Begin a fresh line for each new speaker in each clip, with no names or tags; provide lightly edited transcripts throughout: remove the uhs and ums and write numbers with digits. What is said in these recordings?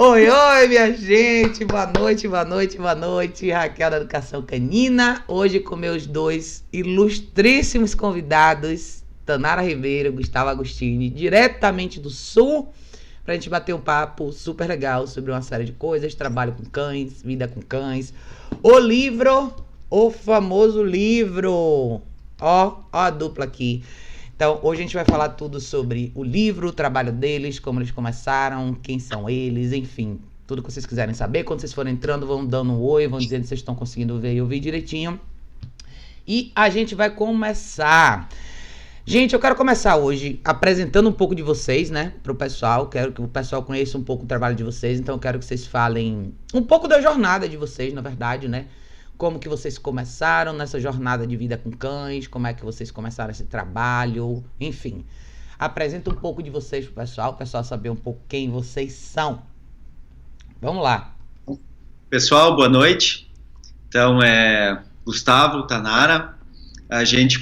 Oi, oi, minha gente, boa noite, boa noite, boa noite. Raquel da Educação Canina, hoje com meus dois ilustríssimos convidados, Tanara Ribeiro e Gustavo Agostini, diretamente do Sul, pra gente bater um papo super legal sobre uma série de coisas, trabalho com cães, vida com cães, o livro, o famoso livro, ó a dupla aqui. Então, hoje a gente vai falar tudo sobre o livro, o trabalho deles, como eles começaram, quem são eles, enfim, tudo que vocês quiserem saber. Quando vocês forem entrando, vão dando um oi, vão dizendo se vocês estão conseguindo ver e ouvir direitinho. E a gente vai começar. Gente, eu quero começar hoje apresentando um pouco de vocês, né, pro pessoal. Quero que o pessoal conheça um pouco o trabalho de vocês, então eu quero que vocês falem um pouco da jornada de vocês, na verdade, né? Como que vocês começaram nessa jornada de vida com cães, como é que vocês começaram esse trabalho, enfim. Apresenta um pouco de vocês pro pessoal, o pessoal saber um pouco quem vocês são. Vamos lá.
Pessoal, boa noite. Então, Gustavo, Tanara. A gente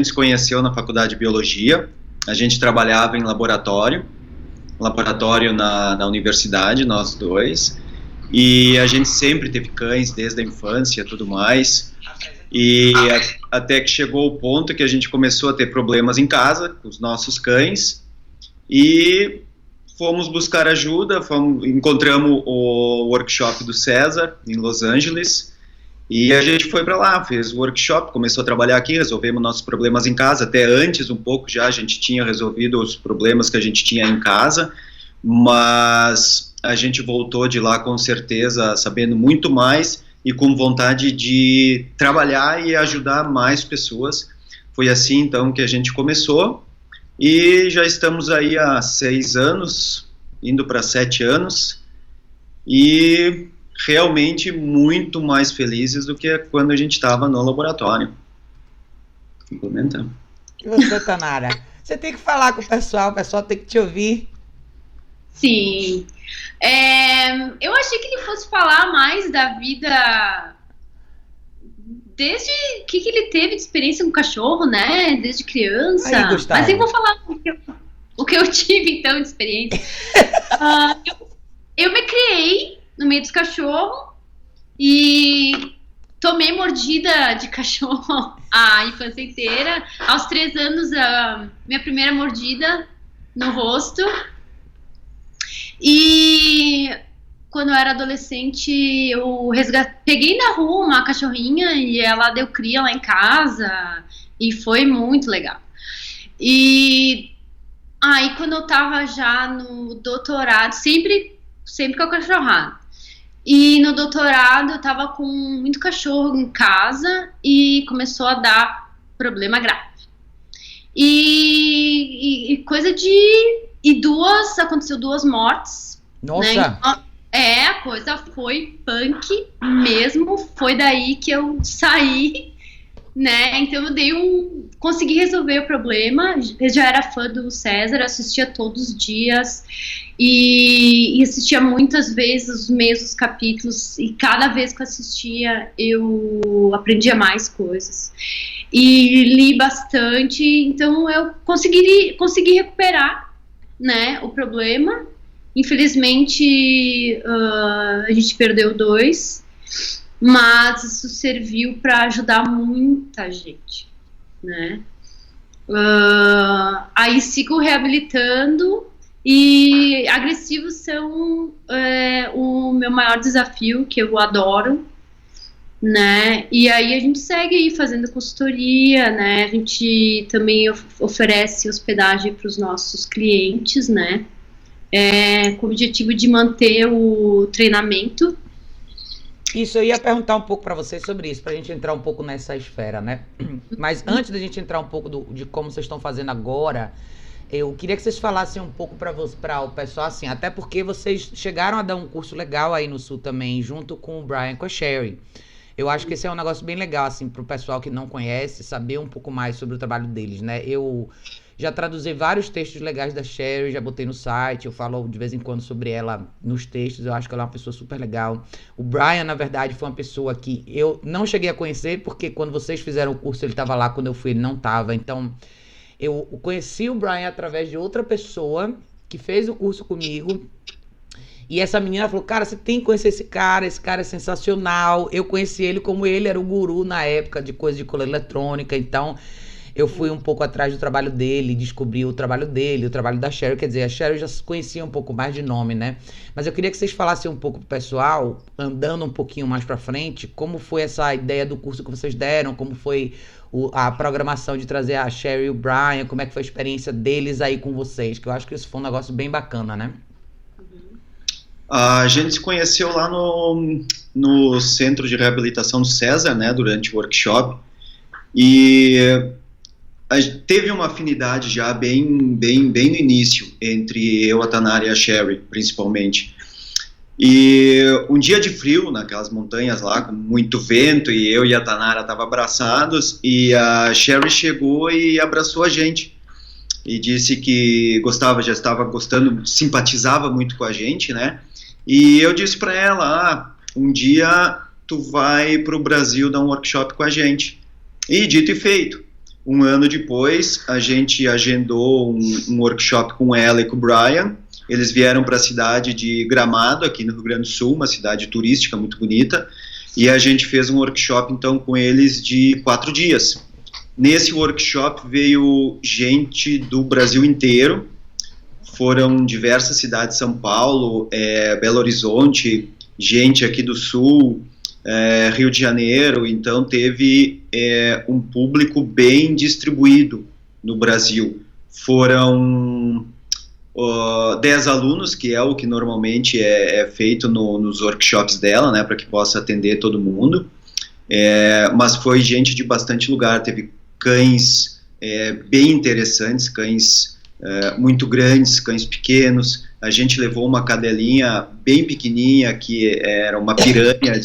se conheceu na faculdade de biologia. A gente trabalhava em laboratório na universidade, nós dois. E a gente sempre teve cães desde a infância e tudo mais, e até que chegou o ponto que a gente começou a ter problemas em casa com os nossos cães, e fomos buscar ajuda, encontramos o workshop do César, em Los Angeles, e a gente foi para lá, fez o workshop, começou a trabalhar aqui, resolvemos nossos problemas em casa, até antes um pouco já a gente tinha resolvido os problemas que a gente tinha em casa, mas a gente voltou de lá com certeza sabendo muito mais e com vontade de trabalhar e ajudar mais pessoas. Foi assim então que a gente começou e já estamos aí há 6 anos, indo para 7 anos, e realmente muito mais felizes do que quando a gente estava no laboratório. Complementando.
E você, Tanara? Você tem que falar com o pessoal tem que te ouvir.
Sim. Eu achei que ele fosse falar mais da vida desde que ele teve de experiência com cachorro, né? Desde criança.
Aí, Gustavo.
Mas eu vou falar o que eu tive, então, de experiência. Eu me criei no meio dos cachorros e tomei mordida de cachorro a infância inteira. Aos 3 anos, a minha primeira mordida no rosto. E quando eu era adolescente, eu peguei na rua uma cachorrinha e ela deu cria lá em casa e foi muito legal. E aí quando eu tava já no doutorado, sempre com a cachorrada. E no doutorado eu tava com muito cachorro em casa e começou a dar problema grave. E coisa de... aconteceu 2 mortes.
Nossa!
Né? A coisa foi punk mesmo. Foi daí que eu saí, né? Então eu consegui resolver o problema. Eu já era fã do César, assistia todos os dias e assistia muitas vezes os mesmos capítulos. E cada vez que eu assistia, eu aprendia mais coisas. E li bastante, então eu consegui recuperar, né, o problema. Infelizmente a gente perdeu 2, mas isso serviu para ajudar muita gente, né? Aí sigo reabilitando, e agressivos são o meu maior desafio, que eu adoro, né? E aí a gente segue aí fazendo consultoria, né? A gente também oferece hospedagem para os nossos clientes, né? Com o objetivo de manter o treinamento.
Isso, eu ia perguntar um pouco para vocês sobre isso, pra gente entrar um pouco nessa esfera, né? Mas antes da gente entrar um pouco de como vocês estão fazendo agora, eu queria que vocês falassem um pouco para o pessoal, assim, até porque vocês chegaram a dar um curso legal aí no Sul também, junto com o Brian e com a Sherry. Eu acho que esse é um negócio bem legal, assim, pro pessoal que não conhece, saber um pouco mais sobre o trabalho deles, né? Eu já traduzi vários textos legais da Sherry, já botei no site, eu falo de vez em quando sobre ela nos textos, eu acho que ela é uma pessoa super legal. O Brian, na verdade, foi uma pessoa que eu não cheguei a conhecer, porque quando vocês fizeram o curso, ele estava lá, quando eu fui, ele não estava. Então, eu conheci o Brian através de outra pessoa que fez o curso comigo. E essa menina falou, cara, você tem que conhecer esse cara é sensacional. Eu conheci ele como ele era o guru na época de coisa de cola eletrônica, então eu fui um pouco atrás do trabalho dele, descobri o trabalho dele, o trabalho da Cheryl, quer dizer, a Cheryl já se conhecia um pouco mais de nome, né? Mas eu queria que vocês falassem um pouco pro pessoal, andando um pouquinho mais pra frente, como foi essa ideia do curso que vocês deram, como foi a programação de trazer a Cheryl e o Brian, como é que foi a experiência deles aí com vocês, que eu acho que isso foi um negócio bem bacana, né?
A gente se conheceu lá no Centro de Reabilitação do César, né, durante o workshop, e teve uma afinidade já bem no início entre eu, a Tanara e a Sherry, principalmente. E um dia de frio, naquelas montanhas lá, com muito vento, e eu e a Tanara estavam abraçados, e a Sherry chegou e abraçou a gente, e disse que já estava gostando, simpatizava muito com a gente, né? E eu disse para ela, um dia tu vai para o Brasil dar um workshop com a gente. E dito e feito, um ano depois a gente agendou um workshop com ela e com o Brian. Eles vieram para a cidade de Gramado, aqui no Rio Grande do Sul, uma cidade turística muito bonita, e a gente fez um workshop então com eles de 4 dias. Nesse workshop veio gente do Brasil inteiro. Foram diversas cidades, São Paulo, Belo Horizonte, gente aqui do Sul, Rio de Janeiro, então teve um público bem distribuído no Brasil. Foram 10 alunos, que é o que normalmente é feito nos workshops dela, né, para que possa atender todo mundo, mas foi gente de bastante lugar, teve cães bem interessantes, cães muito grandes, cães pequenos. A gente levou uma cadelinha bem pequenininha, que era uma piranha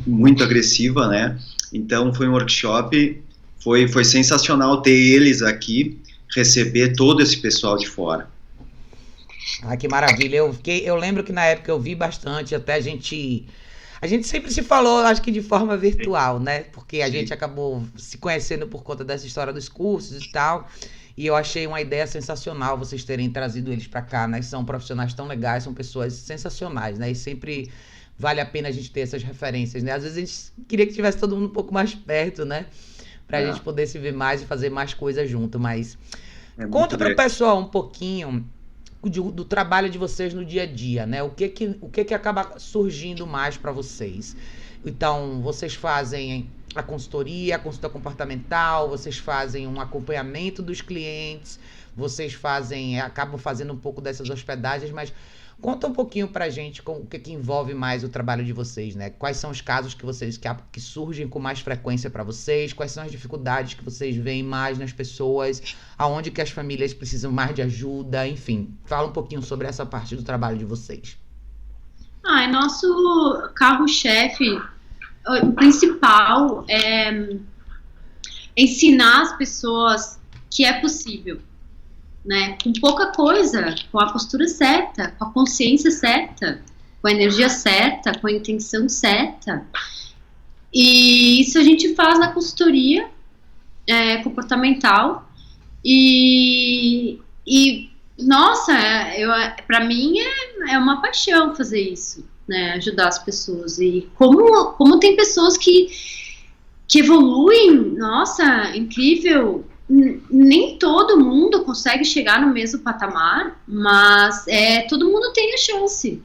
muito agressiva, né? Então foi um workshop, foi sensacional ter eles aqui, receber todo esse pessoal de fora.
Ah, que maravilha. Eu lembro que na época eu vi bastante, até a gente sempre se falou, acho que de forma virtual, né? Porque a gente acabou se conhecendo por conta dessa história dos cursos e tal. E eu achei uma ideia sensacional vocês terem trazido eles para cá, né? São profissionais tão legais, são pessoas sensacionais, né? E sempre vale a pena a gente ter essas referências, né? Às vezes a gente queria que tivesse todo mundo um pouco mais perto, né? Pra gente poder se ver mais e fazer mais coisas junto, mas conta pro pessoal um pouquinho do trabalho de vocês no dia a dia, né? O que acaba surgindo mais para vocês? Então, vocês fazem a consultoria, a consulta comportamental, vocês fazem um acompanhamento dos clientes, vocês acabam fazendo um pouco dessas hospedagens, mas conta um pouquinho pra gente o que envolve mais o trabalho de vocês, né? Quais são os casos que surgem com mais frequência para vocês, quais são as dificuldades que vocês veem mais nas pessoas, aonde que as famílias precisam mais de ajuda, enfim. Fala um pouquinho sobre essa parte do trabalho de vocês.
Nosso carro-chefe, o principal é ensinar as pessoas que é possível, né? Com pouca coisa, com a postura certa, com a consciência certa, com a energia certa, com a intenção certa. E isso a gente faz na consultoria comportamental. E nossa, para mim é uma paixão fazer isso, né? Ajudar as pessoas. E como tem pessoas que evoluem, nossa, incrível. Nem todo mundo consegue chegar no mesmo patamar, mas todo mundo tem a chance,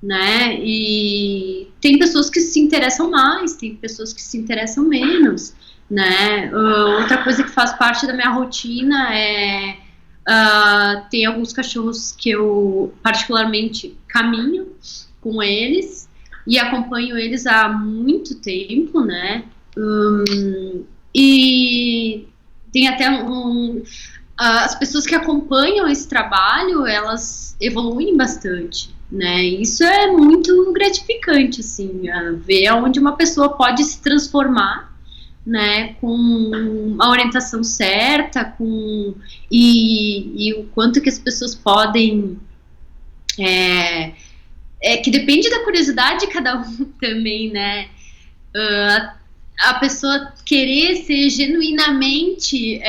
né? E tem pessoas que se interessam mais, tem pessoas que se interessam menos, né? Outra coisa que faz parte da minha rotina tem alguns cachorros que eu particularmente caminho com eles e acompanho eles há muito tempo, né? E tem até as pessoas que acompanham esse trabalho, elas evoluem bastante, né? Isso é muito gratificante, assim, ver onde uma pessoa pode se transformar, né? Com a orientação certa, e o quanto que as pessoas podem... que depende da curiosidade de cada um também, né? a pessoa querer ser genuinamente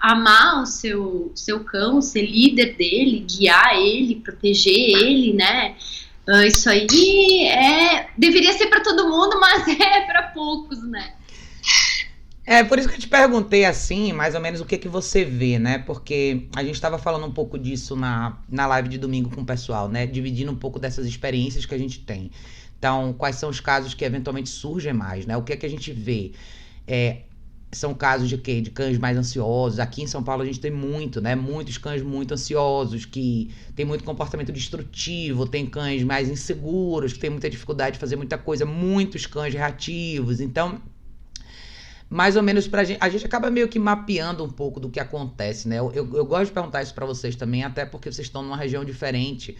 amar o seu cão, ser líder dele, guiar ele, proteger ele, né? Isso aí deveria ser para todo mundo, mas é para poucos, né?
Por isso que eu te perguntei assim, mais ou menos o que você vê, né? Porque a gente estava falando um pouco disso na live de domingo com o pessoal, né? Dividindo um pouco dessas experiências que a gente tem. Então, quais são os casos que eventualmente surgem mais, né? O que é que a gente vê? São casos de quê? De cães mais ansiosos. Aqui em São Paulo a gente tem muito, né? Muitos cães muito ansiosos, que tem muito comportamento destrutivo, tem cães mais inseguros, que tem muita dificuldade de fazer muita coisa, muitos cães reativos. Então, mais ou menos a gente acaba meio que mapeando um pouco do que acontece, né? Eu gosto de perguntar isso pra vocês também, até porque vocês estão numa região diferente.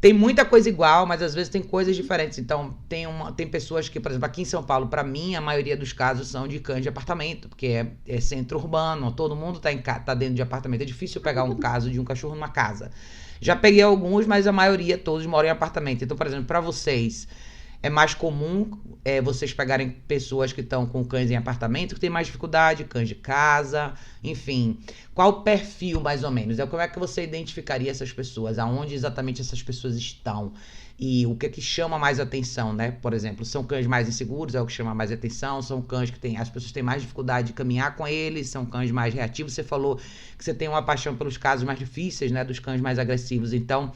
Tem muita coisa igual, mas às vezes tem coisas diferentes. Então, tem pessoas que, por exemplo, aqui em São Paulo, pra mim, a maioria dos casos são de cães de apartamento, porque é centro urbano, todo mundo tá dentro de apartamento. É difícil pegar um caso de um cachorro numa casa. Já peguei alguns, mas a maioria, todos moram em apartamento. Então, por exemplo, pra vocês, é mais comum vocês pegarem pessoas que estão com cães em apartamento, que tem mais dificuldade, cães de casa, enfim. Qual o perfil, mais ou menos? Como é que você identificaria essas pessoas? Aonde exatamente essas pessoas estão? E o que é que chama mais atenção, né? Por exemplo, são cães mais inseguros, é o que chama mais atenção, são cães que as pessoas têm mais dificuldade de caminhar com eles, são cães mais reativos. Você falou que você tem uma paixão pelos casos mais difíceis, né? Dos cães mais agressivos. Então,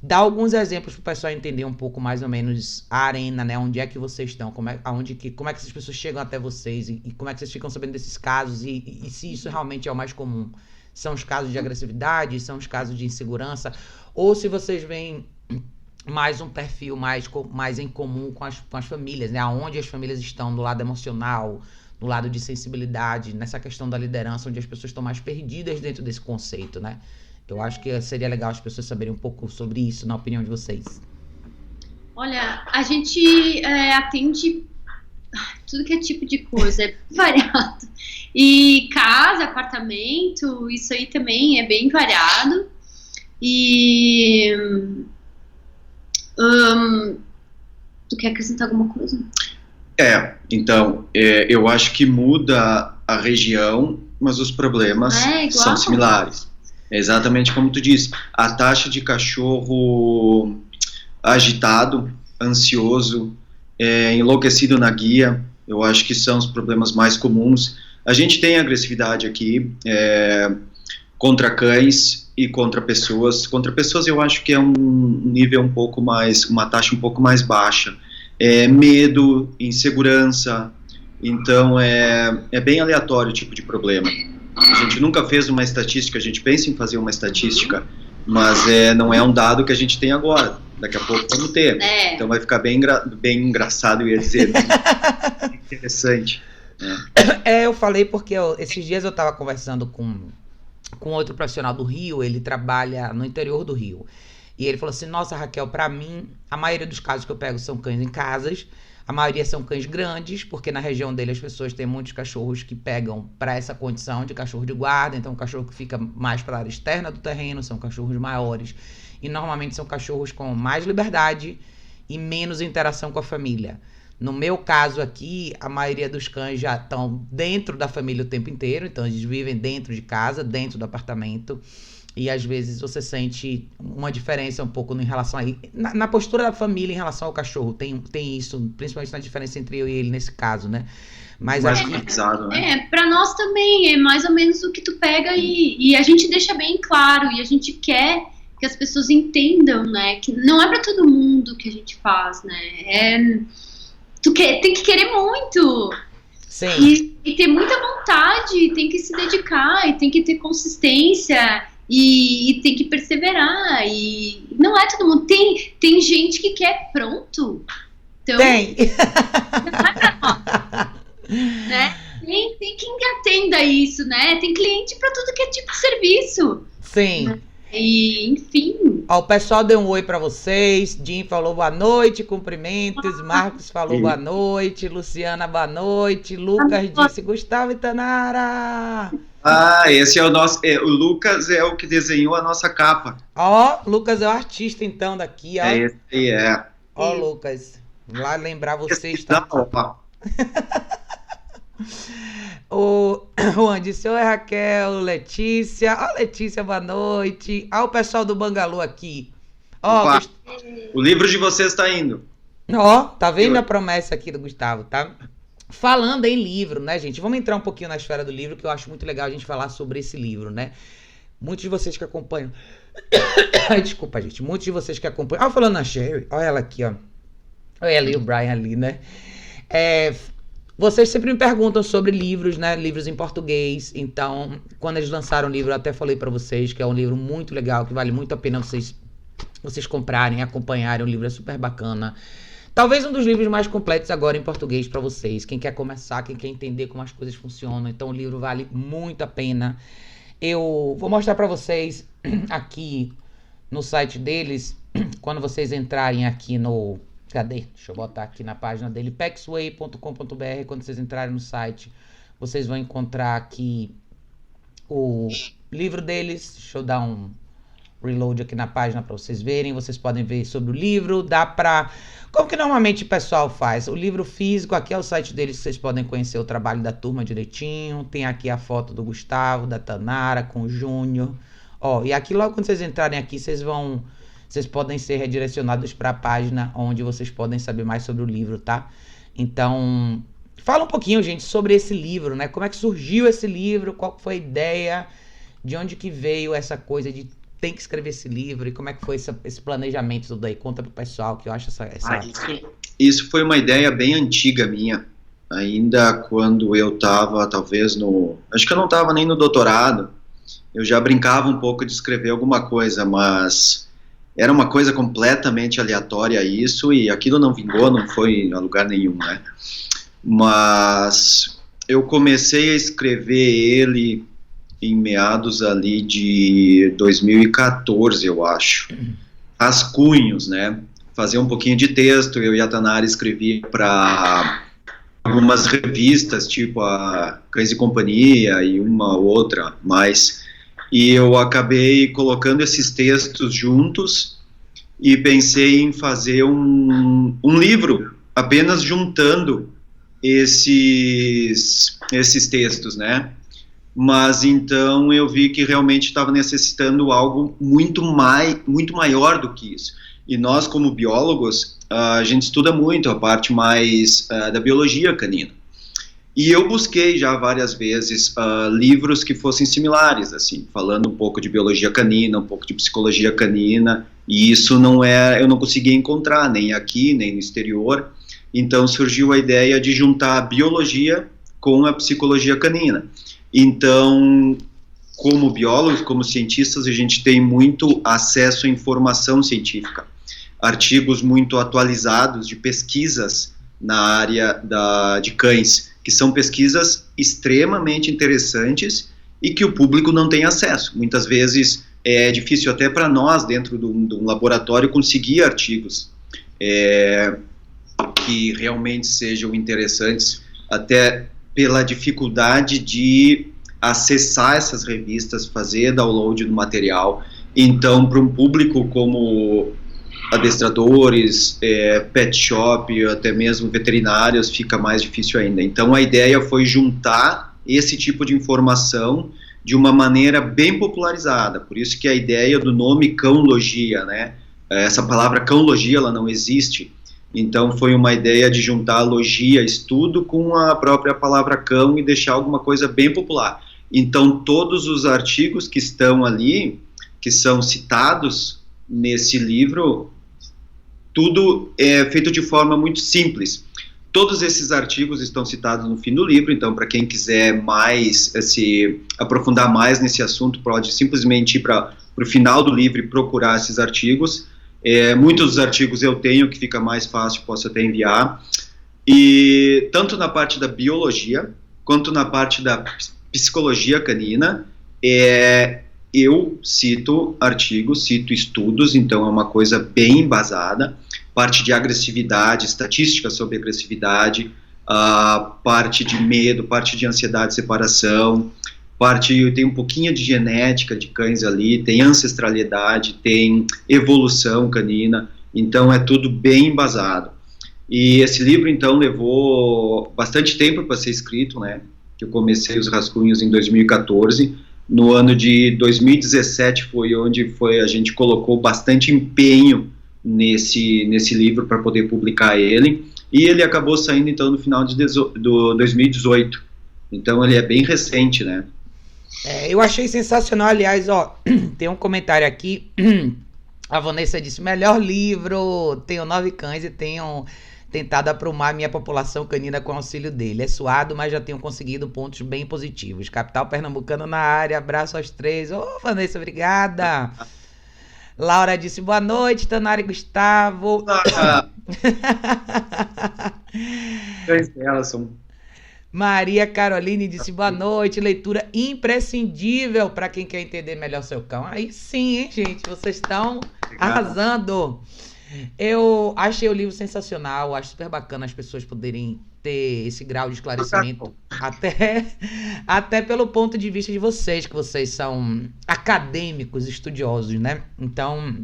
dá alguns exemplos para o pessoal entender um pouco mais ou menos a arena, né? Onde é que vocês estão, como é que essas pessoas chegam até vocês e como é que vocês ficam sabendo desses casos e se isso realmente é o mais comum. São os casos de agressividade, são os casos de insegurança, ou se vocês veem mais um perfil mais em comum com as famílias, né? Aonde as famílias estão, do lado emocional, do lado de sensibilidade, nessa questão da liderança, onde as pessoas estão mais perdidas dentro desse conceito, né? Eu acho que seria legal as pessoas saberem um pouco sobre isso, na opinião de vocês.
Olha, a gente atende tudo que é tipo de coisa, é variado. E casa, apartamento, isso aí também é bem variado. E tu quer acrescentar alguma coisa?
Então, eu acho que muda a região, mas os problemas são similares. É exatamente como tu disse, a taxa de cachorro agitado, ansioso, enlouquecido na guia, eu acho que são os problemas mais comuns. A gente tem agressividade aqui contra cães e contra pessoas. Contra pessoas eu acho que é um nível um pouco mais, uma taxa um pouco mais baixa. Medo, insegurança, então é bem aleatório o tipo de problema. A gente nunca fez uma estatística, a gente pensa em fazer uma estatística, mas não é um dado que a gente tem agora. Daqui a pouco vamos ter. Então vai ficar bem engraçado, eu ia dizer. Interessante.
Eu falei porque esses dias eu estava conversando com outro profissional do Rio, ele trabalha no interior do Rio. E ele falou assim, nossa, Raquel, pra mim, a maioria dos casos que eu pego são cães em casas. A maioria são cães grandes, porque na região dele as pessoas têm muitos cachorros que pegam para essa condição de cachorro de guarda, então um cachorro que fica mais para a área externa do terreno, são cachorros maiores. E normalmente são cachorros com mais liberdade e menos interação com a família. No meu caso aqui, a maioria dos cães já estão dentro da família o tempo inteiro, então eles vivem dentro de casa, dentro do apartamento. E às vezes você sente uma diferença um pouco em relação a na postura da família em relação ao cachorro. Tem isso, principalmente na diferença entre eu e ele nesse caso, né? Mas
mais
aqui,
né? Pra nós também é mais ou menos o que tu pega e a gente deixa bem claro. E a gente quer que as pessoas entendam, né? Que não é pra todo mundo que a gente faz, né? Tem que querer muito.
Sim.
E ter muita vontade, tem que se dedicar e tem que ter consistência. E tem que perseverar, e não é todo mundo, tem gente que quer pronto, então,
tem.
Não é pra nós, né? Tem quem atenda isso, né? Tem cliente pra tudo que é tipo de serviço.
Sim.
E, enfim.
O pessoal deu um oi pra vocês. Jim falou boa noite, cumprimentos. Marcos falou boa noite. Luciana, boa noite. Lucas disse Gustavo e Tanara.
Esse é o nosso. O Lucas é o que desenhou a nossa capa.
Lucas é o artista então daqui, ó.
Esse aí.
Lucas. Lá lembrar vocês, tá? O Andy, oi Raquel, Letícia. Letícia, boa noite. O pessoal do Bangalô aqui.
O livro de vocês está indo.
Tá vendo a promessa aqui do Gustavo, tá? Falando em livro, né, gente? Vamos entrar um pouquinho na esfera do livro, que eu acho muito legal a gente falar sobre esse livro, né? Muitos de vocês que acompanham... Desculpa, gente. Muitos de vocês que acompanham... falando na Sherry. Olha ela aqui, ó. Olha ela e o Brian ali, né? Vocês sempre me perguntam sobre livros, né? Livros em português. Então, quando eles lançaram o livro, eu até falei pra vocês que é um livro muito legal, que vale muito a pena vocês comprarem, acompanharem. O livro é super bacana. Talvez um dos livros mais completos agora em português pra vocês. Quem quer começar, quem quer entender como as coisas funcionam. Então, o livro vale muito a pena. Eu vou mostrar pra vocês aqui no site deles, quando vocês entrarem aqui no... Cadê? Deixa eu botar aqui na página dele, pexway.com.br. Quando vocês entrarem no site, vocês vão encontrar aqui o livro deles. Deixa eu dar um reload aqui na página para vocês verem. Vocês podem ver sobre o livro. Dá pra... Como que normalmente o pessoal faz? O livro físico, aqui é o site deles, vocês podem conhecer o trabalho da turma direitinho. Tem aqui a foto do Gustavo, da Tanara, com o Júnior. E aqui logo quando vocês entrarem aqui, vocês podem ser redirecionados para a página onde vocês podem saber mais sobre o livro, tá? Então, fala um pouquinho, gente, sobre esse livro, né? Como é que surgiu esse livro? Qual foi a ideia? De onde que veio essa coisa de tem que escrever esse livro? E como é que foi esse planejamento tudo aí? Conta pro pessoal, que eu acho
Isso foi uma ideia bem antiga minha. Ainda quando eu estava, talvez acho que eu não estava nem no doutorado. Eu já brincava um pouco de escrever alguma coisa, mas... Era uma coisa completamente aleatória isso, e aquilo não vingou, não foi a lugar nenhum, né? Mas eu comecei a escrever ele em meados ali de 2014, eu acho. Rascunhos, né? Fazia um pouquinho de texto, eu e a Tanara escrevia para algumas revistas, tipo a Cães e Companhia e uma outra mais... E eu acabei colocando esses textos juntos e pensei em fazer um livro, apenas juntando esses textos, né? Mas então eu vi que realmente estava necessitando algo muito maior do que isso. E nós, como biólogos, a gente estuda muito a parte mais da biologia canina. E eu busquei já várias vezes livros que fossem similares, assim, falando um pouco de biologia canina, um pouco de psicologia canina, e isso eu não conseguia encontrar, nem aqui, nem no exterior. Então surgiu a ideia de juntar a biologia com a psicologia canina. Então, como biólogos, como cientistas, a gente tem muito acesso à informação científica, artigos muito atualizados de pesquisas na área de cães, que são pesquisas extremamente interessantes e que o público não tem acesso. Muitas vezes é difícil até para nós, dentro de um laboratório, conseguir artigos que realmente sejam interessantes, até pela dificuldade de acessar essas revistas, fazer download do material. Então, para um público como adestradores, pet shop, até mesmo veterinários, fica mais difícil ainda. Então a ideia foi juntar esse tipo de informação de uma maneira bem popularizada, por isso que a ideia do nome cãologia, né? Essa palavra cãologia, ela não existe, então foi uma ideia de juntar logia, estudo, com a própria palavra cão e deixar alguma coisa bem popular. Então todos os artigos que estão ali, que são citados nesse livro, tudo é feito de forma muito simples. Todos esses artigos estão citados no fim do livro, então para quem quiser se aprofundar mais nesse assunto, pode simplesmente ir para o final do livro e procurar esses artigos. Muitos dos artigos eu tenho, que fica mais fácil, posso até enviar. E tanto na parte da biologia, quanto na parte da psicologia canina, eu cito artigos, cito estudos, então é uma coisa bem embasada. Parte de agressividade, estatística sobre agressividade, parte de medo, parte de ansiedade, separação, tem um pouquinho de genética de cães ali, tem ancestralidade, tem evolução canina, então é tudo bem embasado. E esse livro, então, levou bastante tempo para ser escrito, né? Eu comecei os rascunhos em 2014. No ano de 2017 foi onde a gente colocou bastante empenho nesse livro para poder publicar ele. E ele acabou saindo, então, no final de 2018. Então, ele é bem recente, né?
Eu achei sensacional, aliás, ó, tem um comentário aqui, a Vanessa disse, melhor livro, tenho 9 cães e tenho tentado aprumar minha população canina com o auxílio dele, é suado, mas já tenho conseguido pontos bem positivos, capital pernambucano na área, abraço aos 3, Vanessa, obrigada. Laura disse, boa noite, Tanara e Gustavo. Maria Caroline disse, boa noite, leitura imprescindível para quem quer entender melhor seu cão. Aí sim, hein, gente, vocês estão arrasando. Eu achei o livro sensacional, acho super bacana as pessoas poderem ter esse grau de esclarecimento, até pelo ponto de vista de vocês, que vocês são acadêmicos, estudiosos, né? Então,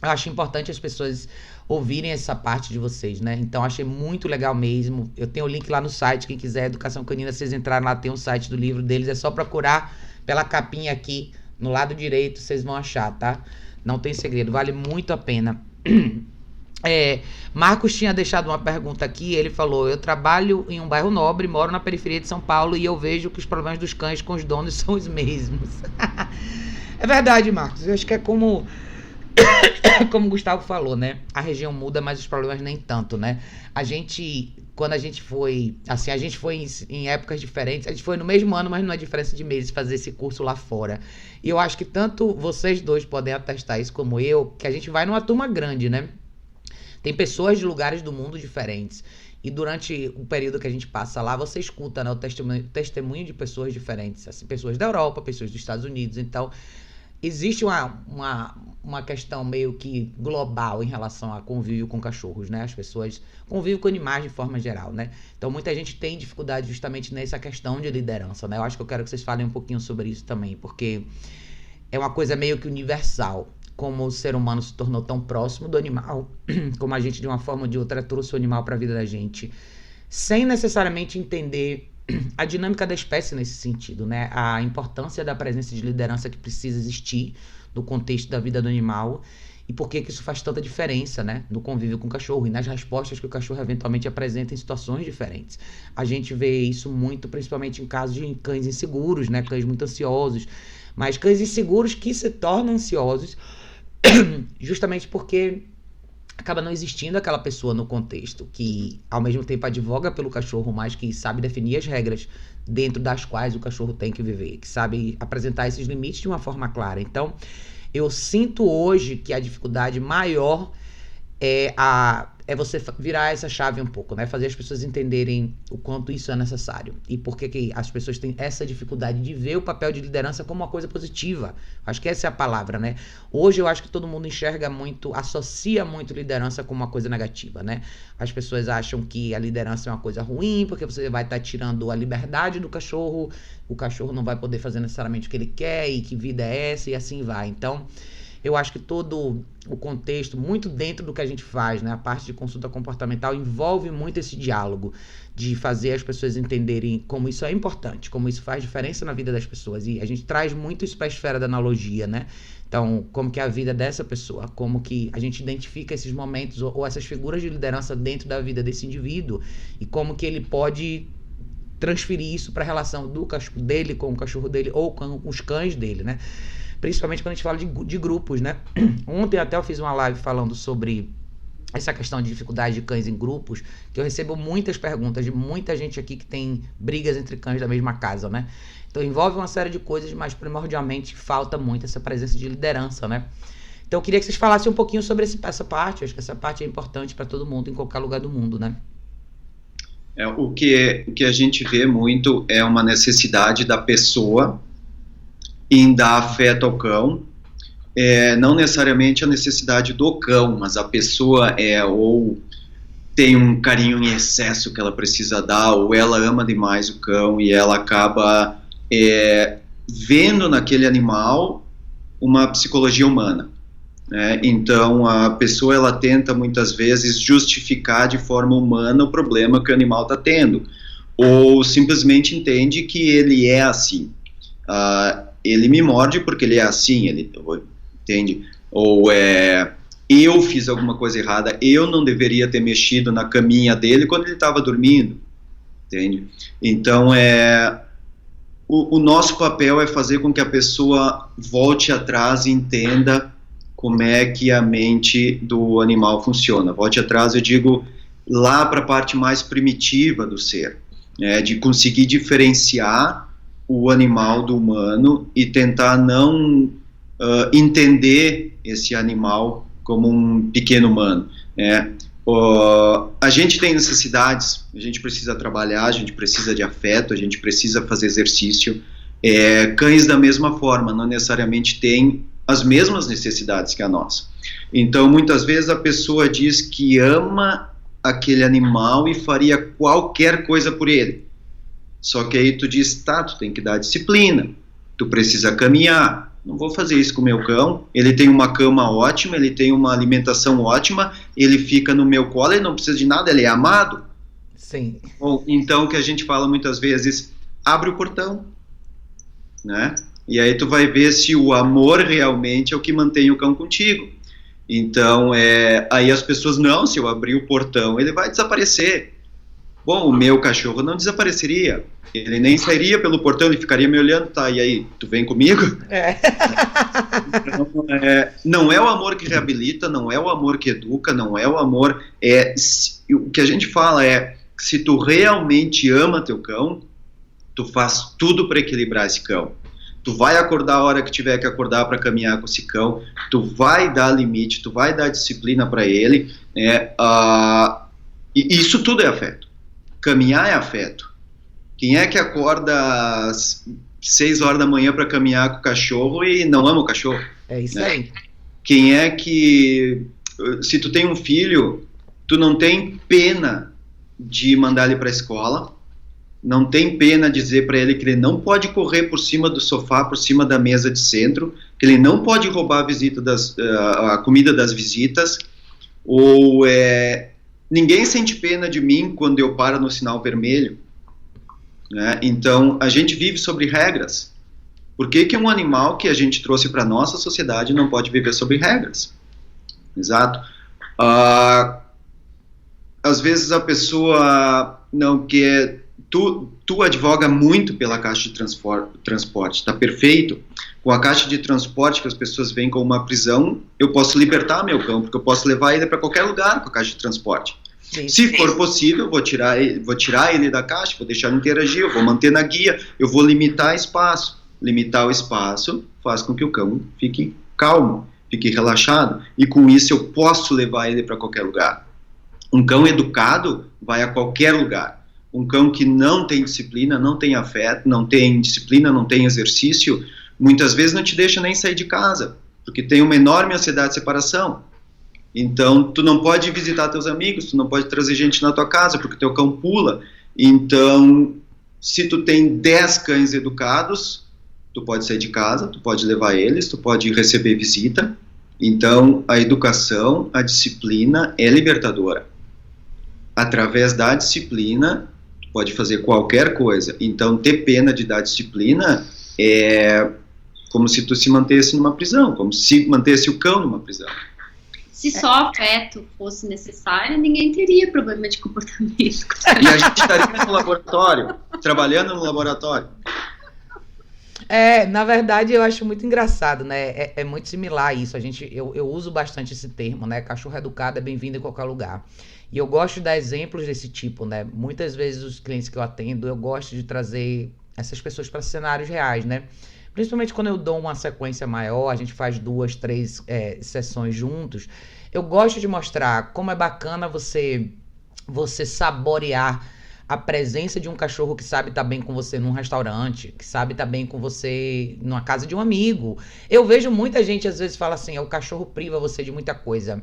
eu acho importante as pessoas ouvirem essa parte de vocês, né? Então, achei muito legal mesmo. Eu tenho o link lá no site, quem quiser, Educação Canina, vocês entrarem lá, tem um site do livro deles, é só procurar pela capinha aqui, no lado direito, vocês vão achar, tá? Não tem segredo, vale muito a pena. Marcos tinha deixado uma pergunta aqui, ele falou, eu trabalho em um bairro nobre, moro na periferia de São Paulo e eu vejo que os problemas dos cães com os donos são os mesmos. É verdade, Marcos, eu acho que é como o Gustavo falou, né? A região muda, mas os problemas nem tanto, né? Quando a gente foi, assim, a gente foi em épocas diferentes, a gente foi no mesmo ano, mas não é diferença de meses fazer esse curso lá fora. E eu acho que tanto vocês dois podem atestar isso como eu, que a gente vai numa turma grande, né? Tem pessoas de lugares do mundo diferentes. E durante o período que a gente passa lá, você escuta, né, o testemunho de pessoas diferentes. Assim, pessoas da Europa, pessoas dos Estados Unidos. Então, existe uma questão meio que global em relação a convívio com cachorros, né? As pessoas convivem com animais de forma geral, né? Então, muita gente tem dificuldade justamente nessa questão de liderança, né? Eu acho que eu quero que vocês falem um pouquinho sobre isso também, porque é uma coisa meio que universal. Como o ser humano se tornou tão próximo do animal, como a gente de uma forma ou de outra trouxe o animal para a vida da gente, sem necessariamente entender a dinâmica da espécie nesse sentido, né? A importância da presença de liderança que precisa existir no contexto da vida do animal e por que isso faz tanta diferença, né? No convívio com o cachorro e nas respostas que o cachorro eventualmente apresenta em situações diferentes. A gente vê isso muito, principalmente em casos de cães inseguros, né? Cães muito ansiosos, mas cães inseguros que se tornam ansiosos justamente porque acaba não existindo aquela pessoa no contexto que, ao mesmo tempo, advoga pelo cachorro, mas que sabe definir as regras dentro das quais o cachorro tem que viver, que sabe apresentar esses limites de uma forma clara. Então, eu sinto hoje que a dificuldade maior é você virar essa chave um pouco, né? Fazer as pessoas entenderem o quanto isso é necessário e por que as pessoas têm essa dificuldade de ver o papel de liderança como uma coisa positiva. Acho que essa é a palavra, né? Hoje eu acho que todo mundo enxerga muito, associa muito liderança como uma coisa negativa, né? As pessoas acham que a liderança é uma coisa ruim porque você vai estar tirando a liberdade do cachorro, o cachorro não vai poder fazer necessariamente o que ele quer e que vida é essa e assim vai. Então, eu acho que todo o contexto, muito dentro do que a gente faz, né? A parte de consulta comportamental envolve muito esse diálogo de fazer as pessoas entenderem como isso é importante, como isso faz diferença na vida das pessoas. E a gente traz muito isso para a esfera da analogia, né? Então, como que é a vida dessa pessoa, como que a gente identifica esses momentos ou essas figuras de liderança dentro da vida desse indivíduo e como que ele pode transferir isso para a relação do cachorro dele com o cachorro dele ou com os cães dele, né? Principalmente quando a gente fala de grupos, né? Ontem até eu fiz uma live falando sobre essa questão de dificuldade de cães em grupos, que eu recebo muitas perguntas de muita gente aqui que tem brigas entre cães da mesma casa, né? Então envolve uma série de coisas, mas primordialmente falta muito essa presença de liderança, né? Então eu queria que vocês falassem um pouquinho sobre essa parte. Eu acho que essa parte é importante para todo mundo, em qualquer lugar do mundo, né?
O que a gente vê muito é uma necessidade da pessoa em dar afeto ao cão, não necessariamente a necessidade do cão, mas a pessoa ou tem um carinho em excesso que ela precisa dar, ou ela ama demais o cão e ela acaba vendo naquele animal uma psicologia humana. né? Então a pessoa ela tenta muitas vezes justificar de forma humana o problema que o animal está tendo, ou simplesmente entende que ele é assim. Ele me morde porque ele é assim, ele entende? Ou eu fiz alguma coisa errada, eu não deveria ter mexido na caminha dele quando ele estava dormindo, entende? Então o nosso papel é fazer com que a pessoa volte atrás e entenda como é que a mente do animal funciona. Volte atrás, eu digo, lá para a parte mais primitiva do ser, de conseguir diferenciar o animal do humano e tentar não entender esse animal como um pequeno humano, né? A gente tem necessidades, a gente precisa trabalhar, a gente precisa de afeto, a gente precisa fazer exercício. Cães da mesma forma, não necessariamente têm as mesmas necessidades que a nossa. Então, muitas vezes a pessoa diz que ama aquele animal e faria qualquer coisa por ele. Só que aí tu diz, tá, tu tem que dar disciplina, tu precisa caminhar. Não vou fazer isso com o meu cão, ele tem uma cama ótima, ele tem uma alimentação ótima, ele fica no meu colo, ele não precisa de nada, ele é amado.
Sim.
Então, o que a gente fala muitas vezes, abre o portão, né? E aí tu vai ver se o amor realmente é o que mantém o cão contigo. Então, aí as pessoas, não, se eu abrir o portão, ele vai desaparecer. Bom, o meu cachorro não desapareceria, ele nem sairia pelo portão, ele ficaria me olhando, tá, e aí, tu vem comigo? Então, não é o amor que reabilita, não é o amor que educa, não é o amor, o que a gente fala se tu realmente ama teu cão, tu faz tudo para equilibrar esse cão. Tu vai acordar a hora que tiver que acordar para caminhar com esse cão, tu vai dar limite, tu vai dar disciplina para ele, e isso tudo é afeto. Caminhar é afeto. Quem é que acorda às 6 horas da manhã para caminhar com o cachorro e não ama o cachorro?
É isso aí.
Quem é que, se tu tem um filho, tu não tem pena de mandar ele para a escola, não tem pena de dizer para ele que ele não pode correr por cima do sofá, por cima da mesa de centro, que ele não pode roubar a comida das visitas, ou ninguém sente pena de mim quando eu paro no sinal vermelho, né? Então, a gente vive sobre regras. Por que um animal que a gente trouxe para a nossa sociedade não pode viver sobre regras? Exato. Às vezes a pessoa não quer... Tu advoga muito pela caixa de transporte, tá perfeito. Com a caixa de transporte que as pessoas veem como uma prisão, eu posso libertar meu cão, porque eu posso levar ele para qualquer lugar com a caixa de transporte. Sim, se for possível, vou tirar ele da caixa, vou deixar ele interagir, eu vou manter na guia, eu vou limitar espaço. Limitar o espaço faz com que o cão fique calmo, fique relaxado, e com isso eu posso levar ele para qualquer lugar. Um cão educado vai a qualquer lugar. Um cão que não tem disciplina, não tem afeto, não tem disciplina, não tem exercício, muitas vezes não te deixa nem sair de casa, porque tem uma enorme ansiedade de separação. Então, tu não pode visitar teus amigos, tu não pode trazer gente na tua casa, porque teu cão pula. Então, se tu tem 10 cães educados, tu pode sair de casa, tu pode levar eles, tu pode receber visita. Então, a educação, a disciplina é libertadora. Através da disciplina, tu pode fazer qualquer coisa. Então, ter pena de dar disciplina é como se tu se mantesse numa prisão, como se mantesse o cão numa prisão.
Se só afeto fosse necessário, ninguém teria problema de comportamento.
E a gente estaria no laboratório, trabalhando no laboratório.
Na verdade, eu acho muito engraçado, né? É muito similar a isso. Eu uso bastante esse termo, né? Cachorro educado é bem-vindo em qualquer lugar. E eu gosto de dar exemplos desse tipo, né? Muitas vezes os clientes que eu atendo, eu gosto de trazer essas pessoas para cenários reais, né? Principalmente quando eu dou uma sequência maior, a gente faz 2, 3 sessões juntos. Eu gosto de mostrar como é bacana você saborear a presença de um cachorro que sabe estar bem com você num restaurante, que sabe estar bem com você numa casa de um amigo. Eu vejo muita gente às vezes fala assim, o cachorro priva você de muita coisa.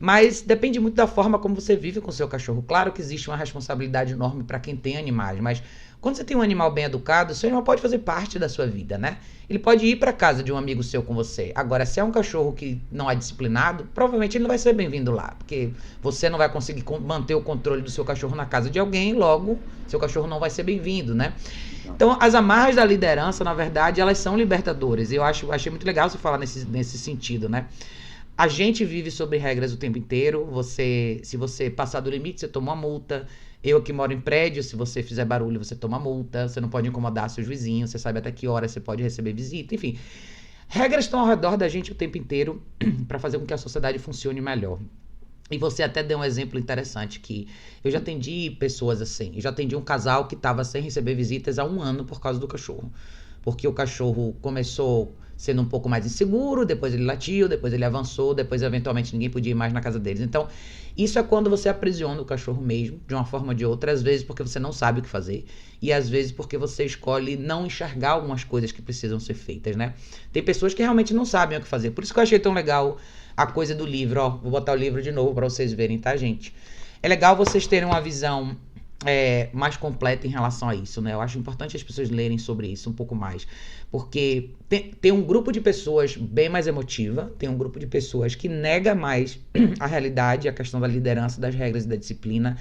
Mas depende muito da forma como você vive com o seu cachorro. Claro que existe uma responsabilidade enorme para quem tem animais, mas quando você tem um animal bem educado, o seu animal pode fazer parte da sua vida, né? Ele pode ir para casa de um amigo seu com você. Agora, se é um cachorro que não é disciplinado, provavelmente ele não vai ser bem-vindo lá, porque você não vai conseguir manter o controle do seu cachorro na casa de alguém, logo, seu cachorro não vai ser bem-vindo, né? Então, as amarras da liderança, na verdade, elas são libertadoras. Eu achei muito legal você falar nesse sentido, né? A gente vive sobre regras o tempo inteiro. Se você passar do limite, você toma uma multa. Eu que moro em prédio, se você fizer barulho, você toma multa. Você não pode incomodar seus vizinhos. Você sabe até que hora você pode receber visita. Enfim, regras estão ao redor da gente o tempo inteiro para fazer com que a sociedade funcione melhor. E você até deu um exemplo interessante, que eu já atendi pessoas assim. Eu já atendi um casal que estava sem receber visitas há 1 ano por causa do cachorro. Porque o cachorro começou sendo um pouco mais inseguro, depois ele latiu, depois ele avançou, depois eventualmente ninguém podia ir mais na casa deles. Então, isso é quando você aprisiona o cachorro mesmo, de uma forma ou de outra, às vezes porque você não sabe o que fazer, e às vezes porque você escolhe não enxergar algumas coisas que precisam ser feitas, né? Tem pessoas que realmente não sabem o que fazer. Por isso que eu achei tão legal a coisa do livro, ó. Vou botar o livro de novo para vocês verem, tá, gente? É legal vocês terem uma visão mais completa em relação a isso, né? Eu acho importante as pessoas lerem sobre isso um pouco mais, porque tem um grupo de pessoas bem mais emotiva, tem um grupo de pessoas que nega mais a realidade, a questão da liderança, das regras e da disciplina,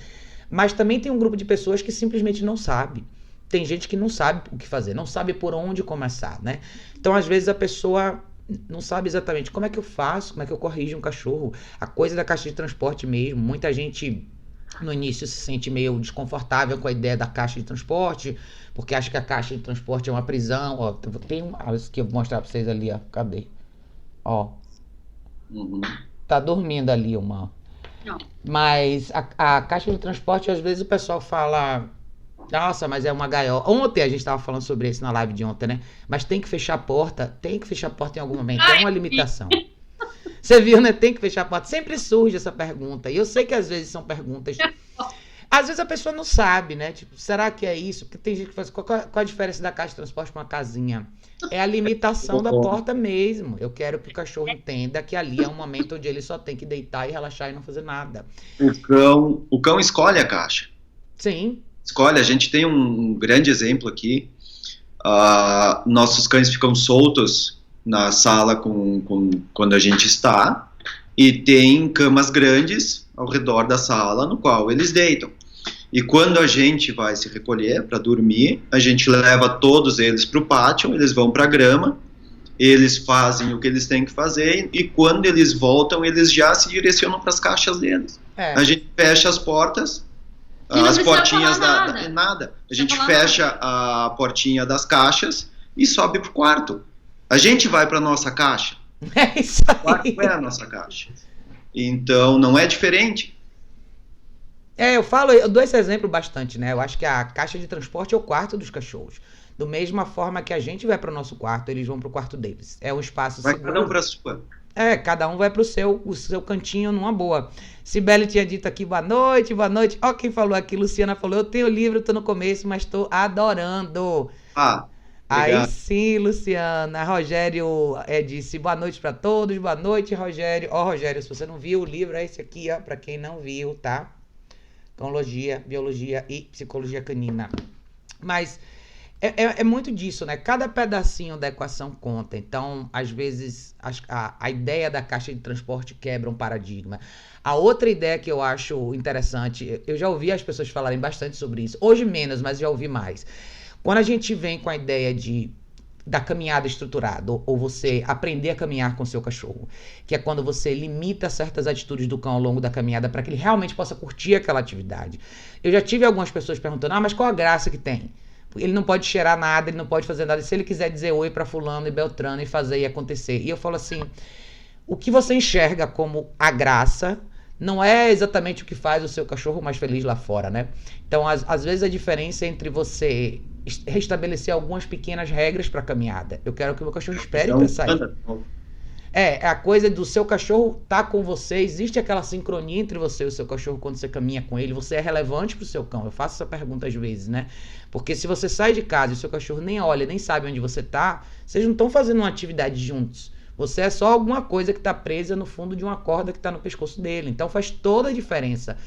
mas também tem um grupo de pessoas que simplesmente não sabe. Tem gente que não sabe o que fazer, não sabe por onde começar, né? Então, às vezes, a pessoa não sabe exatamente como é que eu faço, como é que eu corrijo um cachorro, a coisa da caixa de transporte mesmo. Muita gente no início se sente meio desconfortável com a ideia da caixa de transporte, porque acha que a caixa de transporte é uma prisão. Ó, tem isso que eu vou mostrar pra vocês ali, ó. Cadê? Ó. Tá dormindo ali uma.
Não.
Mas a caixa de transporte, às vezes o pessoal fala: nossa, mas é uma gaiola. Ontem a gente tava falando sobre isso na live de ontem, né? Mas tem que fechar a porta. Tem que fechar a porta em algum momento. É uma limitação. Você viu, né? Tem que fechar a porta. Sempre surge essa pergunta. E eu sei que às vezes são perguntas... Às vezes a pessoa não sabe, né? Tipo, será que é isso? Porque tem gente que faz... Qual a diferença da caixa de transporte para uma casinha? É a limitação da porta mesmo. Eu quero que o cachorro entenda que ali é um momento onde ele só tem que deitar e relaxar e não fazer nada.
O cão escolhe a caixa.
Sim.
Escolhe. A gente tem um grande exemplo aqui. Nossos cães ficam soltos na sala quando a gente está, e tem camas grandes ao redor da sala no qual eles deitam. E quando a gente vai se recolher para dormir, a gente leva todos eles para o pátio, eles vão para a grama, eles fazem o que eles têm que fazer, e quando eles voltam, eles já se direcionam para as caixas deles. A gente fecha as portas, as portinhas nada. A gente fecha a portinha das caixas e sobe pro quarto. A gente vai para nossa caixa.
É isso aí.
O quarto é a nossa caixa. Então, não é diferente.
Eu dou esse exemplo bastante, né? Eu acho que a caixa de transporte é o quarto dos cachorros. Da mesma forma que a gente vai para o nosso quarto, eles vão para o quarto deles. É um espaço seguro.
Vai cada um para a sua.
Cada um vai para o seu cantinho numa boa. Cibele tinha dito aqui, boa noite, boa noite. Ó, quem falou aqui, Luciana falou, eu tenho o livro, tô no começo, mas tô adorando. Aí sim, Luciana. Rogério disse boa noite para todos, boa noite, Rogério. Ó, Rogério, se você não viu o livro, é esse aqui, ó, para quem não viu, tá? Canologia, Biologia e Psicologia Canina. Mas é muito disso, né? Cada pedacinho da equação conta. Então, às vezes, a ideia da caixa de transporte quebra um paradigma. A outra ideia que eu acho interessante, eu já ouvi as pessoas falarem bastante sobre isso. Hoje menos, mas já ouvi mais. Quando a gente vem com a ideia da caminhada estruturada, ou você aprender a caminhar com o seu cachorro, que é quando você limita certas atitudes do cão ao longo da caminhada para que ele realmente possa curtir aquela atividade. Eu já tive algumas pessoas perguntando, mas qual a graça que tem? Ele não pode cheirar nada, ele não pode fazer nada. Se ele quiser dizer oi para fulano e beltrano e fazer e acontecer. E eu falo assim, o que você enxerga como a graça não é exatamente o que faz o seu cachorro mais feliz lá fora, né? Então, às vezes, a diferença entre você restabelecer algumas pequenas regras para a caminhada. Eu quero que o meu cachorro espere para sair. A coisa do seu cachorro tá com você, existe aquela sincronia entre você e o seu cachorro quando você caminha com ele, você é relevante pro seu cão. Eu faço essa pergunta às vezes, né? Porque se você sai de casa e o seu cachorro nem olha, nem sabe onde você tá, vocês não estão fazendo uma atividade juntos. Você é só alguma coisa que está presa no fundo de uma corda que está no pescoço dele. Então faz toda a diferença.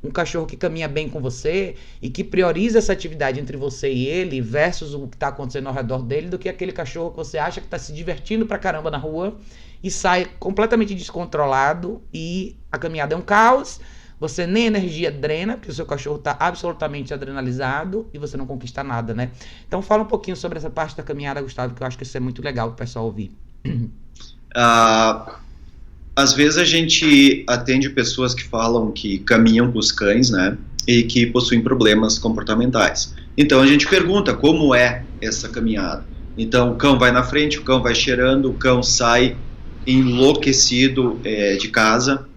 Um cachorro que caminha bem com você e que prioriza essa atividade entre você e ele versus o que está acontecendo ao redor dele, do que aquele cachorro que você acha que está se divertindo pra caramba na rua e sai completamente descontrolado e a caminhada é um caos, você nem energia drena, porque o seu cachorro está absolutamente adrenalizado e você não conquista nada, né? Então fala um pouquinho sobre essa parte da caminhada, Gustavo, que eu acho que isso é muito legal pro pessoal ouvir.
Às vezes a gente atende pessoas que falam que caminham com os cães, né, e que possuem problemas comportamentais. Então a gente pergunta como é essa caminhada. Então o cão vai na frente, o cão vai cheirando, o cão sai enlouquecido de casa.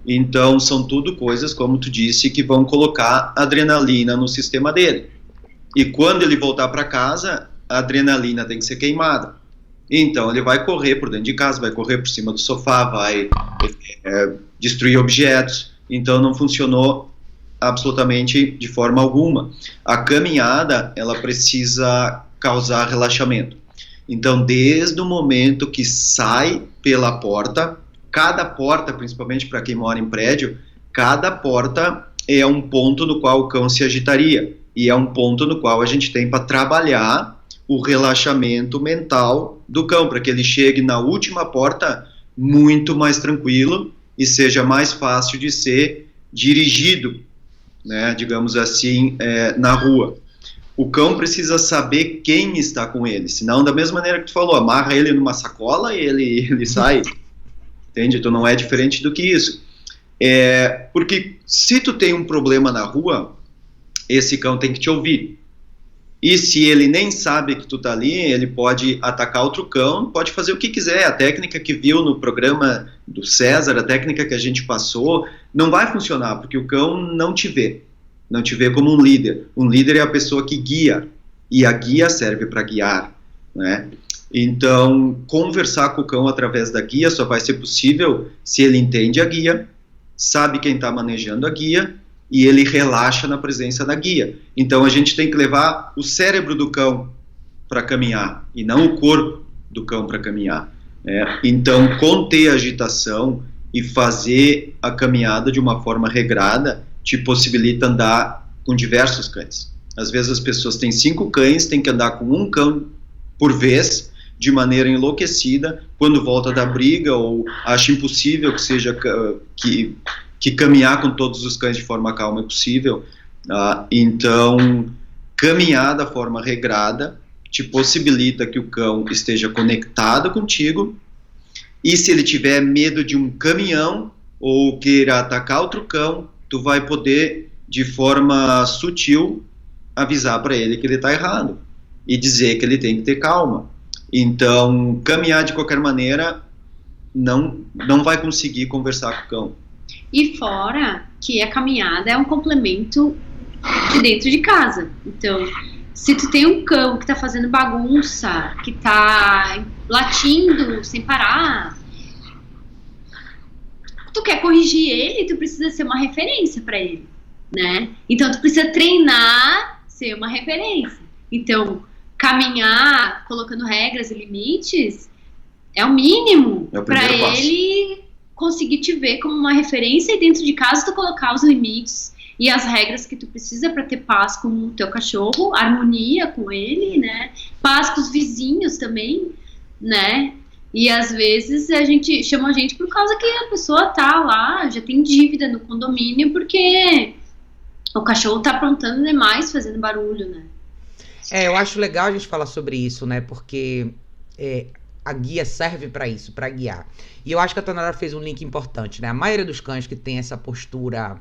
Então são tudo coisas, como tu disse, que vão colocar adrenalina no sistema dele. E quando ele voltar para casa, a adrenalina tem que ser queimada. Então ele vai correr por dentro de casa, vai correr por cima do sofá, vai destruir objetos. Então não funcionou absolutamente de forma alguma. A caminhada, ela precisa causar relaxamento. Então desde o momento que sai pela porta, cada porta, principalmente para quem mora em prédio, cada porta é um ponto no qual o cão se agitaria. E é um ponto no qual a gente tem para trabalhar o relaxamento mental do cão, para que ele chegue na última porta muito mais tranquilo e seja mais fácil de ser dirigido, né, digamos assim, na rua. O cão precisa saber quem está com ele, senão da mesma maneira que tu falou, amarra ele numa sacola e ele sai, entende? Então não é diferente do que isso. Porque se tu tem um problema na rua, esse cão tem que te ouvir. E se ele nem sabe que tu tá ali, ele pode atacar outro cão, pode fazer o que quiser. A técnica que viu no programa do César, a técnica que a gente passou, não vai funcionar, porque o cão não te vê como um líder. Um líder é a pessoa que guia, e a guia serve para guiar, né? Então, conversar com o cão através da guia só vai ser possível se ele entende a guia, sabe quem está manejando a guia, e ele relaxa na presença da guia. Então a gente tem que levar o cérebro do cão para caminhar, e não o corpo do cão para caminhar, né? Então conter a agitação e fazer a caminhada de uma forma regrada te possibilita andar com diversos cães. Às vezes as pessoas têm 5 cães, tem que andar com um cão por vez, de maneira enlouquecida, quando volta da briga, ou acha impossível que seja que caminhar com todos os cães de forma calma é possível. Então, caminhar da forma regrada te possibilita que o cão esteja conectado contigo, e se ele tiver medo de um caminhão ou queira atacar outro cão, tu vai poder, de forma sutil, avisar para ele que ele está errado e dizer que ele tem que ter calma. Então, caminhar de qualquer maneira não vai conseguir conversar com o cão.
E fora que a caminhada é um complemento de dentro de casa. Então, se tu tem um cão que tá fazendo bagunça, que tá latindo sem parar, tu quer corrigir ele, tu precisa ser uma referência para ele, né? Então, tu precisa treinar ser uma referência. Então, caminhar colocando regras e limites é o mínimo para ele conseguir te ver como uma referência, e dentro de casa tu colocar os limites e as regras que tu precisa para ter paz com o teu cachorro, harmonia com ele, né? Paz com os vizinhos também, né? E às vezes a gente chama a gente por causa que a pessoa tá lá, já tem dívida no condomínio, porque o cachorro tá aprontando demais, fazendo barulho, né?
Eu acho legal a gente falar sobre isso, né? Porque a guia serve para isso, para guiar. E eu acho que a Tanara fez um link importante, né? A maioria dos cães que tem essa postura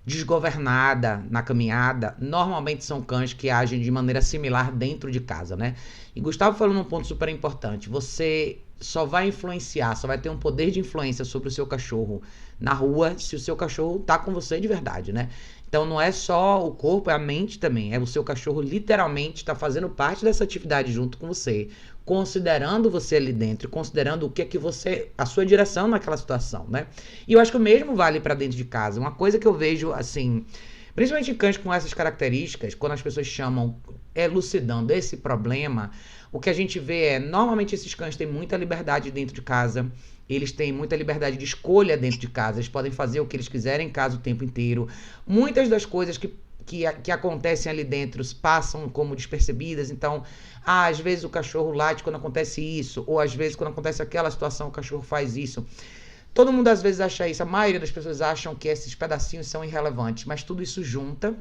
desgovernada na caminhada, normalmente são cães que agem de maneira similar dentro de casa, né? E Gustavo falou num ponto super importante: você só vai influenciar, só vai ter um poder de influência sobre o seu cachorro na rua se o seu cachorro tá com você de verdade, né? Então não é só o corpo, é a mente também. É o seu cachorro literalmente tá fazendo parte dessa atividade junto com você, considerando você ali dentro, considerando o que é que você, a sua direção naquela situação, né? E eu acho que o mesmo vale para dentro de casa. Uma coisa que eu vejo, assim, Principalmente em cães com essas características, quando as pessoas chamam, elucidando esse problema, o que a gente vê é, normalmente esses cães têm muita liberdade dentro de casa, eles têm muita liberdade de escolha dentro de casa, eles podem fazer o que eles quiserem em casa o tempo inteiro. Muitas das coisas que acontecem ali dentro passam como despercebidas, então, às vezes o cachorro late quando acontece isso, ou às vezes quando acontece aquela situação o cachorro faz isso. Todo mundo às vezes acha isso, a maioria das pessoas acham que esses pedacinhos são irrelevantes, mas tudo isso junta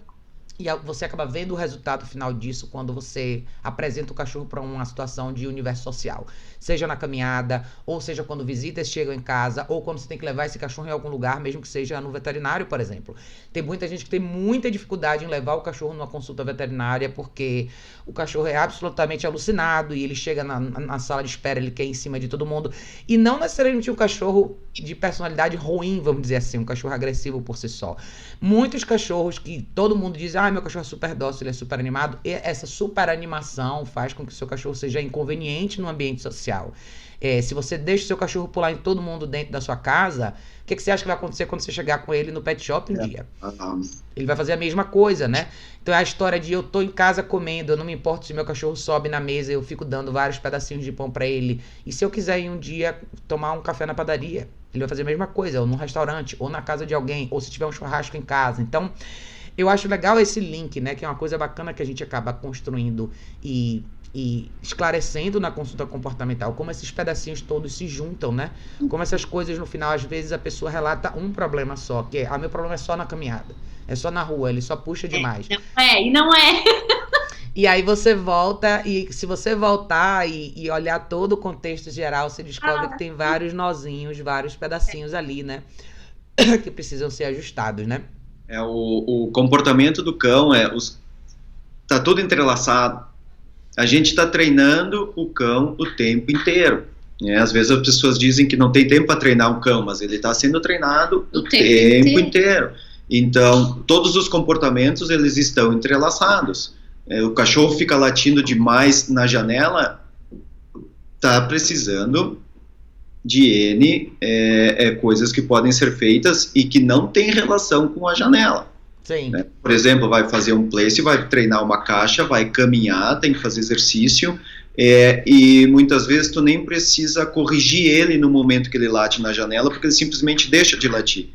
e você acaba vendo o resultado final disso quando você apresenta o cachorro para uma situação de universo social. Seja na caminhada, ou seja quando visitas chegam em casa, ou quando você tem que levar esse cachorro em algum lugar, mesmo que seja no veterinário, por exemplo. Tem muita gente que tem muita dificuldade em levar o cachorro numa consulta veterinária porque o cachorro é absolutamente alucinado e ele chega na sala de espera, ele quer ir em cima de todo mundo. E não necessariamente um cachorro de personalidade ruim, vamos dizer assim, um cachorro agressivo por si só. Muitos cachorros que todo mundo diz, meu cachorro é super dócil, ele é super animado, e essa super animação faz com que o seu cachorro seja inconveniente no ambiente social. Se você deixa o seu cachorro pular em todo mundo dentro da sua casa, o que você acha que vai acontecer quando você chegar com ele no pet shop um dia? Ele vai fazer a mesma coisa, né? Então é a história de eu tô em casa comendo, eu não me importo se meu cachorro sobe na mesa, eu fico dando vários pedacinhos de pão pra ele. E se eu quiser ir um dia tomar um café na padaria, ele vai fazer a mesma coisa, ou num restaurante, ou na casa de alguém, ou se tiver um churrasco em casa. Então, eu acho legal esse link, né? Que é uma coisa bacana que a gente acaba construindo e esclarecendo na consulta comportamental, como esses pedacinhos todos se juntam, né? Como essas coisas no final, às vezes a pessoa relata um problema só, que é, meu problema é só na caminhada, é só na rua, ele só puxa demais.
Não é.
E aí você volta, e se você voltar e olhar todo o contexto geral, você descobre que tem vários nozinhos, vários pedacinhos ali, né? Que precisam ser ajustados, né?
O comportamento do cão tá tudo entrelaçado. A gente está treinando o cão o tempo inteiro. Às vezes as pessoas dizem que não tem tempo para treinar um cão, mas ele está sendo treinado o tempo inteiro. Então, todos os comportamentos, eles estão entrelaçados. O cachorro fica latindo demais na janela, está precisando de N coisas que podem ser feitas e que não tem relação com a janela.
Sim.
Né? Por exemplo, vai fazer um place, vai treinar uma caixa, vai caminhar, tem que fazer exercício, e muitas vezes tu nem precisa corrigir ele no momento que ele late na janela, porque ele simplesmente deixa de latir.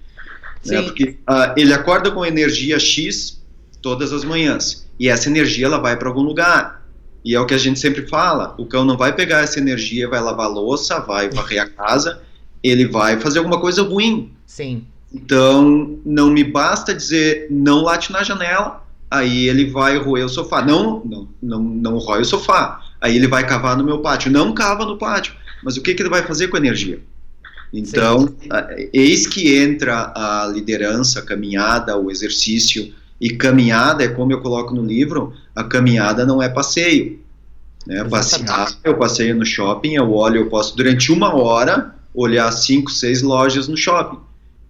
Né? Porque ele acorda com energia X todas as manhãs, e essa energia ela vai para algum lugar. E é o que a gente sempre fala, o cão não vai pegar essa energia, vai lavar a louça, vai varrer a casa, ele vai fazer alguma coisa ruim.
Sim.
Então, não me basta dizer, não late na janela, aí ele vai roer o sofá. Não rói o sofá. Aí ele vai cavar no meu pátio. Não cava no pátio. Mas o que ele vai fazer com a energia? Então, eis que entra a liderança, a caminhada, o exercício. E caminhada, é como eu coloco no livro, a caminhada não é passeio. Né? Passear, eu passeio no shopping, eu posso durante 1 hora olhar 5, 6 lojas no shopping.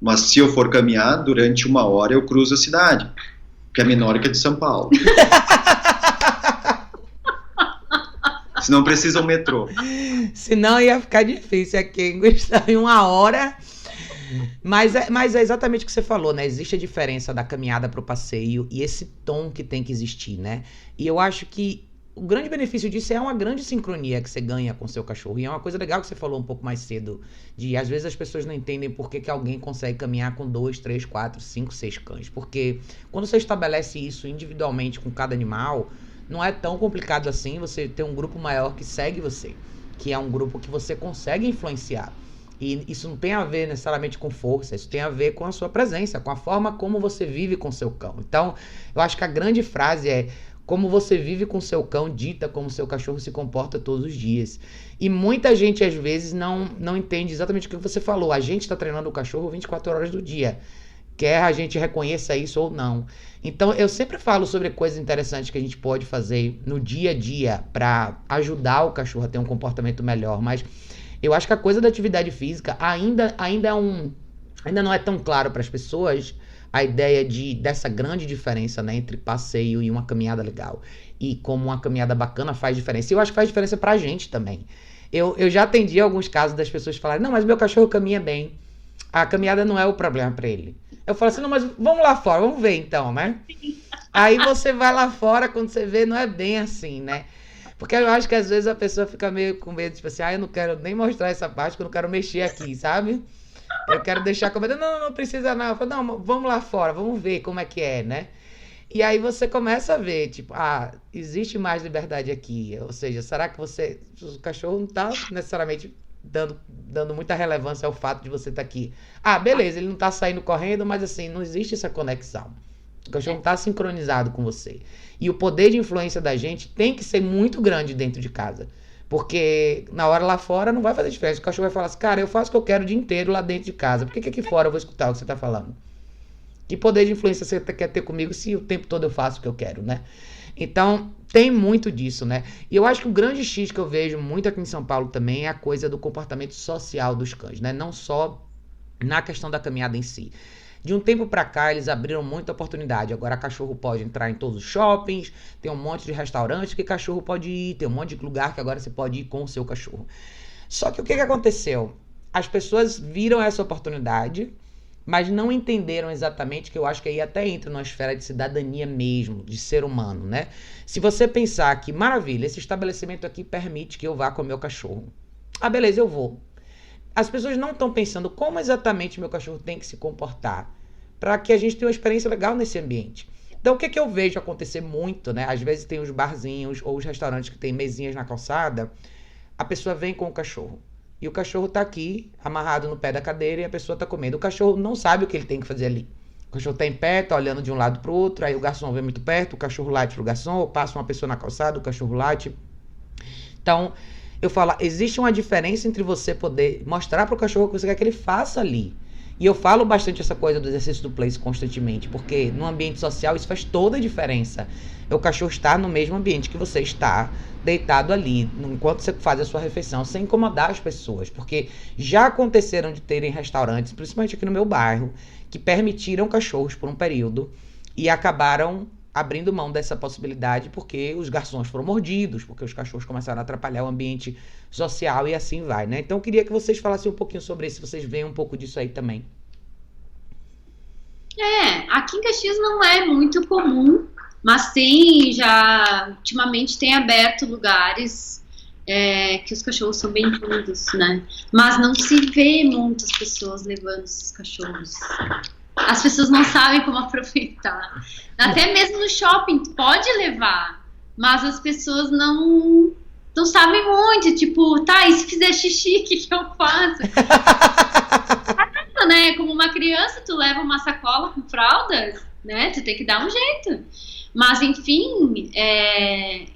Mas se eu for caminhar, durante 1 hora eu cruzo a cidade, que é menor que a de São Paulo. Senão precisa um metrô.
Senão ia ficar difícil aqui, Gustavo, em 1 hora. Mas é exatamente o que você falou, né? Existe a diferença da caminhada para o passeio e esse tom que tem que existir, né? E eu acho que o grande benefício disso é uma grande sincronia que você ganha com o seu cachorro. E é uma coisa legal que você falou um pouco mais cedo, de às vezes as pessoas não entendem por que alguém consegue caminhar com 2, 3, 4, 5, 6 cães. Porque quando você estabelece isso individualmente com cada animal, não é tão complicado assim você ter um grupo maior que segue você, que é um grupo que você consegue influenciar. E isso não tem a ver necessariamente com força, isso tem a ver com a sua presença, com a forma como você vive com o seu cão. Então, eu acho que a grande frase é: como você vive com o seu cão dita como o seu cachorro se comporta todos os dias. E muita gente, às vezes, não entende exatamente o que você falou. A gente está treinando o cachorro 24 horas do dia. Quer a gente reconheça isso ou não. Então, eu sempre falo sobre coisas interessantes que a gente pode fazer no dia a dia para ajudar o cachorro a ter um comportamento melhor. Mas eu acho que a coisa da atividade física ainda não é tão claro para as pessoas a ideia dessa grande diferença, né, entre passeio e uma caminhada legal. E como uma caminhada bacana faz diferença. E eu acho que faz diferença pra gente também. Eu já atendi alguns casos das pessoas falarem: não, mas meu cachorro caminha bem. A caminhada não é o problema pra ele. Eu falo assim, não, mas vamos lá fora, vamos ver então, né? Aí você vai lá fora, quando você vê, não é bem assim, né? Porque eu acho que às vezes a pessoa fica meio com medo, tipo assim, eu não quero nem mostrar essa parte, porque eu não quero mexer aqui, sabe? Eu quero deixar como... Não precisa não. Eu falo, não, vamos lá fora, vamos ver como é que é, né? E aí você começa a ver, tipo, existe mais liberdade aqui. Ou seja, será que o cachorro não tá necessariamente dando muita relevância ao fato de você estar aqui. Beleza, ele não tá saindo correndo, mas assim, não existe essa conexão. O cachorro não tá sincronizado com você. E o poder de influência da gente tem que ser muito grande dentro de casa. Porque na hora lá fora não vai fazer diferença. O cachorro vai falar assim, cara, eu faço o que eu quero o dia inteiro lá dentro de casa. Por que aqui fora eu vou escutar o que você tá falando? Que poder de influência você quer ter comigo se o tempo todo eu faço o que eu quero, né? Então, tem muito disso, né? E eu acho que o grande X que eu vejo muito aqui em São Paulo também é a coisa do comportamento social dos cães, né? Não só na questão da caminhada em si. De um tempo pra cá, eles abriram muita oportunidade. Agora, cachorro pode entrar em todos os shoppings, tem um monte de restaurantes que cachorro pode ir, tem um monte de lugar que agora você pode ir com o seu cachorro. Só que o que aconteceu? As pessoas viram essa oportunidade, mas não entenderam exatamente, que eu acho que aí até entra numa esfera de cidadania mesmo, de ser humano, né? Se você pensar que, maravilha, esse estabelecimento aqui permite que eu vá com o meu cachorro. Beleza, eu vou. As pessoas não estão pensando como exatamente meu cachorro tem que se comportar para que a gente tenha uma experiência legal nesse ambiente. Então, o que eu vejo acontecer muito, né? Às vezes tem os barzinhos ou os restaurantes que tem mesinhas na calçada, a pessoa vem com o cachorro. E o cachorro tá aqui, amarrado no pé da cadeira, e a pessoa tá comendo. O cachorro não sabe o que ele tem que fazer ali. O cachorro tá em pé, tá olhando de um lado pro outro, aí o garçom vem muito perto, o cachorro late pro garçom, ou passa uma pessoa na calçada, o cachorro late. Então, eu falo, existe uma diferença entre você poder mostrar pro cachorro o que você quer que ele faça ali. E eu falo bastante essa coisa do exercício do place constantemente, porque no ambiente social isso faz toda a diferença. O cachorro estar no mesmo ambiente que você está, deitado ali, enquanto você faz a sua refeição, sem incomodar as pessoas. Porque já aconteceram de terem restaurantes, principalmente aqui no meu bairro, que permitiram cachorros por um período e acabaram abrindo mão dessa possibilidade porque os garçons foram mordidos, porque os cachorros começaram a atrapalhar o ambiente social e assim vai, né? Então eu queria que vocês falassem um pouquinho sobre isso, se vocês veem um pouco disso aí também.
Aqui em Caxias não é muito comum, mas ultimamente tem aberto lugares que os cachorros são bem-vindos, né? Mas não se vê muitas pessoas levando esses cachorros. As pessoas não sabem como aproveitar. Até mesmo no shopping, pode levar, mas as pessoas não sabem muito. Tipo, e se fizer xixi, o que eu faço? Né? Como uma criança, tu leva uma sacola com fraldas, né? Tu tem que dar um jeito. Mas, enfim,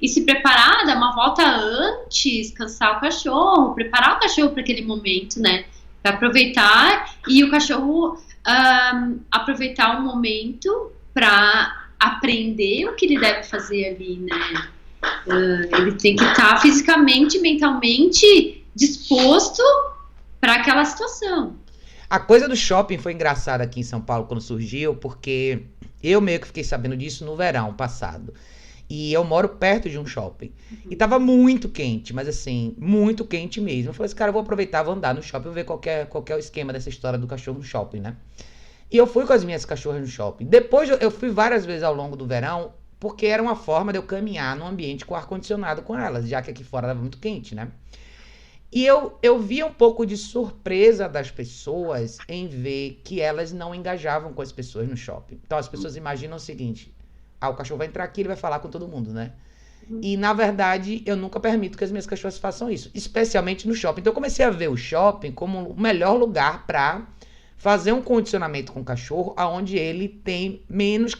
e se preparar, dar uma volta antes, cansar o cachorro, preparar o cachorro para aquele momento, né? Para aproveitar e o cachorro aproveitar o momento para aprender o que ele deve fazer ali, né? Ele tem que estar fisicamente, mentalmente disposto para aquela situação.
A coisa do shopping foi engraçada aqui em São Paulo quando surgiu, porque eu meio que fiquei sabendo disso no verão passado. E eu moro perto de um shopping. E tava muito quente, mas assim, muito quente mesmo. Eu falei assim, cara, eu vou aproveitar, vou andar no shopping, vou ver qual que é o esquema dessa história do cachorro no shopping, né? E eu fui com as minhas cachorras no shopping. Depois eu fui várias vezes ao longo do verão, porque era uma forma de eu caminhar num ambiente com ar-condicionado com elas, já que aqui fora tava muito quente, né? E eu via um pouco de surpresa das pessoas em ver que elas não engajavam com as pessoas no shopping. Então as pessoas imaginam o seguinte, o cachorro vai entrar aqui, ele vai falar com todo mundo, né? E na verdade eu nunca permito que as minhas cachorras façam isso, especialmente no shopping. Então eu comecei a ver o shopping como o melhor lugar para fazer um condicionamento com o cachorro, onde ele tem menos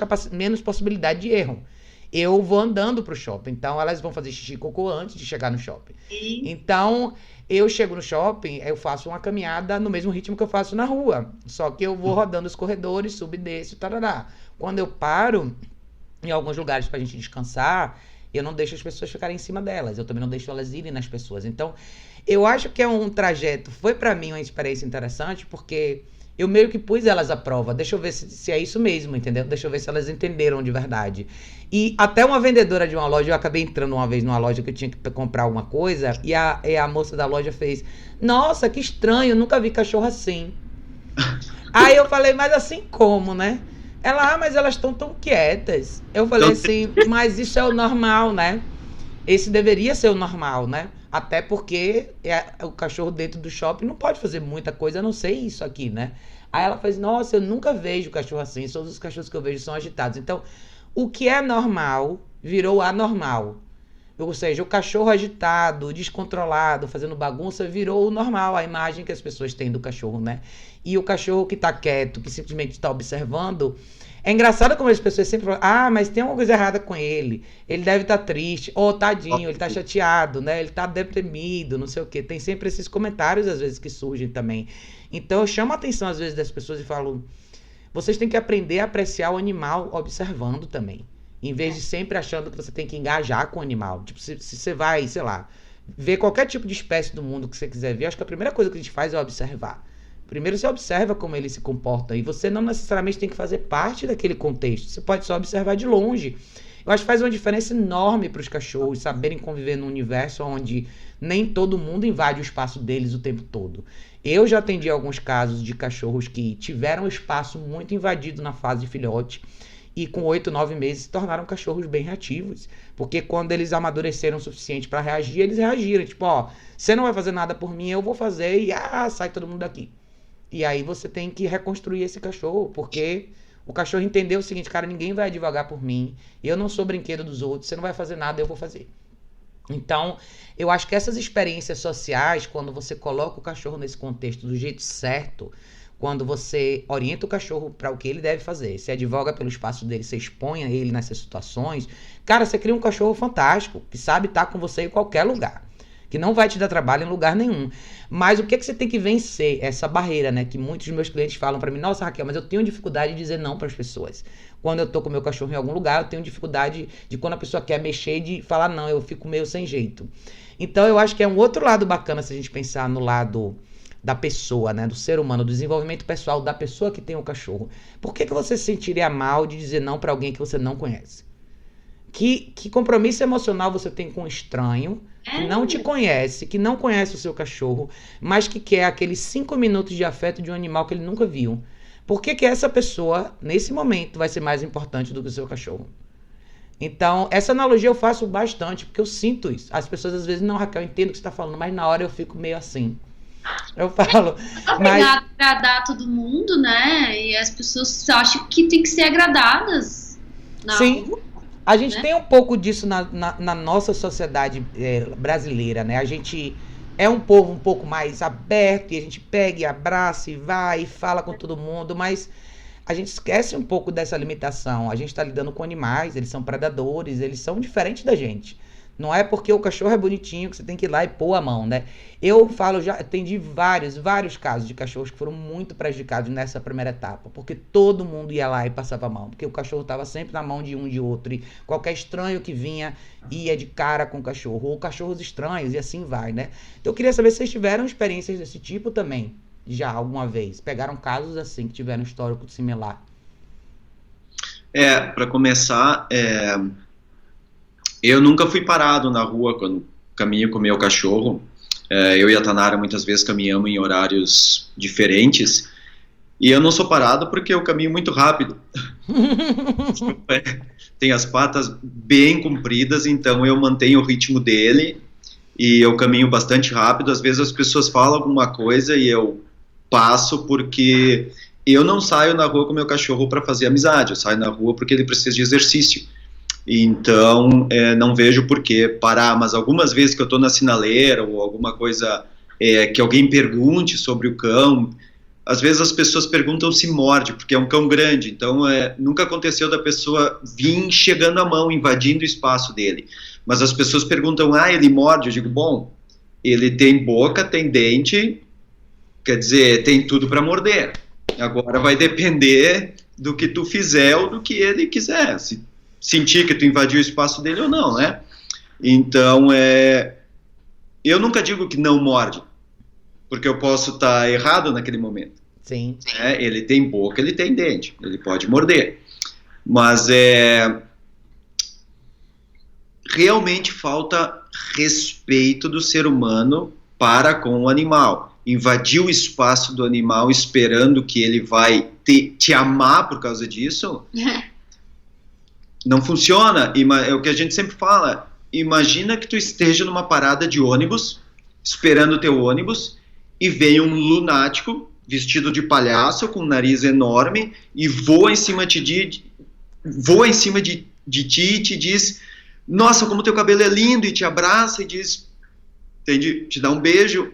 possibilidade de erro. Eu vou andando pro shopping, então elas vão fazer xixi e cocô antes de chegar no shopping. Então, eu chego no shopping, eu faço uma caminhada no mesmo ritmo que eu faço na rua. Só que eu vou rodando os corredores, subo e desço, tarará. Quando eu paro em alguns lugares pra gente descansar, eu não deixo as pessoas ficarem em cima delas. Eu também não deixo elas irem nas pessoas. Então, eu acho que é um trajeto, foi pra mim uma experiência interessante, porque eu meio que pus elas à prova. Deixa eu ver se é isso mesmo, entendeu? Deixa eu ver se elas entenderam de verdade. E até uma vendedora de uma loja, eu acabei entrando uma vez numa loja que eu tinha que comprar alguma coisa, e a moça da loja fez, nossa, que estranho, nunca vi cachorro assim. Aí eu falei, mas assim como, né? Ela, mas elas estão tão quietas. Eu falei assim, mas isso é o normal, né? Esse deveria ser o normal, né? Até porque o cachorro dentro do shopping não pode fazer muita coisa, a não ser isso aqui, né? Aí ela fez, nossa, eu nunca vejo cachorro assim, todos os cachorros que eu vejo são agitados. Então, o que é normal virou anormal. Ou seja, o cachorro agitado, descontrolado, fazendo bagunça, virou o normal, a imagem que as pessoas têm do cachorro, né? E o cachorro que tá quieto, que simplesmente está observando. É engraçado como as pessoas sempre falam, mas tem alguma coisa errada com ele. Ele deve estar triste, tadinho, ele tá chateado, né? Ele tá deprimido, não sei o quê. Tem sempre esses comentários, às vezes, que surgem também. Então, eu chamo a atenção, às vezes, das pessoas e falo, vocês têm que aprender a apreciar o animal observando também. Em vez de sempre achando que você tem que engajar com o animal. Tipo, se você vai, sei lá, ver qualquer tipo de espécie do mundo que você quiser ver, acho que a primeira coisa que a gente faz é observar. Primeiro você observa como ele se comporta. E você não necessariamente tem que fazer parte daquele contexto. Você pode só observar de longe. Eu acho que faz uma diferença enorme para os cachorros saberem conviver num universo onde nem todo mundo invade o espaço deles o tempo todo. Eu já atendi alguns casos de cachorros que tiveram o espaço muito invadido na fase de filhote. E com 8, 9 meses se tornaram cachorros bem reativos. Porque quando eles amadureceram o suficiente para reagir, eles reagiram. Tipo, você não vai fazer nada por mim, eu vou fazer e sai todo mundo daqui. E aí você tem que reconstruir esse cachorro, porque o cachorro entendeu o seguinte, cara, ninguém vai devagar por mim, eu não sou brinquedo dos outros, você não vai fazer nada, eu vou fazer. Então, eu acho que essas experiências sociais, quando você coloca o cachorro nesse contexto do jeito certo, quando você orienta o cachorro para o que ele deve fazer, você advoga pelo espaço dele, você expõe a ele nessas situações, cara, você cria um cachorro fantástico, que sabe estar com você em qualquer lugar, que não vai te dar trabalho em lugar nenhum. Mas o que você tem que vencer? Essa barreira, né? Que muitos dos meus clientes falam para mim, nossa, Raquel, mas eu tenho dificuldade de dizer não para as pessoas. Quando eu tô com o meu cachorro em algum lugar, eu tenho dificuldade de quando a pessoa quer mexer, de falar não, eu fico meio sem jeito. Então eu acho que é um outro lado bacana se a gente pensar no lado da pessoa, né? Do ser humano, do desenvolvimento pessoal da pessoa que tem o cachorro. Por que você se sentiria mal de dizer não para alguém que você não conhece? Que compromisso emocional você tem com um estranho que não te conhece, que não conhece o seu cachorro, mas que quer aqueles 5 minutos de afeto de um animal que ele nunca viu? Por que essa pessoa, nesse momento, vai ser mais importante do que o seu cachorro? Então, essa analogia eu faço bastante, porque eu sinto isso. As pessoas às vezes, não, Raquel, eu entendo o que você está falando, mas na hora eu fico meio assim. Eu falo...
Obrigada a agradar todo mundo, né? E as pessoas acham que tem que ser agradadas.
Sim. A gente tem um pouco disso na nossa sociedade brasileira, né? A gente é um povo um pouco mais aberto e a gente pega e abraça e vai e fala com todo mundo, mas a gente esquece um pouco dessa limitação. A gente está lidando com animais, eles são predadores, eles são diferentes da gente. Não é porque o cachorro é bonitinho que você tem que ir lá e pôr a mão, né? Eu falo, já atendi vários casos de cachorros que foram muito prejudicados nessa primeira etapa, porque todo mundo ia lá e passava a mão, porque o cachorro estava sempre na mão de um de outro, e qualquer estranho que vinha ia de cara com o cachorro, ou cachorros estranhos, e assim vai, né? Então eu queria saber se vocês tiveram experiências desse tipo também, já alguma vez, pegaram casos assim, que tiveram um histórico similar.
Para começar, eu nunca fui parado na rua quando caminho com o meu cachorro. Eu e a Tanara muitas vezes caminhamos em horários diferentes. E eu não sou parado porque eu caminho muito rápido. Tem as patas bem compridas, então eu mantenho o ritmo dele. E eu caminho bastante rápido. Às vezes as pessoas falam alguma coisa e eu passo porque eu não saio na rua com o meu cachorro para fazer amizade. Eu saio na rua porque ele precisa de exercício. Então, não vejo por que parar, mas algumas vezes que eu estou na sinaleira ou alguma coisa que alguém pergunte sobre o cão, às vezes as pessoas perguntam se morde, porque é um cão grande, então nunca aconteceu da pessoa vir chegando a mão, invadindo o espaço dele, mas as pessoas perguntam, ele morde? Eu digo, bom, ele tem boca, tem dente, quer dizer, tem tudo para morder, agora vai depender do que tu fizer ou do que ele quiser, se sentir que tu invadiu o espaço dele ou não, né? Então, eu nunca digo que não morde, porque eu posso estar errado naquele momento.
Sim.
Ele tem boca, ele tem dente, ele pode morder. Mas realmente falta respeito do ser humano para com o animal. invadir o espaço do animal esperando que ele vai te amar por causa disso, não funciona. É o que a gente sempre fala. Imagina que tu esteja numa parada de ônibus, esperando o teu ônibus, e vem um lunático vestido de palhaço, com um nariz enorme, e voa em cima de ti e te diz: nossa, como teu cabelo é lindo, e te abraça e diz, entende? Te dá um beijo.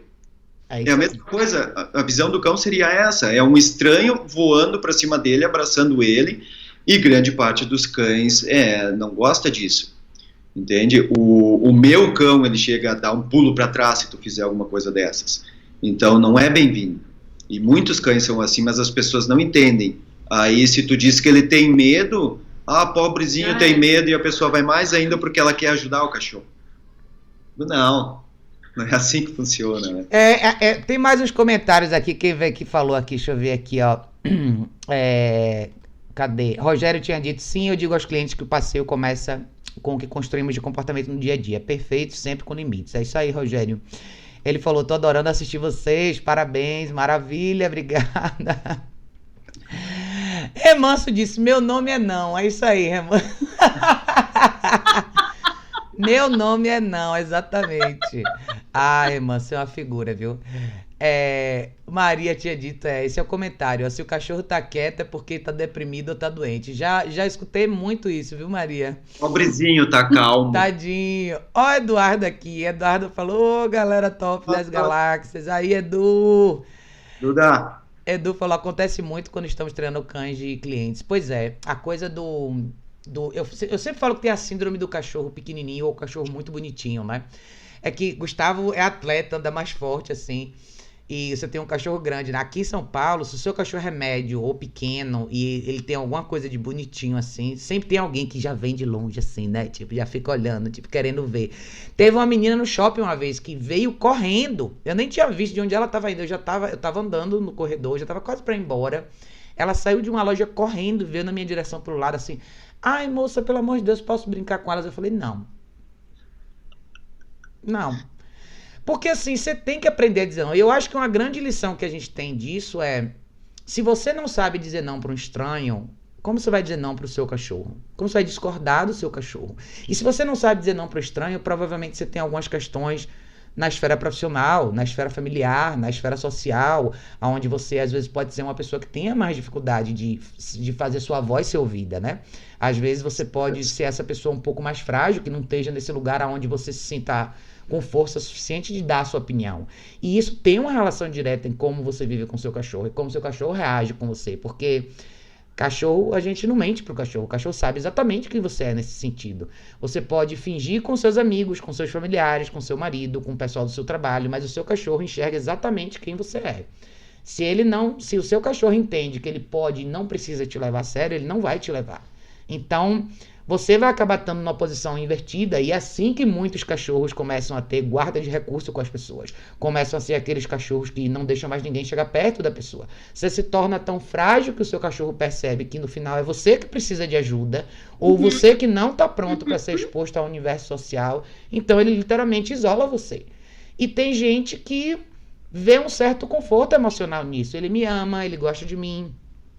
É a mesma coisa, a visão do cão seria essa, é um estranho voando para cima dele, abraçando ele, e grande parte dos cães não gosta disso, entende? O meu cão, ele chega a dar um pulo para trás se tu fizer alguma coisa dessas, então não é bem-vindo. E muitos cães são assim, mas as pessoas não entendem. Aí se tu diz que ele tem medo, pobrezinho tem medo, e a pessoa vai mais ainda porque ela quer ajudar o cachorro. Não é assim que funciona, né?
Tem mais uns comentários aqui, quem veio que falou aqui, deixa eu ver aqui, ó. Cadê? Rogério tinha dito, sim, eu digo aos clientes que o passeio começa com o que construímos de comportamento no dia a dia. Perfeito, sempre com limites. É isso aí, Rogério. Ele falou, tô adorando assistir vocês, parabéns, maravilha, obrigada. Remanso disse, meu nome é não, é isso aí, Remanso. Meu nome é não, exatamente. Remanso, é uma figura, viu? Maria tinha dito, esse é o comentário, se o cachorro tá quieto é porque tá deprimido ou tá doente. Já escutei muito isso, viu, Maria?
Pobrezinho, tá calmo.
Tadinho. Ó, Eduardo aqui. Eduardo falou, galera top das galáxias. Aí, Edu.
Duda.
Edu falou, acontece muito quando estamos treinando cães de clientes. Pois é, a coisa eu sempre falo que tem a síndrome do cachorro pequenininho ou cachorro muito bonitinho, né? É que Gustavo é atleta, anda mais forte, assim, e você tem um cachorro grande, né? Aqui em São Paulo, se o seu cachorro é médio ou pequeno e ele tem alguma coisa de bonitinho, assim, sempre tem alguém que já vem de longe, assim, né? Tipo, já fica olhando, tipo, querendo ver. Teve uma menina no shopping uma vez que veio correndo. Eu nem tinha visto de onde ela tava indo. Eu tava andando no corredor, já tava quase pra ir embora. Ela saiu de uma loja correndo, veio na minha direção pro lado, assim, ai, moça, pelo amor de Deus, posso brincar com elas? Eu falei, não. Porque assim, você tem que aprender a dizer não. Eu acho que uma grande lição que a gente tem disso é, se você não sabe dizer não para um estranho, como você vai dizer não para o seu cachorro? Como você vai discordar do seu cachorro? E se você não sabe dizer não para o estranho, provavelmente você tem algumas questões na esfera profissional, na esfera familiar, na esfera social, onde você às vezes pode ser uma pessoa que tenha mais dificuldade de fazer sua voz ser ouvida, né? Às vezes você pode ser essa pessoa um pouco mais frágil, que não esteja nesse lugar onde você se sinta com força suficiente de dar a sua opinião. E isso tem uma relação direta em como você vive com seu cachorro e como seu cachorro reage com você, porque cachorro, a gente não mente pro cachorro. O cachorro sabe exatamente quem você é nesse sentido. Você pode fingir com seus amigos, com seus familiares, com seu marido, com o pessoal do seu trabalho, mas o seu cachorro enxerga exatamente quem você é. Se o seu cachorro entende que ele pode e não precisa te levar a sério, ele não vai te levar. Então, você vai acabar estando numa posição invertida, e é assim que muitos cachorros começam a ter guarda de recurso com as pessoas. Começam a ser aqueles cachorros que não deixam mais ninguém chegar perto da pessoa. Você se torna tão frágil que o seu cachorro percebe que no final é você que precisa de ajuda, ou você que não está pronto para ser exposto ao universo social. Então ele literalmente isola você. E tem gente que vê um certo conforto emocional nisso. Ele me ama, ele gosta de mim,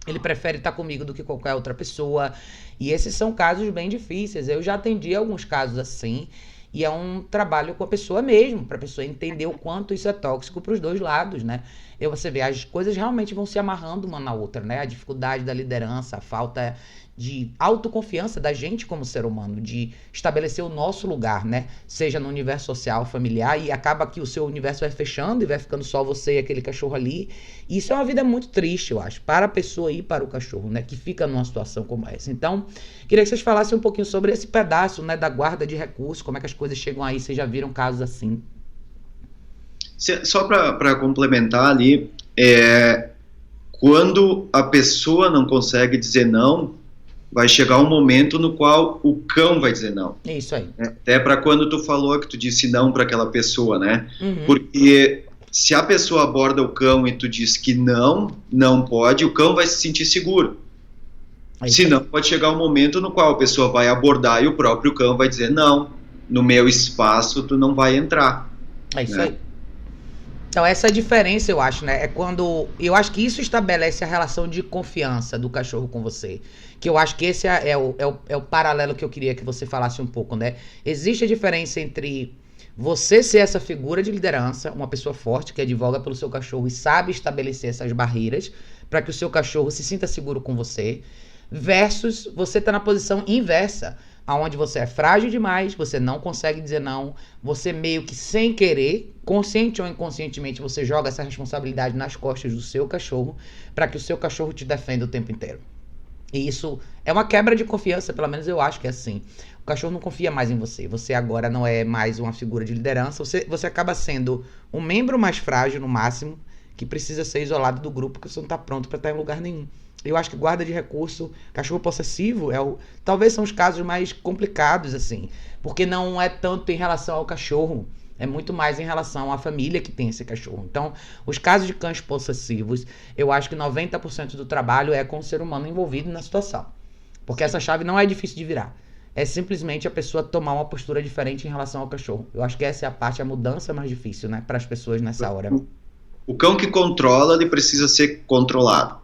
ele prefere estar comigo do que qualquer outra pessoa. E esses são casos bem difíceis. Eu já atendi alguns casos assim. E é um trabalho com a pessoa mesmo, para a pessoa entender o quanto isso é tóxico para os dois lados, né? E você vê, as coisas realmente vão se amarrando uma na outra, né? A dificuldade da liderança, a falta de autoconfiança da gente como ser humano, de estabelecer o nosso lugar, né? Seja no universo social, familiar, e acaba que o seu universo vai fechando e vai ficando só você e aquele cachorro ali. E isso é uma vida muito triste, eu acho, para a pessoa e para o cachorro, né? Que fica numa situação como essa. Então, queria que vocês falassem um pouquinho sobre esse pedaço, né? Da guarda de recursos, como é que as coisas chegam aí, vocês já viram casos assim?
Só para complementar ali, quando a pessoa não consegue dizer não, vai chegar um momento no qual o cão vai dizer não.
Isso aí.
Até para quando tu falou que tu disse não para aquela pessoa, né?
Uhum.
Porque se a pessoa aborda o cão e tu diz que não pode, o cão vai se sentir seguro. Senão pode chegar um momento no qual a pessoa vai abordar e o próprio cão vai dizer não, no meu espaço tu não vai entrar.
É isso
né?
aí. Então, essa é a diferença, eu acho, né? É quando... Eu acho que isso estabelece a relação de confiança do cachorro com você. Que eu acho que esse é o paralelo que eu queria que você falasse um pouco, né? Existe a diferença entre você ser essa figura de liderança, uma pessoa forte que advoga pelo seu cachorro e sabe estabelecer essas barreiras para que o seu cachorro se sinta seguro com você, versus você estar na posição inversa, onde você é frágil demais, você não consegue dizer não, você meio que sem querer, consciente ou inconscientemente, você joga essa responsabilidade nas costas do seu cachorro para que o seu cachorro te defenda o tempo inteiro. E isso é uma quebra de confiança, pelo menos eu acho que é assim. O cachorro não confia mais em você, você agora não é mais uma figura de liderança, você acaba sendo um membro mais frágil no máximo, que precisa ser isolado do grupo, porque você não está pronto para estar em lugar nenhum. Eu acho que guarda de recurso, cachorro possessivo, talvez são os casos mais complicados, assim. Porque não é tanto em relação ao cachorro, é muito mais em relação à família que tem esse cachorro. Então, os casos de cães possessivos, eu acho que 90% do trabalho é com o ser humano envolvido na situação. Porque essa chave não é difícil de virar. É simplesmente a pessoa tomar uma postura diferente em relação ao cachorro. Eu acho que essa é a parte, a mudança mais difícil, né, para as pessoas nessa hora.
O cão que controla, ele precisa ser controlado,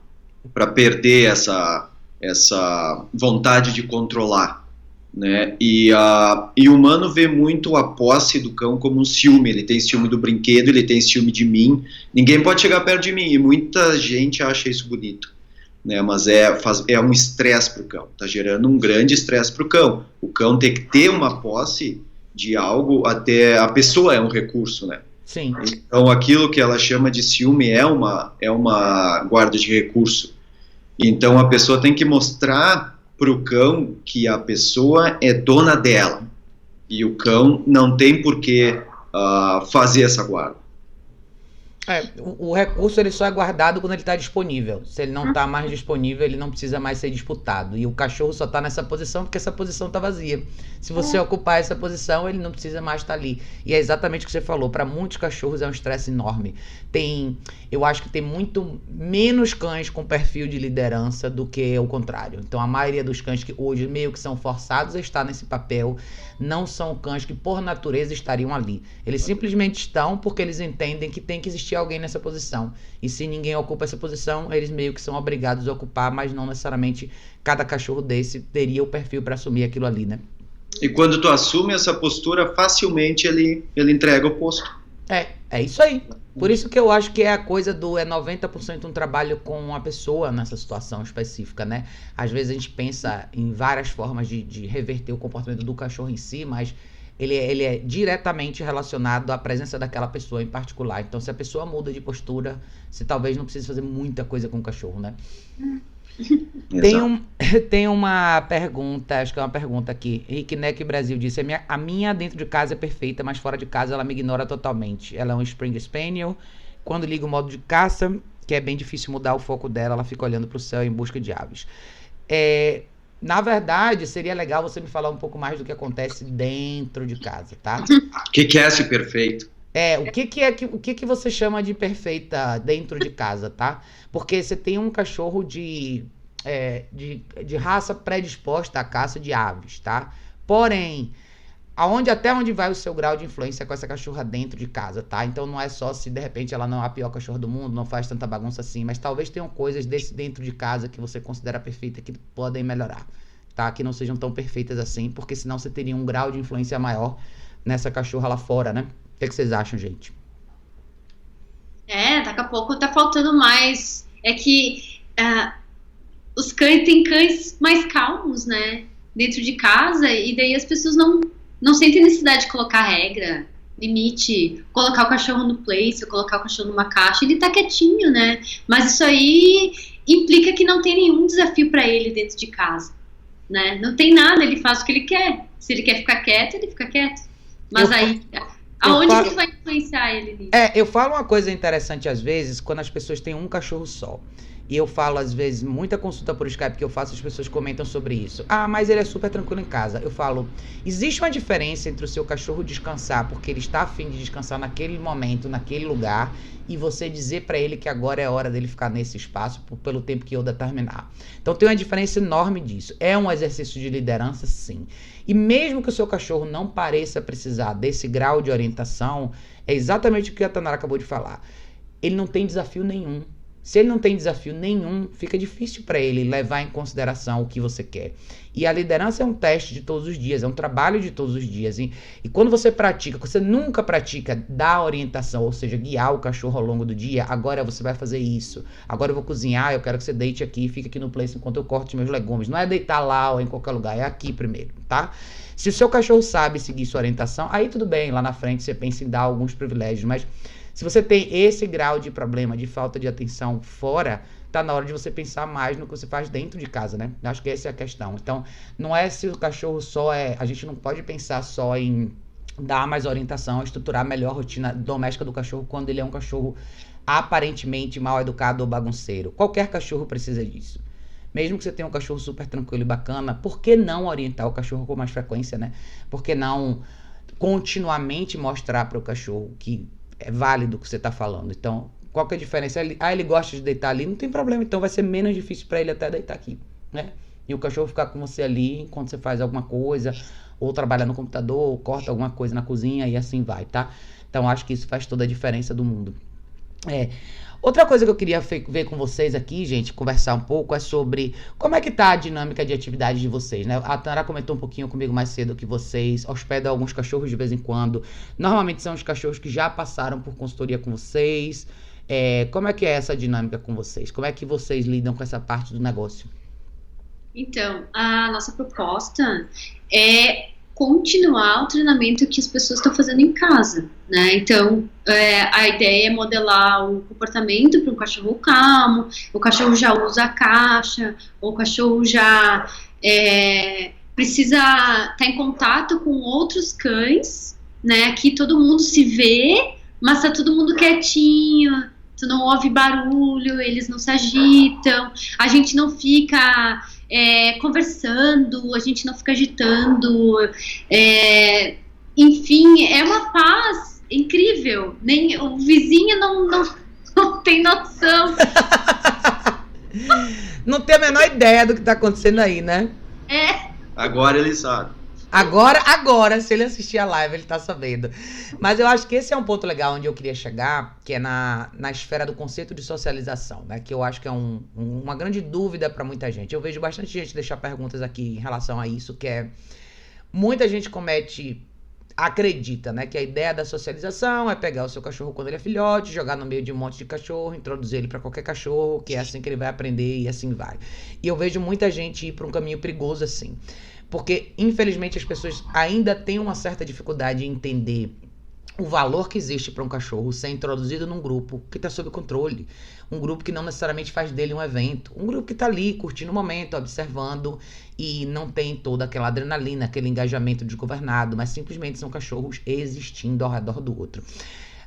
para perder essa vontade de controlar, né? E o humano vê muito a posse do cão como um ciúme. Ele tem ciúme do brinquedo, ele tem ciúme de mim. Ninguém pode chegar perto de mim, e muita gente acha isso bonito, né? Mas é um estresse para o cão, está gerando um grande estresse para o cão. O cão tem que ter uma posse de algo, até a pessoa é um recurso, né?
Sim.
Então aquilo que ela chama de ciúme é uma guarda de recurso. Então a pessoa tem que mostrar para o cão que a pessoa é dona dela, e o cão não tem por que fazer essa guarda.
O recurso ele só é guardado quando ele está disponível. Se ele não está mais disponível, ele não precisa mais ser disputado. E o cachorro só está nessa posição porque essa posição está vazia. Se você ocupar essa posição, ele não precisa mais estar ali. E é exatamente o que você falou. Para muitos cachorros é um estresse enorme. Eu acho que tem muito menos cães com perfil de liderança do que o contrário. Então a maioria dos cães que hoje meio que são forçados a estar nesse papel não são cães que por natureza estariam ali. Eles simplesmente estão porque eles entendem que tem que existir alguém nessa posição. E se ninguém ocupa essa posição, eles meio que são obrigados a ocupar, mas não necessariamente cada cachorro desse teria o perfil para assumir aquilo ali, né?
E quando tu assume essa postura, facilmente ele entrega o posto.
É isso aí. Por isso que eu acho que é a coisa do 90% um trabalho com a pessoa nessa situação específica, né? Às vezes a gente pensa em várias formas de reverter o comportamento do cachorro em si, mas ele é diretamente relacionado à presença daquela pessoa em particular. Então, se a pessoa muda de postura, você talvez não precise fazer muita coisa com o cachorro, né? Tem uma pergunta, acho que é uma pergunta aqui. Henrique Neck Brasil disse: a minha dentro de casa é perfeita, mas fora de casa ela me ignora totalmente. Ela é um Springer Spaniel. Quando liga o modo de caça, que é bem difícil mudar o foco dela, ela fica olhando para o céu em busca de aves. Na verdade, seria legal você me falar um pouco mais do que acontece dentro de casa, tá?
O que é esse perfeito?
O que você chama de perfeita dentro de casa, tá? Porque você tem um cachorro de raça predisposta à caça de aves, tá? Porém, até onde vai o seu grau de influência com essa cachorra dentro de casa, tá? Então não é só se de repente ela não é a pior cachorra do mundo, não faz tanta bagunça assim, mas talvez tenham coisas desse dentro de casa que você considera perfeita que podem melhorar, tá? Que não sejam tão perfeitas assim, porque senão você teria um grau de influência maior nessa cachorra lá fora, né? O que vocês acham, gente?
Daqui a pouco tá faltando mais. É que os cães tem cães mais calmos, né? Dentro de casa, e daí as pessoas não sentem necessidade de colocar regra, limite, colocar o cachorro no place, colocar o cachorro numa caixa, ele tá quietinho, né? Mas isso aí implica que não tem nenhum desafio para ele dentro de casa, né? Não tem nada, ele faz o que ele quer. Se ele quer ficar quieto, ele fica quieto. Mas aonde você vai influenciar ele nisso?
Eu falo uma coisa interessante às vezes, quando as pessoas têm um cachorro só. E eu falo, às vezes, muita consulta por Skype que eu faço, as pessoas comentam sobre isso. Ah, mas ele é super tranquilo em casa. Eu falo, existe uma diferença entre o seu cachorro descansar, porque ele está a fim de descansar naquele momento, naquele lugar, e você dizer pra ele que agora é a hora dele ficar nesse espaço pelo tempo que eu determinar. Então tem uma diferença enorme disso. É um exercício de liderança, sim. E mesmo que o seu cachorro não pareça precisar desse grau de orientação, é exatamente o que a Tanara acabou de falar. Ele não tem desafio nenhum. Se ele não tem desafio nenhum, fica difícil para ele levar em consideração o que você quer. E a liderança é um teste de todos os dias, é um trabalho de todos os dias. E quando você pratica, você nunca pratica dar orientação, ou seja, guiar o cachorro ao longo do dia, agora você vai fazer isso, agora eu vou cozinhar, eu quero que você deite aqui e fique aqui no place enquanto eu corto os meus legumes. Não é deitar lá ou em qualquer lugar, é aqui primeiro, tá? Se o seu cachorro sabe seguir sua orientação, aí tudo bem, lá na frente você pensa em dar alguns privilégios, mas se você tem esse grau de problema, de falta de atenção fora, tá na hora de você pensar mais no que você faz dentro de casa, né? Acho que essa é a questão. Então, não é se o cachorro só é... A gente não pode pensar só em dar mais orientação, estruturar melhor a rotina doméstica do cachorro quando ele é um cachorro aparentemente mal educado ou bagunceiro. Qualquer cachorro precisa disso. Mesmo que você tenha um cachorro super tranquilo e bacana, por que não orientar o cachorro com mais frequência, né? Por que não continuamente mostrar para o cachorro que é válido o que você está falando? Então, qual que é a diferença? Ele gosta de deitar ali, não tem problema, então vai ser menos difícil para ele até deitar aqui, né? E o cachorro ficar com você ali enquanto você faz alguma coisa, ou trabalha no computador, ou corta alguma coisa na cozinha, e assim vai, tá? Então, acho que isso faz toda a diferença do mundo. Outra coisa que eu queria ver com vocês aqui, gente, conversar um pouco, é sobre como é que tá a dinâmica de atividade de vocês, né? A Tanara comentou um pouquinho comigo mais cedo que vocês hospedam alguns cachorros de vez em quando. Normalmente são os cachorros que já passaram por consultoria com vocês. Como é que é essa dinâmica com vocês? Como é que vocês lidam com essa parte do negócio?
Então, a nossa proposta é continuar o treinamento que as pessoas estão fazendo em casa, né? Então, a ideia é modelar o comportamento para um cachorro calmo, o cachorro já usa a caixa, o cachorro já precisa estar em contato com outros cães, né? Aqui todo mundo se vê, mas tá todo mundo quietinho, tu não ouve barulho, eles não se agitam, a gente não fica conversando, a gente não fica agitando, enfim, é uma paz incrível, nem o vizinho não tem noção.
Não tem a menor ideia do que tá acontecendo aí, né?
Agora ele sabe.
Agora, se ele assistir a live, ele tá sabendo. Mas eu acho que esse é um ponto legal onde eu queria chegar, que é na esfera do conceito de socialização, né? Que eu acho que é uma grande dúvida para muita gente. Eu vejo bastante gente deixar perguntas aqui em relação a isso, que é... Muita gente acredita, né? Que a ideia da socialização é pegar o seu cachorro quando ele é filhote, jogar no meio de um monte de cachorro, introduzir ele para qualquer cachorro, que é assim que ele vai aprender e assim vai. E eu vejo muita gente ir para um caminho perigoso assim. Porque, infelizmente, as pessoas ainda têm uma certa dificuldade em entender o valor que existe para um cachorro ser introduzido num grupo que está sob controle. Um grupo que não necessariamente faz dele um evento. Um grupo que está ali, curtindo o momento, observando, e não tem toda aquela adrenalina, aquele engajamento desgovernado, mas simplesmente são cachorros existindo ao redor do outro.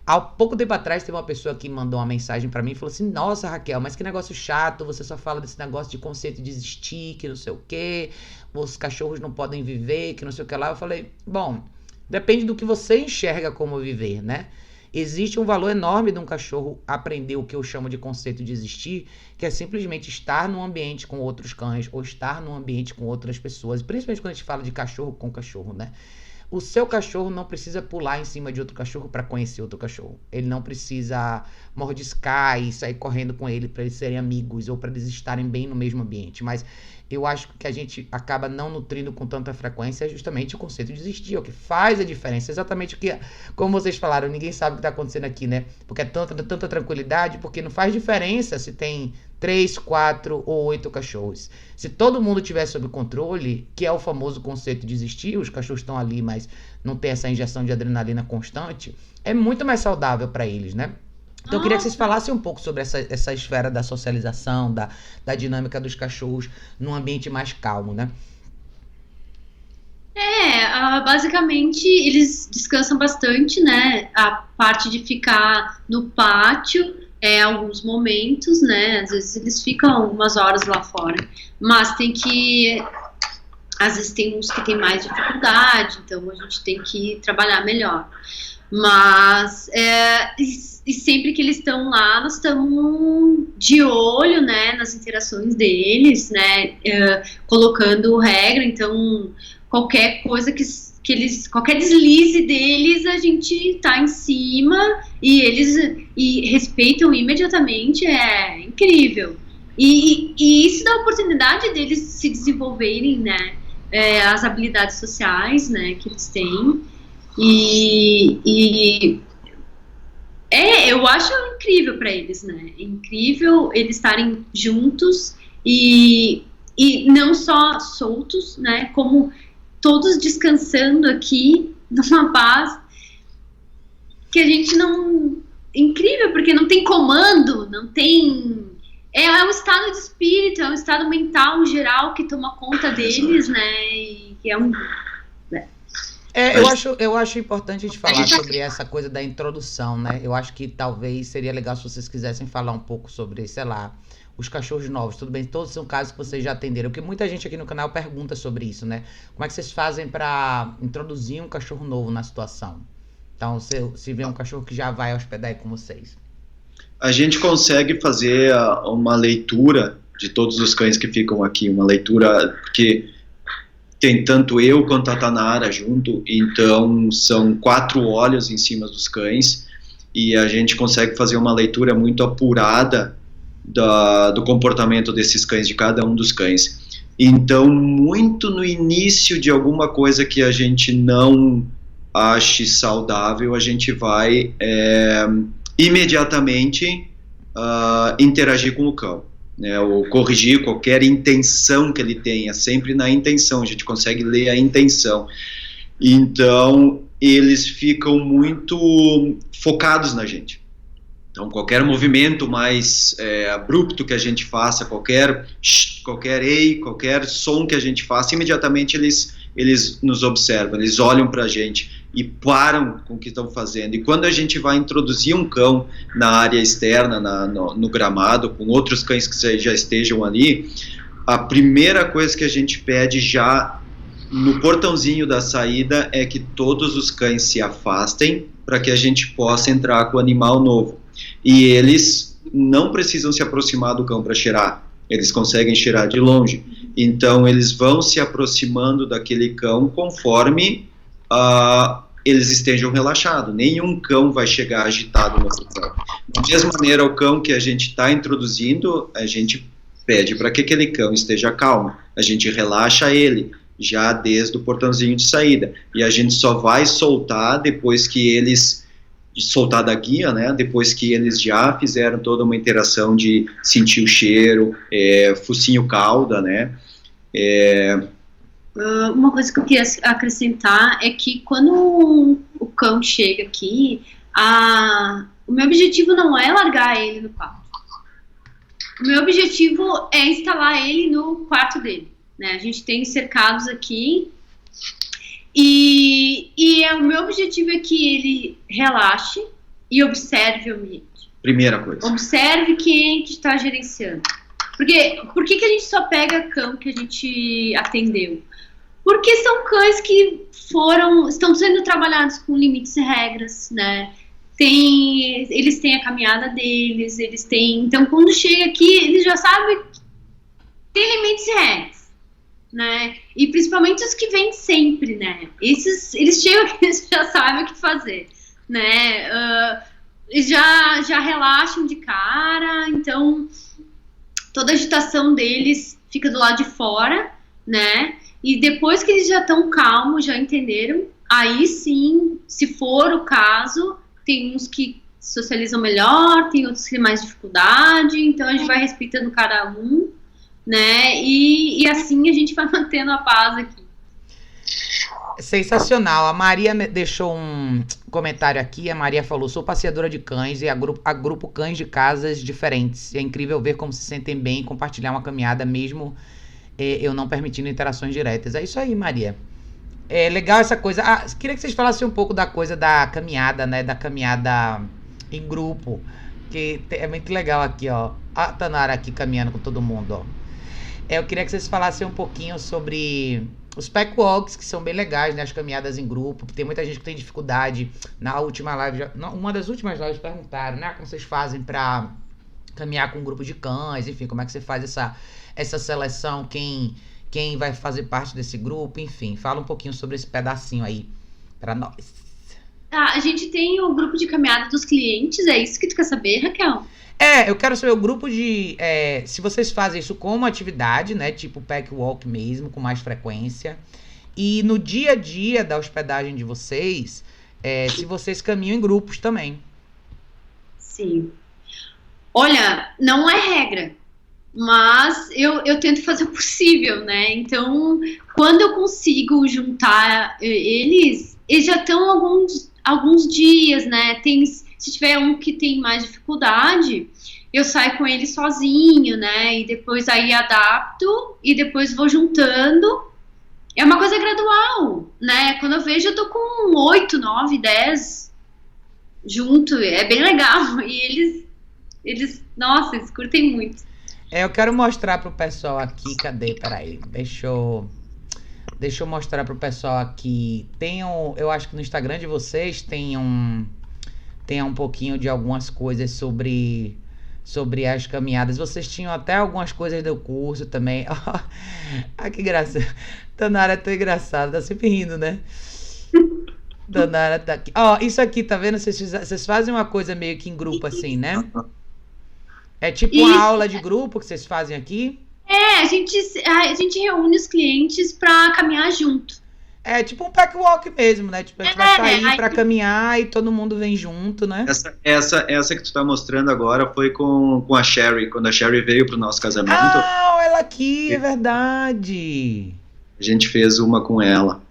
Há pouco tempo atrás, teve uma pessoa que mandou uma mensagem pra mim e falou assim: nossa, Raquel, mas que negócio chato, você só fala desse negócio de conceito de existir, que não sei o quê, os cachorros não podem viver, que não sei o que lá. Eu falei, bom, depende do que você enxerga como viver, né? Existe um valor enorme de um cachorro aprender o que eu chamo de conceito de existir, que é simplesmente estar num ambiente com outros cães, ou estar num ambiente com outras pessoas, principalmente quando a gente fala de cachorro com cachorro, né? O seu cachorro não precisa pular em cima de outro cachorro para conhecer outro cachorro. Ele não precisa mordiscar e sair correndo com ele para eles serem amigos ou para eles estarem bem no mesmo ambiente. Mas eu acho que a gente acaba não nutrindo com tanta frequência justamente o conceito de existir, o que faz a diferença. Exatamente o que, como vocês falaram, ninguém sabe o que está acontecendo aqui, né? Porque é tanta tranquilidade, porque não faz diferença se tem 3, 4 ou 8 cachorros. Se todo mundo tiver sob controle, que é o famoso conceito de existir, os cachorros estão ali, mas não tem essa injeção de adrenalina constante, é muito mais saudável para eles, né? Então eu queria que vocês falassem um pouco sobre essa esfera da socialização, da dinâmica dos cachorros num ambiente mais calmo, né?
Basicamente eles descansam bastante, né? A parte de ficar no pátio, alguns momentos, né? Às vezes eles ficam umas horas lá fora, mas às vezes tem uns que tem mais dificuldade, então a gente tem que trabalhar melhor. Mas e sempre que eles estão lá, nós estamos de olho, né, nas interações deles, né, colocando regra. Então qualquer coisa qualquer deslize deles, a gente tá em cima e eles respeitam imediatamente. É incrível. E isso dá a oportunidade deles se desenvolverem, né, as habilidades sociais, né, que eles têm. Eu acho incrível para eles, né? É incrível eles estarem juntos e não só soltos, né? Como todos descansando aqui numa paz que a gente não... Incrível, porque não tem comando, não tem... É um estado de espírito, é um estado mental geral que toma conta deles, né? E que é um...
Eu acho importante a gente falar sobre essa coisa da introdução, né? Eu acho que talvez seria legal se vocês quisessem falar um pouco sobre, sei lá, os cachorros novos. Tudo bem, todos são casos que vocês já atenderam, porque muita gente aqui no canal pergunta sobre isso, né? Como é que vocês fazem para introduzir um cachorro novo na situação? Então, se vê um cachorro que já vai hospedar aí com vocês.
A gente consegue fazer uma leitura de todos os cães que ficam aqui, uma leitura que... Tem tanto eu quanto a Tanara junto, então são 4 olhos em cima dos cães e a gente consegue fazer uma leitura muito apurada do comportamento desses cães, de cada um dos cães. Então, muito no início de alguma coisa que a gente não ache saudável, a gente vai imediatamente interagir com o cão. Ou corrigir qualquer intenção que ele tenha, sempre na intenção, a gente consegue ler a intenção. Então, eles ficam muito focados na gente. Então, qualquer movimento mais abrupto que a gente faça, qualquer ei, qualquer som que a gente faça, imediatamente eles nos observam, eles olham para a gente e param com o que estão fazendo. E quando a gente vai introduzir um cão na área externa, no gramado, com outros cães que já estejam ali, a primeira coisa que a gente pede já no portãozinho da saída é que todos os cães se afastem para que a gente possa entrar com o animal novo. E eles não precisam se aproximar do cão para cheirar, eles conseguem cheirar de longe. Então eles vão se aproximando daquele cão conforme eles estejam relaxados. Nenhum cão vai chegar agitado no cão. Da mesma maneira, o cão que a gente está introduzindo, a gente pede para que aquele cão esteja calmo. A gente relaxa ele já desde o portãozinho de saída. E a gente só vai soltar depois que eles... soltar da guia, né? Depois que eles já fizeram toda uma interação de sentir o cheiro, focinho cauda, né?
Uma coisa que eu queria acrescentar é que quando o cão chega aqui, o meu objetivo não é largar ele no quarto. O meu objetivo é instalar ele no quarto dele, né? A gente tem cercados aqui e o meu objetivo é que ele relaxe e observe o ambiente.
Primeira coisa.
Observe quem que está gerenciando. Porque por que a gente só pega cão que a gente atendeu? Porque são cães que estão sendo trabalhados com limites e regras, né? Eles têm a caminhada deles, então quando chega aqui, eles já sabem que tem limites e regras, né? E principalmente os que vêm sempre, né? Eles chegam aqui, eles já sabem o que fazer, né? Já relaxam de cara, então toda a agitação deles fica do lado de fora, né? E depois que eles já estão calmos, já entenderam, aí sim, se for o caso, tem uns que socializam melhor, tem outros que têm mais dificuldade, então a gente vai respeitando cada um, né? E assim a gente vai mantendo a paz aqui.
Sensacional. A Maria deixou um comentário aqui. A Maria falou: sou passeadora de cães e agrupo cães de casas diferentes. É incrível ver como se sentem bem e compartilhar uma caminhada mesmo eu não permitindo interações diretas. É isso aí, Maria. É legal essa coisa. Queria que vocês falassem um pouco da coisa da caminhada, né? Da caminhada em grupo. Que é muito legal aqui, ó. A Tanara aqui caminhando com todo mundo, ó. Eu queria que vocês falassem um pouquinho sobre os pack walks, que são bem legais, né? As caminhadas em grupo. Tem muita gente que tem dificuldade. Na última live, uma das últimas lives perguntaram, né? Como vocês fazem pra caminhar com um grupo de cães, enfim, como é que você faz essa seleção, quem vai fazer parte desse grupo, enfim. Fala um pouquinho sobre esse pedacinho aí pra nós.
A gente tem o grupo de caminhada dos clientes, é isso que tu quer saber, Raquel?
Eu quero saber o grupo de... se vocês fazem isso como atividade, né? Tipo pack walk mesmo, com mais frequência. E no dia a dia da hospedagem de vocês, se vocês caminham em grupos também.
Sim. Olha, não é regra, mas eu tento fazer o possível, né? Então, quando eu consigo juntar eles já estão alguns dias, né? Se tiver um que tem mais dificuldade, eu saio com ele sozinho, né? E depois aí adapto e depois vou juntando. É uma coisa gradual, né? Quando eu vejo, eu tô com 8, 9, 10 junto. É bem legal. E nossa, eles curtem muito.
Eu quero mostrar pro pessoal aqui. Cadê? Peraí. Deixa eu mostrar pro pessoal aqui. Eu acho que no Instagram de vocês tem um pouquinho de algumas coisas sobre as caminhadas. Vocês tinham até algumas coisas do curso também. Que graça. Tanara é tão engraçada. Tá sempre rindo, né? Tanara tá aqui. Isso aqui, tá vendo? Vocês fazem uma coisa meio que em grupo assim, né? É tipo uma aula de grupo que vocês fazem aqui?
A gente reúne os clientes pra caminhar junto.
É tipo um pack walk mesmo, né? Tipo, a gente vai sair pra caminhar e todo mundo vem junto, né?
Essa que tu tá mostrando agora foi com a Sherry, quando a Sherry veio pro nosso casamento.
Ela aqui, é verdade.
A gente fez uma com ela.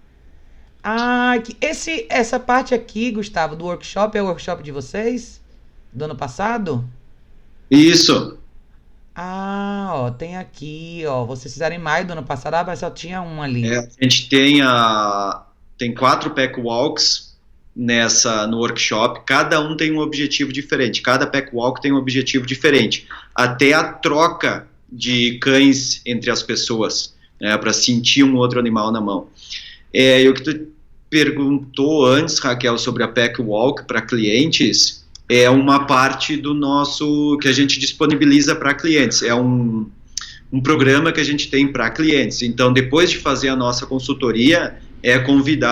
Essa parte aqui, Gustavo, do workshop, é o workshop de vocês? Do ano passado?
Isso.
Tem aqui, vocês fizeram em maio do ano passado, mas só tinha um ali.
A gente tem 4 pack walks no workshop, cada um tem um objetivo diferente, cada pack walk tem um objetivo diferente, até a troca de cães entre as pessoas, né, para sentir um outro animal na mão. E o que tu perguntou antes, Raquel, sobre a pack walk para clientes, é uma parte do nosso, que a gente disponibiliza para clientes, é um programa que a gente tem para clientes. Então, depois de fazer a nossa consultoria,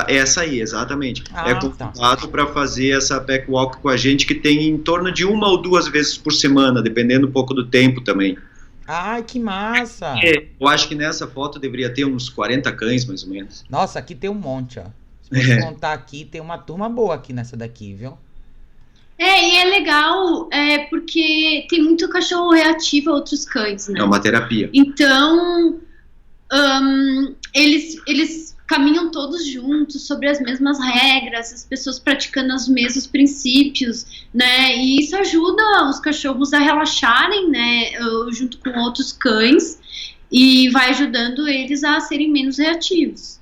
essa aí, exatamente, convidado para fazer essa pack walk com a gente, que tem em torno de 1 ou 2 vezes por semana, dependendo um pouco do tempo também.
Que massa!
Eu acho que nessa foto deveria ter uns 40 cães, mais ou menos.
Nossa, aqui tem um monte, ó. Se você contar aqui, tem uma turma boa aqui nessa daqui, viu?
E é legal, porque tem muito cachorro reativo a outros cães, né?
É uma terapia.
Então, eles caminham todos juntos sobre as mesmas regras, as pessoas praticando os mesmos princípios, né? E isso ajuda os cachorros a relaxarem, né? Junto com outros cães, e vai ajudando eles a serem menos reativos.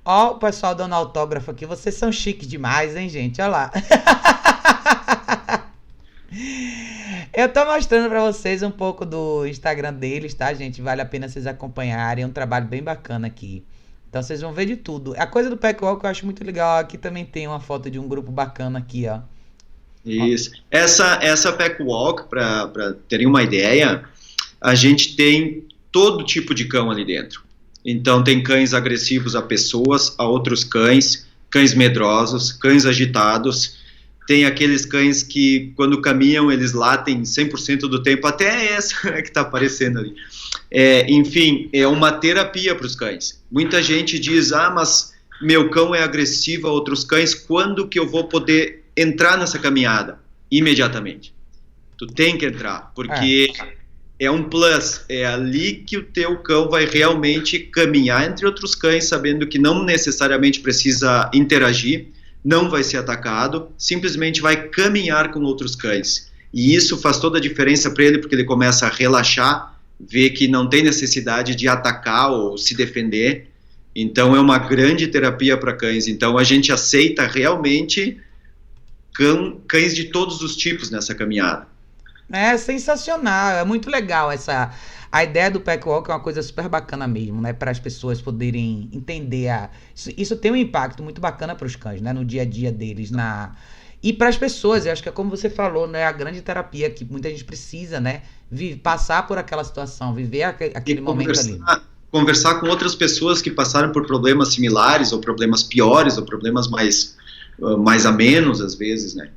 O pessoal dando autógrafo aqui, vocês são chiques demais, hein, gente? Olha lá. Eu tô mostrando pra vocês um pouco do Instagram deles, tá, gente? Vale a pena vocês acompanharem, é um trabalho bem bacana aqui. Então vocês vão ver de tudo. A coisa do pack walk eu acho muito legal. Aqui também tem uma foto de um grupo bacana aqui, ó.
Isso. Essa pack walk, pra terem uma ideia, a gente tem todo tipo de cão ali dentro. Então tem cães agressivos a pessoas, a outros cães, cães medrosos, cães agitados. Tem aqueles cães que, quando caminham, eles latem 100% do tempo, até essa que está aparecendo ali. Enfim, é uma terapia para os cães. Muita gente diz, mas meu cão é agressivo a outros cães, quando que eu vou poder entrar nessa caminhada? Imediatamente. Tu tem que entrar, porque é um plus, é ali que o teu cão vai realmente caminhar entre outros cães, sabendo que não necessariamente precisa interagir, não vai ser atacado, simplesmente vai caminhar com outros cães. E isso faz toda a diferença para ele, porque ele começa a relaxar, ver que não tem necessidade de atacar ou se defender. Então é uma grande terapia para cães. Então a gente aceita realmente cães de todos os tipos nessa caminhada.
É sensacional, é muito legal a ideia do Pack Walk é uma coisa super bacana mesmo, né? Para as pessoas poderem entender isso tem um impacto muito bacana para os cães, né? No dia a dia deles, e para as pessoas, eu acho que é como você falou, né? A grande terapia que muita gente precisa, né? Passar por aquela situação, viver aquele momento ali.
Conversar com outras pessoas que passaram por problemas similares, ou problemas piores, ou problemas mais amenos, às vezes, né?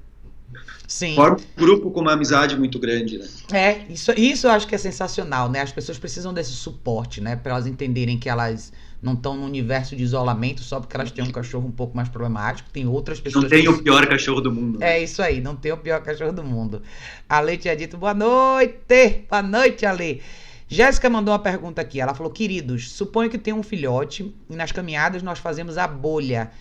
Sim.
Forma um grupo com uma amizade muito grande, né?
Isso eu acho que é sensacional, né? As pessoas precisam desse suporte, né? Para elas entenderem que elas não estão num universo de isolamento só porque elas têm um cachorro um pouco mais problemático. Tem outras pessoas...
Não tem o pior cachorro do mundo.
É isso aí, não tem o pior cachorro do mundo. A Lê tinha dito boa noite. Boa noite, Ale. Jéssica mandou uma pergunta aqui. Ela falou, queridos, suponho que tem um filhote e nas caminhadas nós fazemos a bolha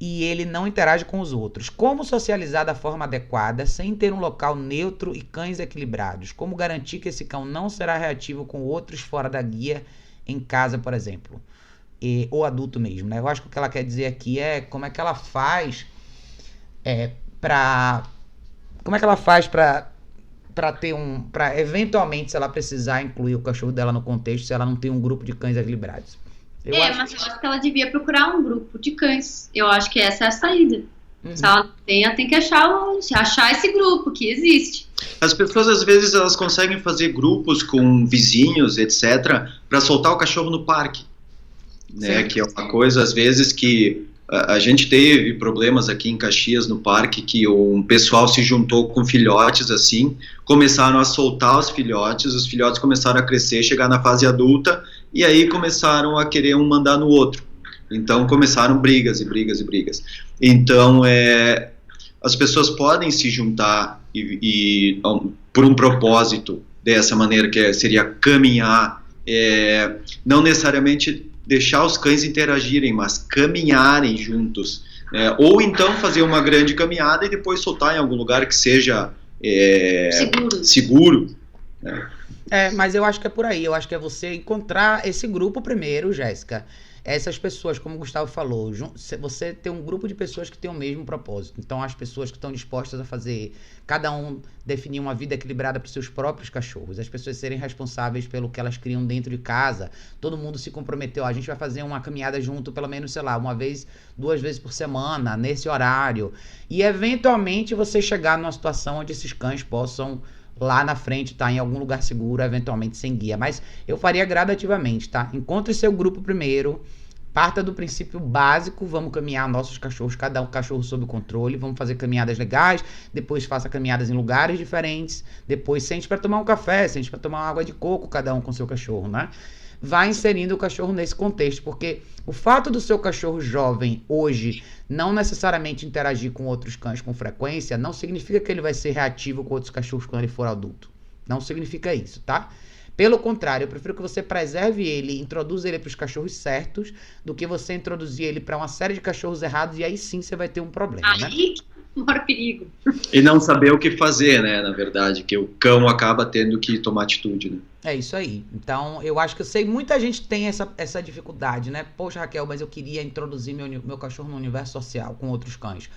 e ele não interage com os outros. Como socializar da forma adequada, sem ter um local neutro e cães equilibrados? Como garantir que esse cão não será reativo com outros fora da guia, em casa, por exemplo? Ou adulto mesmo, né? Eu acho que o que ela quer dizer aqui é como é que ela faz para eventualmente, se ela precisar incluir o cachorro dela no contexto, se ela não tem um grupo de cães equilibrados.
Mas eu acho que ela devia procurar um grupo de cães. Eu acho que essa é a saída. Se ela não tem, ela tem que achar esse grupo que existe.
As pessoas, às vezes, elas conseguem fazer grupos com vizinhos, etc., para soltar o cachorro no parque. Né? Que é uma coisa, às vezes, que a gente teve problemas aqui em Caxias, no parque, que um pessoal se juntou com filhotes, assim, começaram a soltar os filhotes começaram a crescer, chegar na fase adulta, e aí começaram a querer um mandar no outro. Então começaram brigas. Então as pessoas podem se juntar por um propósito dessa maneira, que seria caminhar, não necessariamente deixar os cães interagirem, mas caminharem juntos, ou então fazer uma grande caminhada e depois soltar em algum lugar que seja seguro. Né?
Mas eu acho que é por aí, eu acho que é você encontrar esse grupo primeiro, Jéssica. Essas pessoas, como o Gustavo falou, você tem um grupo de pessoas que tem o mesmo propósito. Então, as pessoas que estão dispostas a fazer, cada um definir uma vida equilibrada para os seus próprios cachorros, as pessoas serem responsáveis pelo que elas criam dentro de casa, todo mundo se comprometeu, a gente vai fazer uma caminhada junto, pelo menos, sei lá, 2 vezes por semana, nesse horário, e eventualmente você chegar numa situação onde esses cães possam lá na frente, tá? Em algum lugar seguro, eventualmente sem guia. Mas eu faria gradativamente, tá? Encontre seu grupo primeiro, parta do princípio básico, vamos caminhar nossos cachorros, cada um cachorro sob controle, vamos fazer caminhadas legais, depois faça caminhadas em lugares diferentes, depois sente para tomar um café, sente para tomar uma água de coco, cada um com seu cachorro, né? Vai inserindo o cachorro nesse contexto, porque o fato do seu cachorro jovem hoje não necessariamente interagir com outros cães com frequência, não significa que ele vai ser reativo com outros cachorros quando ele for adulto. Não significa isso, tá? Pelo contrário, eu prefiro que você preserve ele, introduza ele para os cachorros certos, do que você introduzir ele para uma série de cachorros errados e aí sim você vai ter um problema, né?
Aí mora o perigo.
E não saber o que fazer, né, na verdade, que o cão acaba tendo que tomar atitude, né?
É isso aí. Então, eu acho que eu sei, muita gente tem essa dificuldade, né? Poxa, Raquel, mas eu queria introduzir meu cachorro no universo social com outros cães.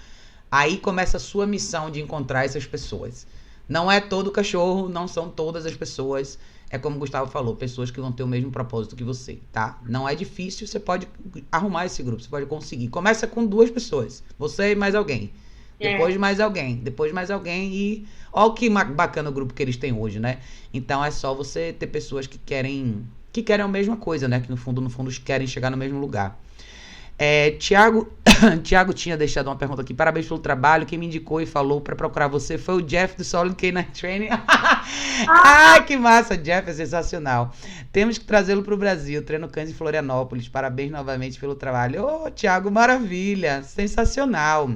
Aí começa a sua missão de encontrar essas pessoas. Não é todo cachorro, não são todas as pessoas. É como o Gustavo falou, pessoas que vão ter o mesmo propósito que você, tá? Não é difícil, você pode arrumar esse grupo, você pode conseguir. Começa com 2 pessoas, você e mais alguém. Depois mais alguém, e olha que bacana o grupo que eles têm hoje, né? Então é só você ter pessoas que querem a mesma coisa, né? Que no fundo querem chegar no mesmo lugar. Tiago tinha deixado uma pergunta aqui. Parabéns pelo trabalho. Quem me indicou e falou pra procurar você foi o Jeff do Solid Canine Training. Que massa, Jeff, é sensacional. Temos que trazê-lo pro Brasil. Treino cães em Florianópolis. Parabéns novamente pelo trabalho. Tiago, maravilha, sensacional.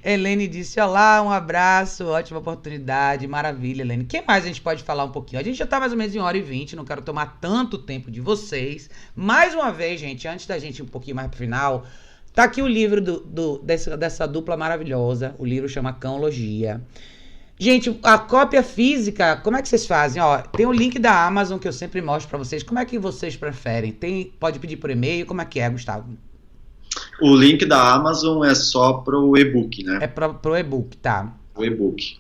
Helene disse, olá, um abraço, ótima oportunidade, maravilha, Helene. O que mais a gente pode falar um pouquinho? A gente já tá mais ou menos em 1h20, não quero tomar tanto tempo de vocês. Mais uma vez, gente, antes da gente ir um pouquinho mais pro final, tá aqui o livro dessa dupla maravilhosa, o livro chama Cãologia. Gente, a cópia física, como é que vocês fazem? Ó, tem o link da Amazon que eu sempre mostro pra vocês. Como é que vocês preferem? Pode pedir por e-mail? Como é que é, Gustavo?
O link da Amazon é só pro e-book, né?
É pro e-book, tá.
O e-book.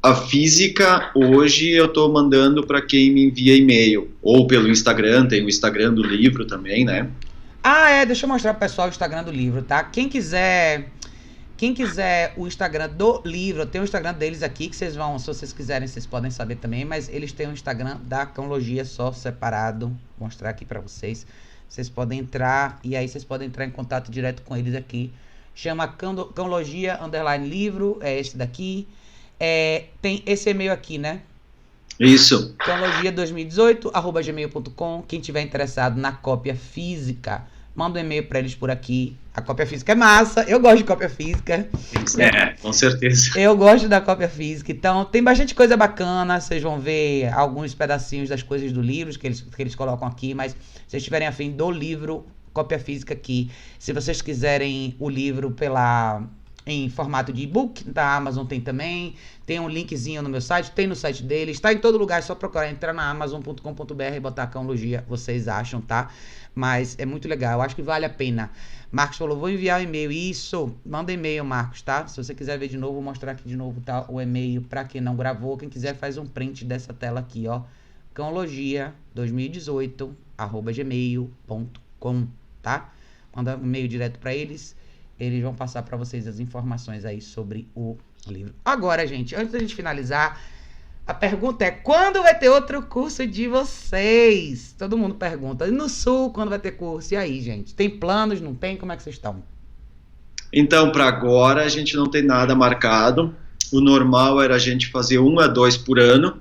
A física, hoje eu tô mandando para quem me envia e-mail. Ou pelo Instagram, tem o Instagram do livro também, né?
Deixa eu mostrar pro pessoal o Instagram do livro, tá? Quem quiser o Instagram do livro, tem o Instagram deles aqui, que vocês vão, se vocês quiserem, vocês podem saber também, mas eles têm o Instagram da Cãologia só separado, vou mostrar aqui pra vocês. Vocês podem entrar, e aí vocês podem entrar em contato direto com eles aqui. Chama Cãologia _livro, é esse daqui. Tem esse e-mail aqui, né?
Isso.
cãologia2018@gmail.com. Quem tiver interessado na cópia física, manda um e-mail pra eles por aqui. A cópia física é massa, eu gosto de cópia física.
Com certeza.
Eu gosto da cópia física, então tem bastante coisa bacana. Vocês vão ver alguns pedacinhos das coisas do livro que eles colocam aqui, mas se vocês tiverem afim do livro, cópia física aqui. Se vocês quiserem o livro em formato de e-book, da Amazon tem também. Tem um linkzinho no meu site, tem no site deles, tá em todo lugar, é só procurar, entrar na amazon.com.br e botar Cãologia, vocês acham, tá? Mas é muito legal, eu acho que vale a pena. Marcos falou, vou enviar o e-mail. Isso, manda e-mail, Marcos, tá? Se você quiser ver de novo, vou mostrar aqui de novo, tá? O e-mail pra quem não gravou. Quem quiser faz um print dessa tela aqui, ó. cãologia2018@gmail.com, tá? Manda um e-mail direto pra eles. Eles vão passar pra vocês as informações aí sobre o livro. Agora, gente, antes da gente finalizar, a pergunta é, quando vai ter outro curso de vocês? Todo mundo pergunta. E no Sul, quando vai ter curso? E aí, gente? Tem planos? Não tem? Como é que vocês estão?
Então, para agora, a gente não tem nada marcado. O normal era a gente fazer 1 a 2 por ano,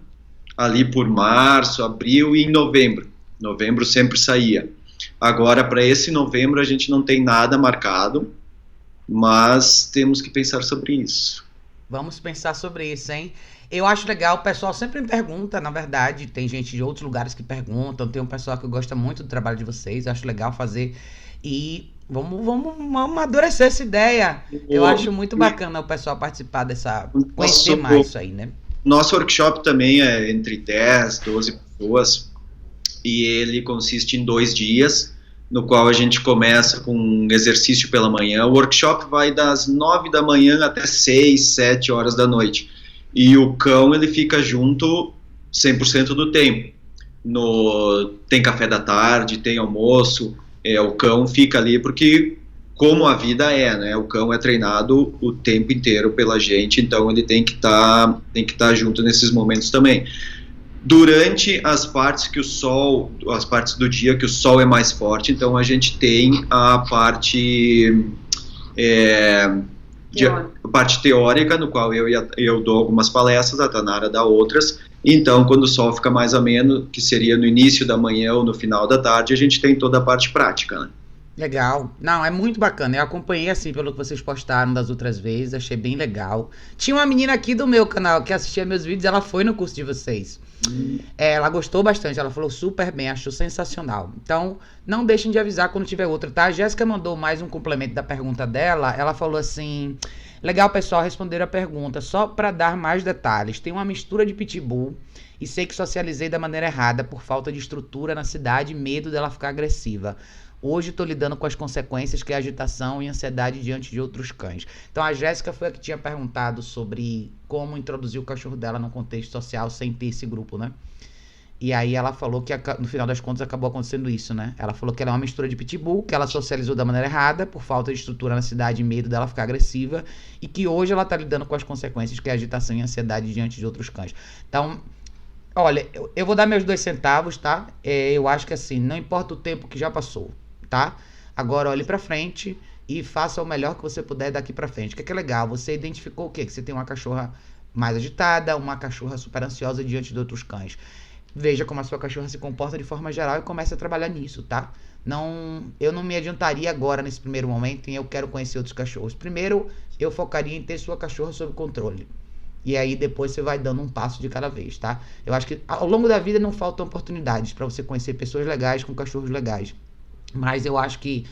ali por março, abril e em novembro. Novembro sempre saía. Agora, para esse novembro, a gente não tem nada marcado, mas temos que pensar sobre isso.
Vamos pensar sobre isso, hein? Eu acho legal, o pessoal sempre me pergunta, na verdade, tem gente de outros lugares que perguntam, tem um pessoal que gosta muito do trabalho de vocês, acho legal fazer, e vamos amadurecer essa ideia. Eu acho muito bacana o pessoal participar conhecer mais isso aí, né?
Nosso workshop também é entre 10, 12 pessoas, e ele consiste em 2 dias, no qual a gente começa com um exercício pela manhã. O workshop vai das 9 da manhã até 6, 7 horas da noite. E o cão, ele fica junto 100% do tempo. Tem café da tarde, tem almoço, o cão fica ali porque, como a vida é, né? O cão é treinado o tempo inteiro pela gente, então ele tem que tá junto nesses momentos também. Durante as partes do dia que o sol é mais forte, então a gente tem a parte teórica, no qual eu dou algumas palestras, a Tanara dá outras. Então, quando o sol fica mais ameno, que seria no início da manhã ou no final da tarde, a gente tem toda a parte prática, né?
Legal. Não, é muito bacana. Eu acompanhei, assim, pelo que vocês postaram das outras vezes, achei bem legal. Tinha uma menina aqui do meu canal que assistia meus vídeos, ela foi no curso de vocês. Ela gostou bastante, ela falou super bem, achou sensacional. Então, não deixem de avisar quando tiver outra, tá? A Jéssica mandou mais um complemento da pergunta dela. Ela falou assim, legal, pessoal, responderam a pergunta. Só para dar mais detalhes, tem uma mistura de pitbull e sei que socializei da maneira errada por falta de estrutura na cidade e medo dela ficar agressiva. Hoje estou lidando com as consequências que é agitação e ansiedade diante de outros cães. Então a Jéssica foi a que tinha perguntado sobre como introduzir o cachorro dela no contexto social sem ter esse grupo, né? E aí ela falou que no final das contas acabou acontecendo isso, né? Ela falou que ela é uma mistura de pitbull, que ela socializou da maneira errada por falta de estrutura na cidade e medo dela ficar agressiva, e que hoje ela tá lidando com as consequências que é agitação e ansiedade diante de outros cães. Então, olha, eu vou dar meus 2 centavos, tá? Eu acho que assim, não importa o tempo que já passou, tá? Agora olhe pra frente e faça o melhor que você puder daqui pra frente. O que é legal? Você identificou o quê? Que você tem uma cachorra mais agitada, uma cachorra super ansiosa diante de outros cães. Veja como a sua cachorra se comporta de forma geral e comece a trabalhar nisso, tá? Eu não me adiantaria agora nesse primeiro momento em eu quero conhecer outros cachorros. Primeiro, eu focaria em ter sua cachorra sob controle. E aí depois você vai dando um passo de cada vez, tá? Eu acho que ao longo da vida não faltam oportunidades pra você conhecer pessoas legais com cachorros legais. Mas eu acho que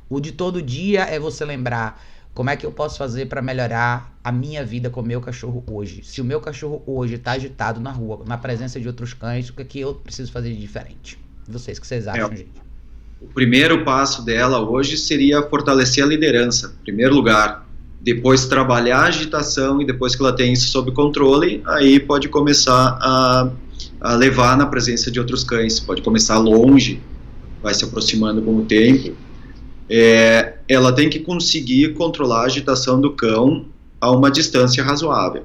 o de todo dia é você lembrar Como é que eu posso fazer para melhorar a minha vida com o meu cachorro hoje? Se o meu cachorro hoje tá agitado na rua, na presença de outros cães, o que é que eu preciso fazer de diferente? Vocês, o que vocês acham, gente?
O primeiro passo dela hoje seria fortalecer a liderança, em primeiro lugar. Depois trabalhar a agitação e depois que ela tem isso sob controle, aí pode começar a levar na presença de outros cães. Pode começar longe, vai se aproximando com o tempo. Ela tem que conseguir controlar a agitação do cão a uma distância razoável.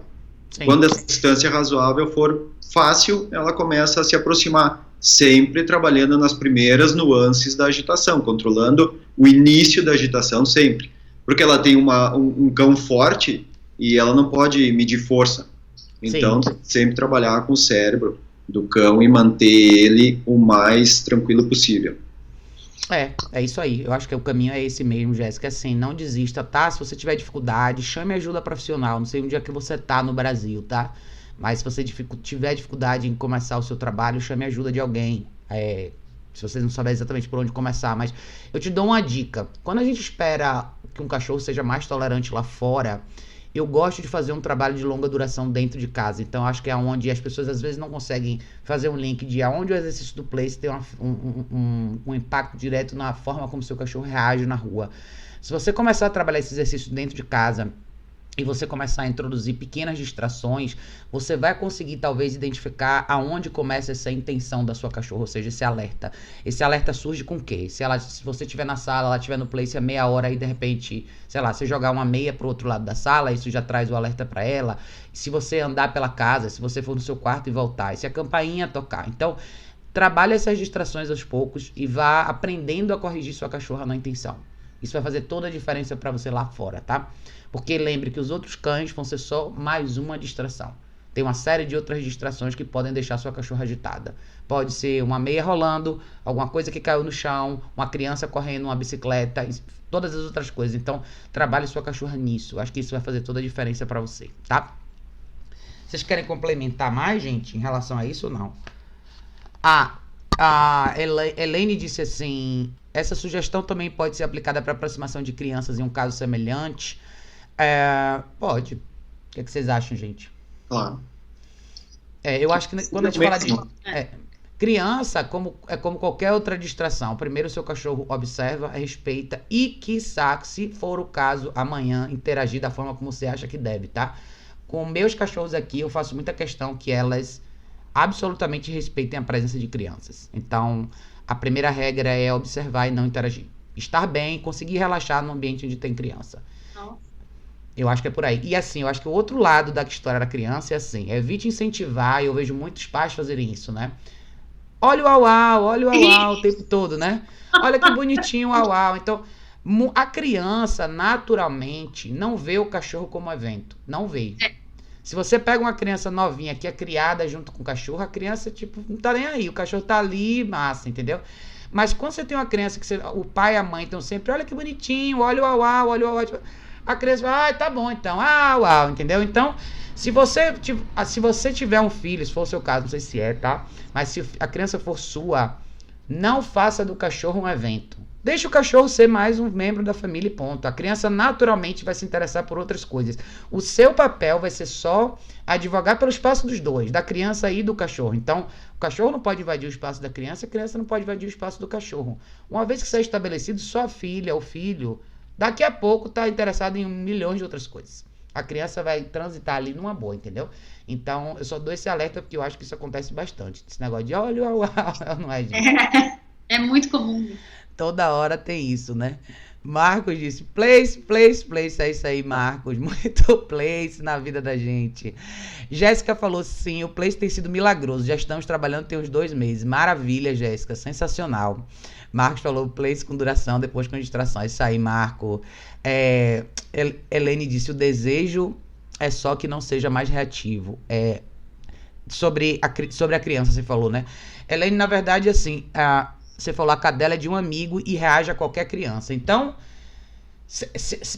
Sim. Quando essa distância razoável for fácil, ela começa a se aproximar, sempre trabalhando nas primeiras nuances da agitação, controlando o início da agitação sempre. Porque ela tem um cão forte e ela não pode medir força. Então, sempre trabalhar com o cérebro do cão e manter ele o mais tranquilo possível.
É isso aí. Eu acho que o caminho é esse mesmo, Jéssica. Assim, não desista, tá? Se você tiver dificuldade, chame ajuda profissional. Não sei onde é que você tá no Brasil, tá? Mas se você tiver dificuldade em começar o seu trabalho, chame ajuda de alguém. Se você não souber exatamente por onde começar. Mas eu te dou uma dica. Quando a gente espera que um cachorro seja mais tolerante lá fora, eu gosto de fazer um trabalho de longa duração dentro de casa. Então, acho que é onde as pessoas às vezes não conseguem fazer um link de aonde o exercício do place tem um impacto direto na forma como seu cachorro reage na rua. Se você começar a trabalhar esse exercício dentro de casa e você começar a introduzir pequenas distrações, você vai conseguir talvez identificar aonde começa essa intenção da sua cachorra, ou seja, esse alerta. Esse alerta surge com o quê? Se você estiver na sala, ela estiver no place há meia hora e de repente, sei lá, você jogar uma meia pro outro lado da sala, isso já traz o alerta para ela. Se você andar pela casa, se você for no seu quarto e voltar, e se a campainha tocar. Então, trabalhe essas distrações aos poucos e vá aprendendo a corrigir sua cachorra na intenção. Isso vai fazer toda a diferença para você lá fora, tá? Porque lembre que os outros cães vão ser só mais uma distração. Tem uma série de outras distrações que podem deixar sua cachorra agitada. Pode ser uma meia rolando, alguma coisa que caiu no chão, uma criança correndo uma bicicleta, todas as outras coisas. Então, trabalhe sua cachorra nisso. Acho que isso vai fazer toda a diferença para você, tá? Vocês querem complementar mais, gente, em relação a isso ou não? A Elaine disse assim: essa sugestão também pode ser aplicada para aproximação de crianças em um caso semelhante. Pode. O que vocês acham, gente?
Claro.
Eu acho que quando a gente fala de criança, como qualquer outra distração, primeiro o seu cachorro observa, respeita e, quiçá, se for o caso, amanhã interagir da forma como você acha que deve, tá? Com meus cachorros aqui, eu faço muita questão que elas absolutamente respeitem a presença de crianças. Então, a primeira regra é observar e não interagir. Estar bem, conseguir relaxar no ambiente onde tem criança. Eu acho que é por aí. E assim, eu acho que o outro lado da história da criança é assim, evite incentivar, e eu vejo muitos pais fazerem isso, né? Olha o au-au o tempo todo, né? Olha que bonitinho o au-au. Então, a criança, naturalmente, não vê o cachorro como evento. Não vê. Se você pega uma criança novinha que é criada junto com o cachorro, a criança, tipo, não tá nem aí. O cachorro tá ali, massa, entendeu? Mas quando você tem uma criança que o pai e a mãe estão sempre, olha que bonitinho, olha o au-au, olha o au-au. A criança vai, tá bom então, au-au, entendeu? Então, se você tiver um filho, se for o seu caso, não sei se é, tá? Mas se a criança for sua, não faça do cachorro um evento. Deixa o cachorro ser mais um membro da família e ponto. A criança naturalmente vai se interessar por outras coisas. O seu papel vai ser só advogar pelo espaço dos dois, da criança e do cachorro. Então, o cachorro não pode invadir o espaço da criança, a criança não pode invadir o espaço do cachorro. Uma vez que isso é estabelecido, sua filha ou filho, daqui a pouco está interessado em milhões de outras coisas. A criança vai transitar ali numa boa, entendeu? Então, eu só dou esse alerta porque eu acho que isso acontece bastante. Esse negócio de olha, não é, gente?
É muito comum.
Toda hora tem isso, né? Marcos disse, place, é isso aí, Marcos. Muito place na vida da gente. Jéssica falou, sim, o place tem sido milagroso. Já estamos trabalhando tem uns 2 meses. Maravilha, Jéssica, sensacional. Marcos falou place com duração, depois com distração. Isso aí, Marco. Helene disse, o desejo é só que não seja mais reativo. Sobre a criança, você falou, né? Helene, na verdade, assim, você falou, a cadela é de um amigo e reage a qualquer criança. Então,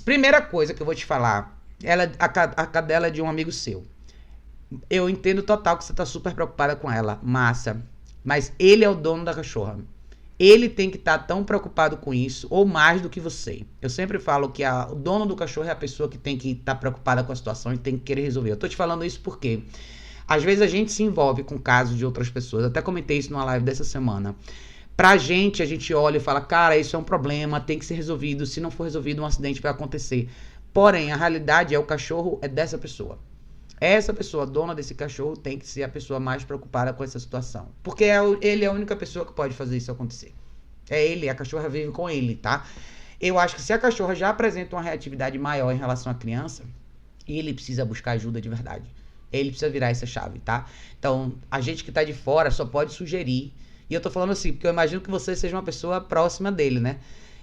primeira coisa que eu vou te falar, a cadela é de um amigo seu. Eu entendo total que você tá super preocupada com ela, massa. Mas ele é o dono da cachorra. ele tem que estar tão preocupado com isso, ou mais do que você. Eu sempre falo que o dono do cachorro é a pessoa que tem que estar preocupada com a situação e tem que querer resolver. Eu tô te falando isso porque às vezes a gente se envolve com casos de outras pessoas. Eu até comentei isso numa live dessa semana. Pra gente, a gente olha e fala, cara, isso é um problema, tem que ser resolvido. Se não for resolvido, um acidente vai acontecer. Porém, a realidade é o cachorro é dessa pessoa. Essa pessoa, dona desse cachorro, tem que ser a pessoa mais preocupada com essa situação. Porque ele é a única pessoa que pode fazer isso acontecer. É ele, a cachorra vive com ele, tá? Eu acho que se a cachorra já apresenta uma reatividade maior em relação à criança, ele precisa buscar ajuda de verdade. Ele precisa virar essa chave, tá? Então, a gente que tá de fora só pode sugerir. E eu tô falando assim, porque eu imagino que você seja uma pessoa próxima dele, né?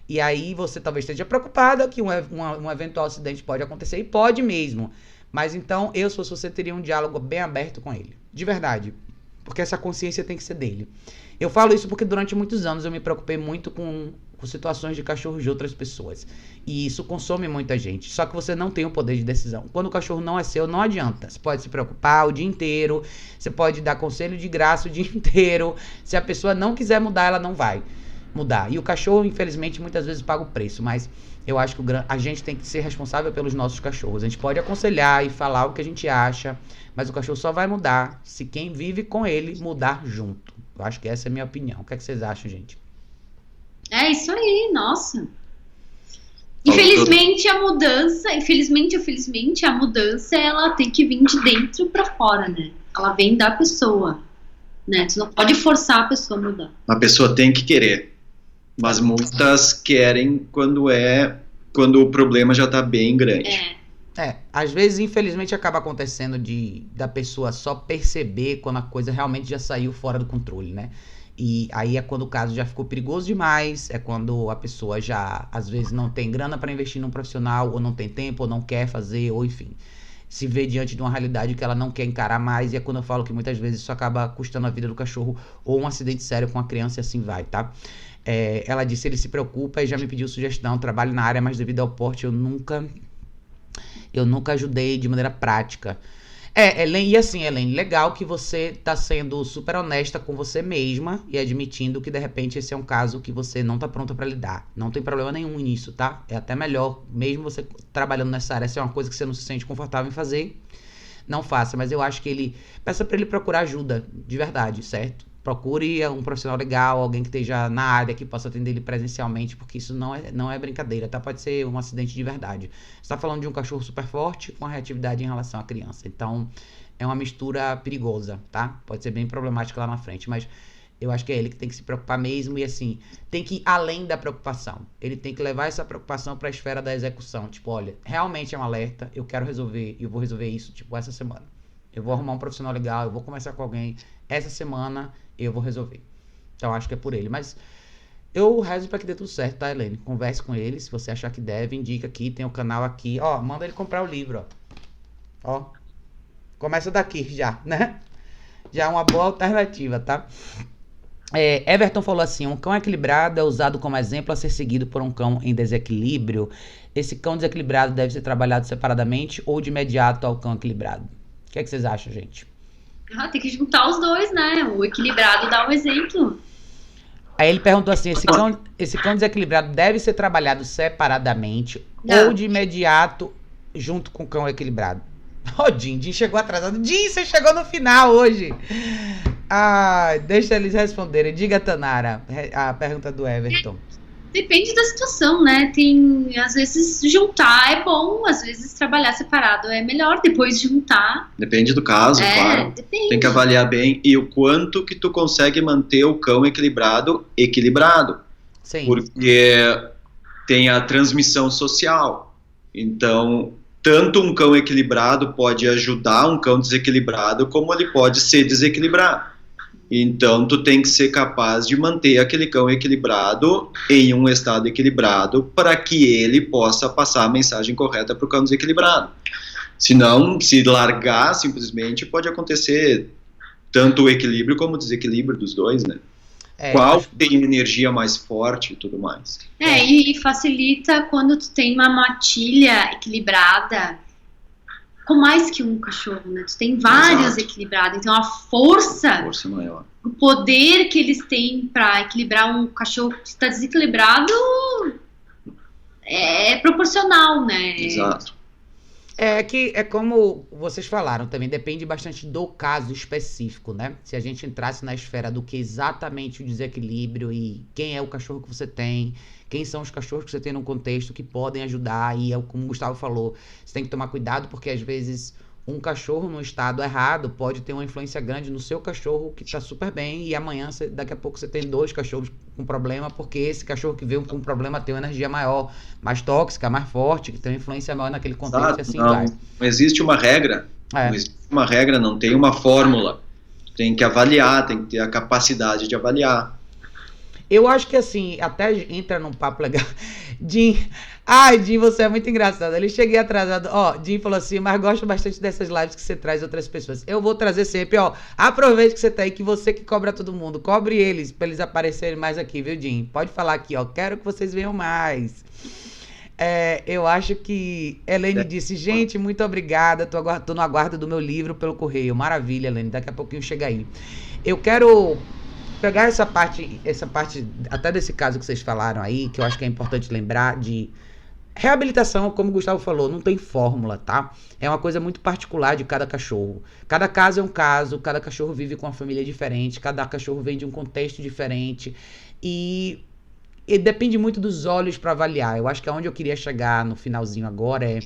E aí você talvez esteja preocupada que um eventual acidente pode acontecer, e pode mesmo. Mas então, se fosse você, teria um diálogo bem aberto com ele. De verdade. Porque essa consciência tem que ser dele. Eu falo isso porque durante muitos anos eu me preocupei muito com situações de cachorros de outras pessoas. E isso consome muita gente. Só que você não tem o poder de decisão. Quando o cachorro não é seu, não adianta. Você pode se preocupar o dia inteiro. Você pode dar conselho de graça o dia inteiro. Se a pessoa não quiser mudar, ela não vai mudar. E o cachorro, infelizmente, muitas vezes paga o preço. Mas eu acho que a gente tem que ser responsável pelos nossos cachorros. A gente pode aconselhar e falar o que a gente acha, mas o cachorro só vai mudar se quem vive com ele mudar junto. Eu acho que essa é a minha opinião. O que é que vocês acham, gente?
É isso aí, nossa. Infelizmente a mudança, a mudança, ela tem que vir de dentro pra fora, né? Ela vem da pessoa, né? Você não pode forçar a pessoa a mudar.
A pessoa tem que querer, mas muitas querem quando o problema já tá bem grande.
Às vezes, infelizmente, acaba acontecendo da pessoa só perceber quando a coisa realmente já saiu fora do controle, né? E aí é quando o caso já ficou perigoso demais, é quando a pessoa já, às vezes, não tem grana para investir num profissional, ou não tem tempo, ou não quer fazer, ou enfim, se vê diante de uma realidade que ela não quer encarar mais, e é quando eu falo que muitas vezes isso acaba custando a vida do cachorro, ou um acidente sério com a criança, e assim vai, tá? Ela disse, ele se preocupa e já me pediu sugestão, trabalho na área, mas devido ao porte eu nunca ajudei de maneira prática. Elaine, e assim, Elaine, legal que você tá sendo super honesta com você mesma e admitindo que de repente esse é um caso que você não tá pronta pra lidar. Não tem problema nenhum nisso, tá? É até melhor, mesmo você trabalhando nessa área, se é uma coisa que você não se sente confortável em fazer, não faça. Mas eu acho que peça pra ele procurar ajuda, de verdade, certo? Procure um profissional legal, alguém que esteja na área, que possa atender ele presencialmente, porque isso não é brincadeira, tá? Pode ser um acidente de verdade. Você tá falando de um cachorro super forte com a reatividade em relação à criança. Então, é uma mistura perigosa, tá? Pode ser bem problemática lá na frente, mas eu acho que é ele que tem que se preocupar mesmo e, assim, tem que ir além da preocupação. Ele tem que levar essa preocupação para a esfera da execução. Tipo, olha, realmente é um alerta, eu quero resolver, e eu vou resolver isso, tipo, essa semana. Eu vou arrumar um profissional legal, eu vou conversar com alguém. Essa semana eu vou resolver. Então, acho que é por ele. Mas eu rezo pra que dê tudo certo, tá, Elaine? Converse com ele, se você achar que deve, indica aqui, tem o canal aqui. Ó, manda ele comprar o livro, ó. Começa daqui já, né? Já é uma boa alternativa, tá? Everton falou assim, um cão equilibrado é usado como exemplo a ser seguido por um cão em desequilíbrio. Esse cão desequilibrado deve ser trabalhado separadamente ou de imediato ao cão equilibrado? O que é que vocês acham, gente?
Tem que juntar os dois, né? O equilibrado dá um exemplo.
Aí ele perguntou assim, esse cão desequilibrado deve ser trabalhado separadamente ou de imediato junto com o cão equilibrado? Jim chegou atrasado. Jim, você chegou no final hoje. Deixa eles responderem. Diga, Tanara, a pergunta do Everton.
Depende da situação, né? Às vezes juntar é bom, às vezes trabalhar separado é melhor, depois juntar.
Depende do caso, claro.
Depende.
Tem que avaliar bem e o quanto que tu consegue manter o cão equilibrado.
Sim.
Porque tem a transmissão social. Então, tanto um cão equilibrado pode ajudar um cão desequilibrado, como ele pode se desequilibrar. Então, tu tem que ser capaz de manter aquele cão equilibrado em um estado equilibrado para que ele possa passar a mensagem correta para o cão desequilibrado. Senão, se largar, simplesmente pode acontecer tanto o equilíbrio como o desequilíbrio dos dois, né? Qual tem energia mais forte e tudo mais.
E facilita quando tu tem uma matilha equilibrada com mais que um cachorro, né? Tu tem vários equilibrados, então a força
maior.
o poder que eles têm para equilibrar um cachorro que está desequilibrado é proporcional, né?
Exato.
É que é como vocês falaram também, depende bastante do caso específico, né? Se a gente entrasse na esfera do que exatamente o desequilíbrio e quem é o cachorro que você tem, quem são os cachorros que você tem no contexto que podem ajudar, e é como o Gustavo falou, você tem que tomar cuidado porque às vezes um cachorro no estado errado pode ter uma influência grande no seu cachorro que tá super bem e amanhã, daqui a pouco você tem 2 cachorros com problema porque esse cachorro que veio com problema tem uma energia maior, mais tóxica, mais forte, que tem uma influência maior naquele contexto.
Exato,
e assim
não,
vai.
não existe uma regra,
É.
não existe uma regra, não tem uma fórmula. Tem que avaliar, tem que ter a capacidade de avaliar.
Eu acho que assim, até entra num papo legal. Jim, ai, Jim, você é muito engraçado. Ele cheguei atrasado. Ó, Jim falou assim, mas gosto bastante dessas lives que você traz outras pessoas. Eu vou trazer sempre, ó. Aproveite que você tá aí, que você que cobra todo mundo. Cobre eles, pra eles aparecerem mais aqui, viu, Jim? Pode falar aqui, ó. Quero que vocês venham mais. Eu acho que Helene disse, gente, muito obrigada. Tô no aguardo do meu livro pelo correio. Maravilha, Helene. Daqui a pouquinho chega aí. Eu quero pegar essa parte até desse caso que vocês falaram aí, que eu acho que é importante lembrar de reabilitação, como o Gustavo falou, não tem fórmula, tá? É uma coisa muito particular de cada cachorro. Cada caso é um caso, cada cachorro vive com uma família diferente, cada cachorro vem de um contexto diferente e depende muito dos olhos para avaliar. Eu acho que aonde eu queria chegar no finalzinho agora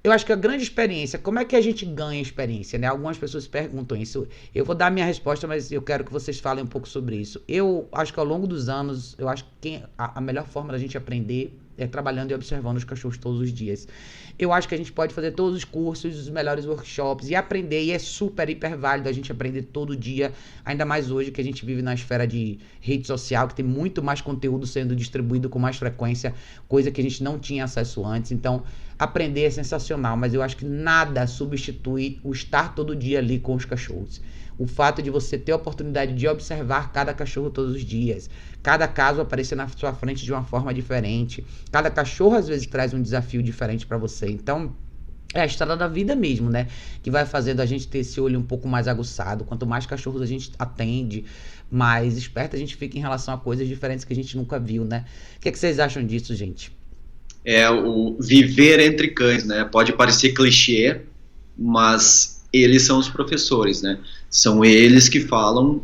eu acho que a grande experiência, como é que a gente ganha experiência, né? Algumas pessoas perguntam isso. Eu vou dar a minha resposta, mas eu quero que vocês falem um pouco sobre isso. Eu acho que ao longo dos anos, eu acho que a melhor forma da gente aprender é trabalhando e observando os cachorros todos os dias. Eu acho que a gente pode fazer todos os cursos, os melhores workshops e aprender, e é super, hiper válido a gente aprender todo dia, ainda mais hoje que a gente vive na esfera de rede social, que tem muito mais conteúdo sendo distribuído com mais frequência, coisa que a gente não tinha acesso antes. Então, aprender é sensacional, mas eu acho que nada substitui o estar todo dia ali com os cachorros. O fato de você ter a oportunidade de observar cada cachorro todos os dias, cada caso aparecer na sua frente de uma forma diferente, cada cachorro às vezes traz um desafio diferente para você. Então, é a história da vida mesmo, né? Que vai fazendo a gente ter esse olho um pouco mais aguçado. Quanto mais cachorros a gente atende, mais esperto a gente fica em relação a coisas diferentes que a gente nunca viu, né? O que vocês acham disso, gente?
É o viver entre cães, né? Pode parecer clichê, mas eles são os professores, né? São eles que falam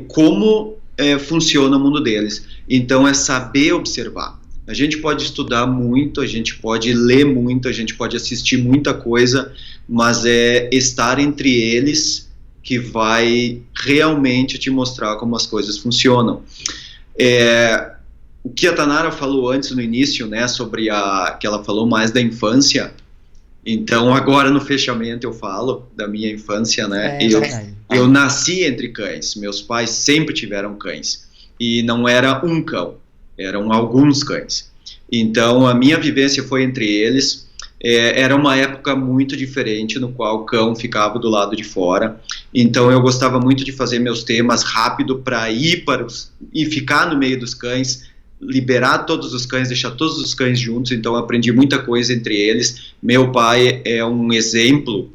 como funciona o mundo deles. Então é saber observar. A gente pode estudar muito, a gente pode ler muito, a gente pode assistir muita coisa, mas é estar entre eles que vai realmente te mostrar como as coisas funcionam. O que a Tanara falou antes no início, né, sobre que ela falou mais da infância, então agora no fechamento eu falo da minha infância, né, eu nasci entre cães, meus pais sempre tiveram cães, e não era um cão, eram alguns cães, então a minha vivência foi entre eles. Era uma época muito diferente no qual o cão ficava do lado de fora, então eu gostava muito de fazer meus temas rápido para ir e ficar no meio dos cães, liberar todos os cães, deixar todos os cães juntos. Então eu aprendi muita coisa entre eles. Meu pai é um exemplo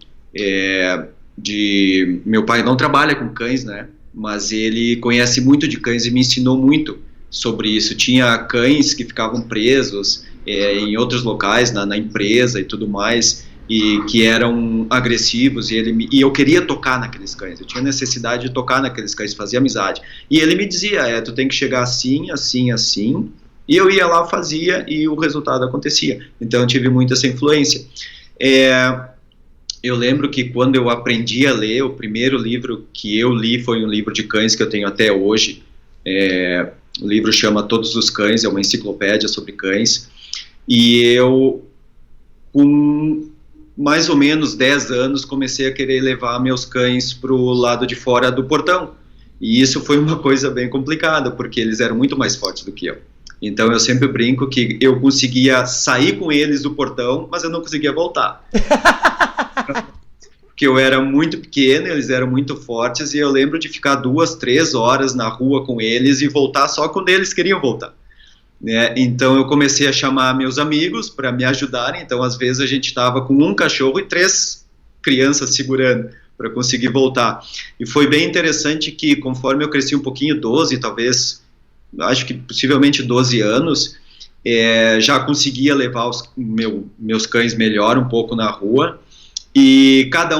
meu pai não trabalha com cães, né, mas ele conhece muito de cães e me ensinou muito sobre isso. Tinha cães que ficavam presos em outros locais, na empresa e tudo mais, e que eram agressivos, e eu queria tocar naqueles cães, eu tinha necessidade de tocar naqueles cães, fazer amizade, e ele me dizia, tu tem que chegar assim, assim, assim, e eu ia lá, fazia, e o resultado acontecia. Então eu tive muita essa influência. Eu lembro que quando eu aprendi a ler, o primeiro livro que eu li foi um livro de cães que eu tenho até hoje. O livro chama Todos os Cães, é uma enciclopédia sobre cães, e eu, com mais ou menos 10 anos, comecei a querer levar meus cães para o lado de fora do portão, e isso foi uma coisa bem complicada, porque eles eram muito mais fortes do que eu. Então eu sempre brinco que eu conseguia sair com eles do portão, mas eu não conseguia voltar. Porque eu era muito pequeno, eles eram muito fortes, e eu lembro de ficar 2, 3 horas na rua com eles e voltar só quando eles queriam voltar. Né? Então eu comecei a chamar meus amigos para me ajudarem. Então às vezes a gente estava com um cachorro e 3 crianças segurando conseguir voltar. E foi bem interessante que, conforme eu cresci um pouquinho, 12, talvez, acho que possivelmente 12 anos, já conseguia levar os meus cães melhor um pouco na rua, e cada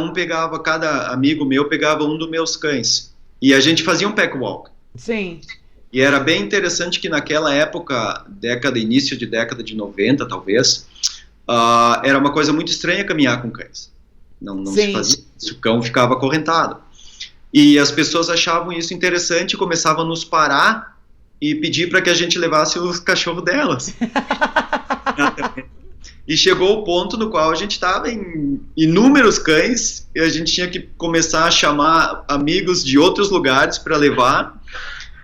amigo meu pegava um dos meus cães, e a gente fazia um pack walk.
Sim.
E era bem interessante que naquela época, início de década de 90, talvez, era uma coisa muito estranha caminhar com cães. Não se fazia isso, o cão ficava acorrentado. E as pessoas achavam isso interessante e começavam a nos parar e pedir para que a gente levasse os cachorros delas. E chegou o ponto no qual a gente estava em inúmeros cães e a gente tinha que começar a chamar amigos de outros lugares para levar.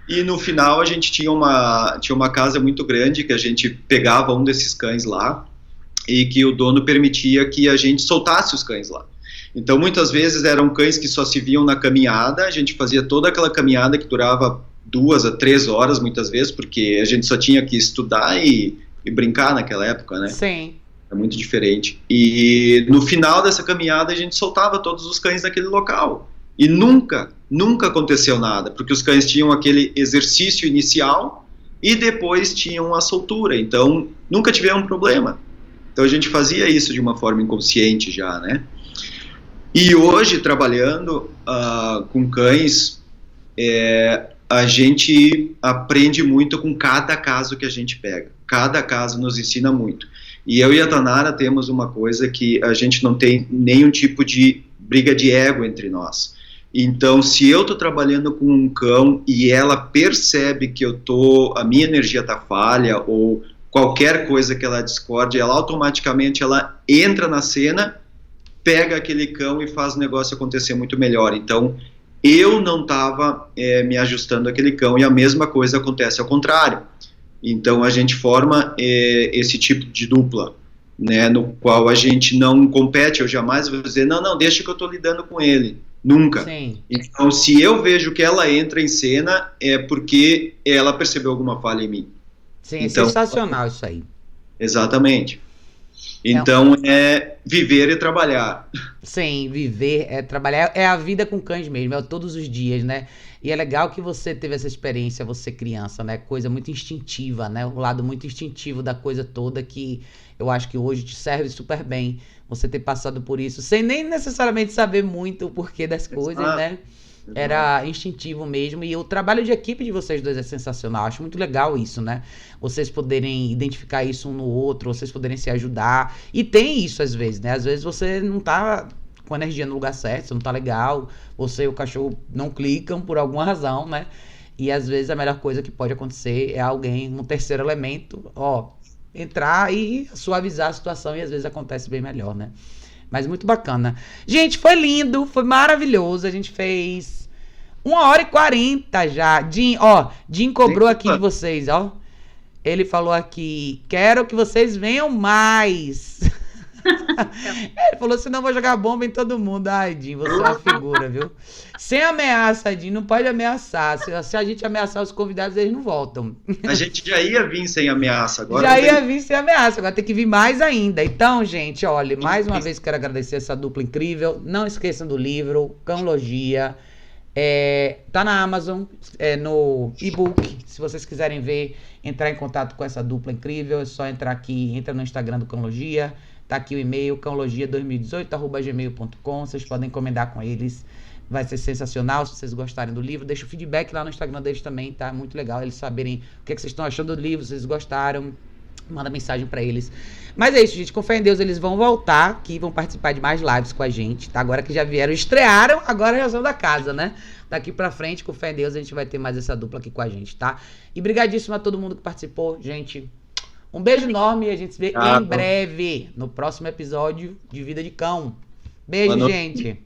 E no final a gente tinha uma casa muito grande que a gente pegava um desses cães lá e que o dono permitia que a gente soltasse os cães lá. Então muitas vezes eram cães que só se viam na caminhada, a gente fazia toda aquela caminhada que durava 2 a 3 horas muitas vezes, porque a gente só tinha que estudar e brincar naquela época, né?
Sim.
É muito diferente. E no final dessa caminhada a gente soltava todos os cães naquele local. E nunca aconteceu nada, porque os cães tinham aquele exercício inicial e depois tinham a soltura, então nunca tiveram um problema. Então a gente fazia isso de uma forma inconsciente já, né? E hoje, trabalhando com cães, a gente aprende muito com cada caso que a gente pega. Cada caso nos ensina muito. E eu e a Tanara temos uma coisa que a gente não tem nenhum tipo de briga de ego entre nós. Então, se eu estou trabalhando com um cão e ela percebe que a minha energia está falha ou qualquer coisa que ela discorde, ela automaticamente entra na cena, pega aquele cão e faz o negócio acontecer muito melhor. Então, eu não estava me ajustando àquele cão e a mesma coisa acontece ao contrário. Então, a gente forma esse tipo de dupla, né, no qual a gente não compete. Eu jamais vou dizer, não, deixa que eu estou lidando com ele. Nunca.
Sim.
Então, se eu vejo que ela entra em cena, é porque ela percebeu alguma falha em mim.
Sim,
então,
é sensacional isso aí.
Exatamente. Então, é viver e trabalhar.
Sim, viver é trabalhar, é a vida com cães mesmo, é todos os dias, né? E é legal que você teve essa experiência, você criança, né? Coisa muito instintiva, né? O lado muito instintivo da coisa toda que eu acho que hoje te serve super bem. Você ter passado por isso, sem nem necessariamente saber muito o porquê das coisas, né? Era instintivo mesmo. E o trabalho de equipe de vocês dois é sensacional. Acho muito legal isso, né? Vocês poderem identificar isso um no outro, vocês poderem se ajudar. E tem isso às vezes, né? Às vezes você não tá com a energia no lugar certo, você não tá legal, você e o cachorro não clicam por alguma razão, né? E às vezes a melhor coisa que pode acontecer é alguém, um terceiro elemento, entrar e suavizar a situação, e às vezes acontece bem melhor, né? Mas muito bacana. Gente, foi lindo, foi maravilhoso. A gente fez 1h40 já. Jim cobrou aqui de vocês, ó. Ele falou aqui, quero que vocês venham mais. Ele falou, senão eu vou jogar bomba em todo mundo. Ai, Jim, você é uma figura, viu? Sem ameaça, Jim, não pode ameaçar. Se a gente ameaçar os convidados, eles não voltam.
A gente já ia vir sem ameaça agora.
Já ia vir sem ameaça, agora tem que vir mais ainda. Então, gente, olha, mais uma vez quero agradecer essa dupla incrível. Não esqueçam do livro, Cãologia. Tá na Amazon, no e-book. Se vocês quiserem ver, entrar em contato com essa dupla incrível, é só entrar aqui, entra no Instagram do Cãologia. Tá aqui o e-mail, cãologia2018@gmail.com. Vocês podem encomendar com eles. Vai ser sensacional. Se vocês gostarem do livro, deixa o feedback lá no Instagram deles também, tá? Muito legal eles saberem o que vocês estão achando do livro, se vocês gostaram. Manda mensagem pra eles. Mas é isso, gente. Com fé em Deus, eles vão voltar aqui, vão participar de mais lives com a gente, tá? Agora que já vieram, estrearam, agora já são da casa, né? Daqui pra frente, com fé em Deus, a gente vai ter mais essa dupla aqui com a gente, tá? E brigadíssimo a todo mundo que participou, gente. Um beijo enorme e a gente se vê em breve no próximo episódio de Vida de Cão. Beijo, gente.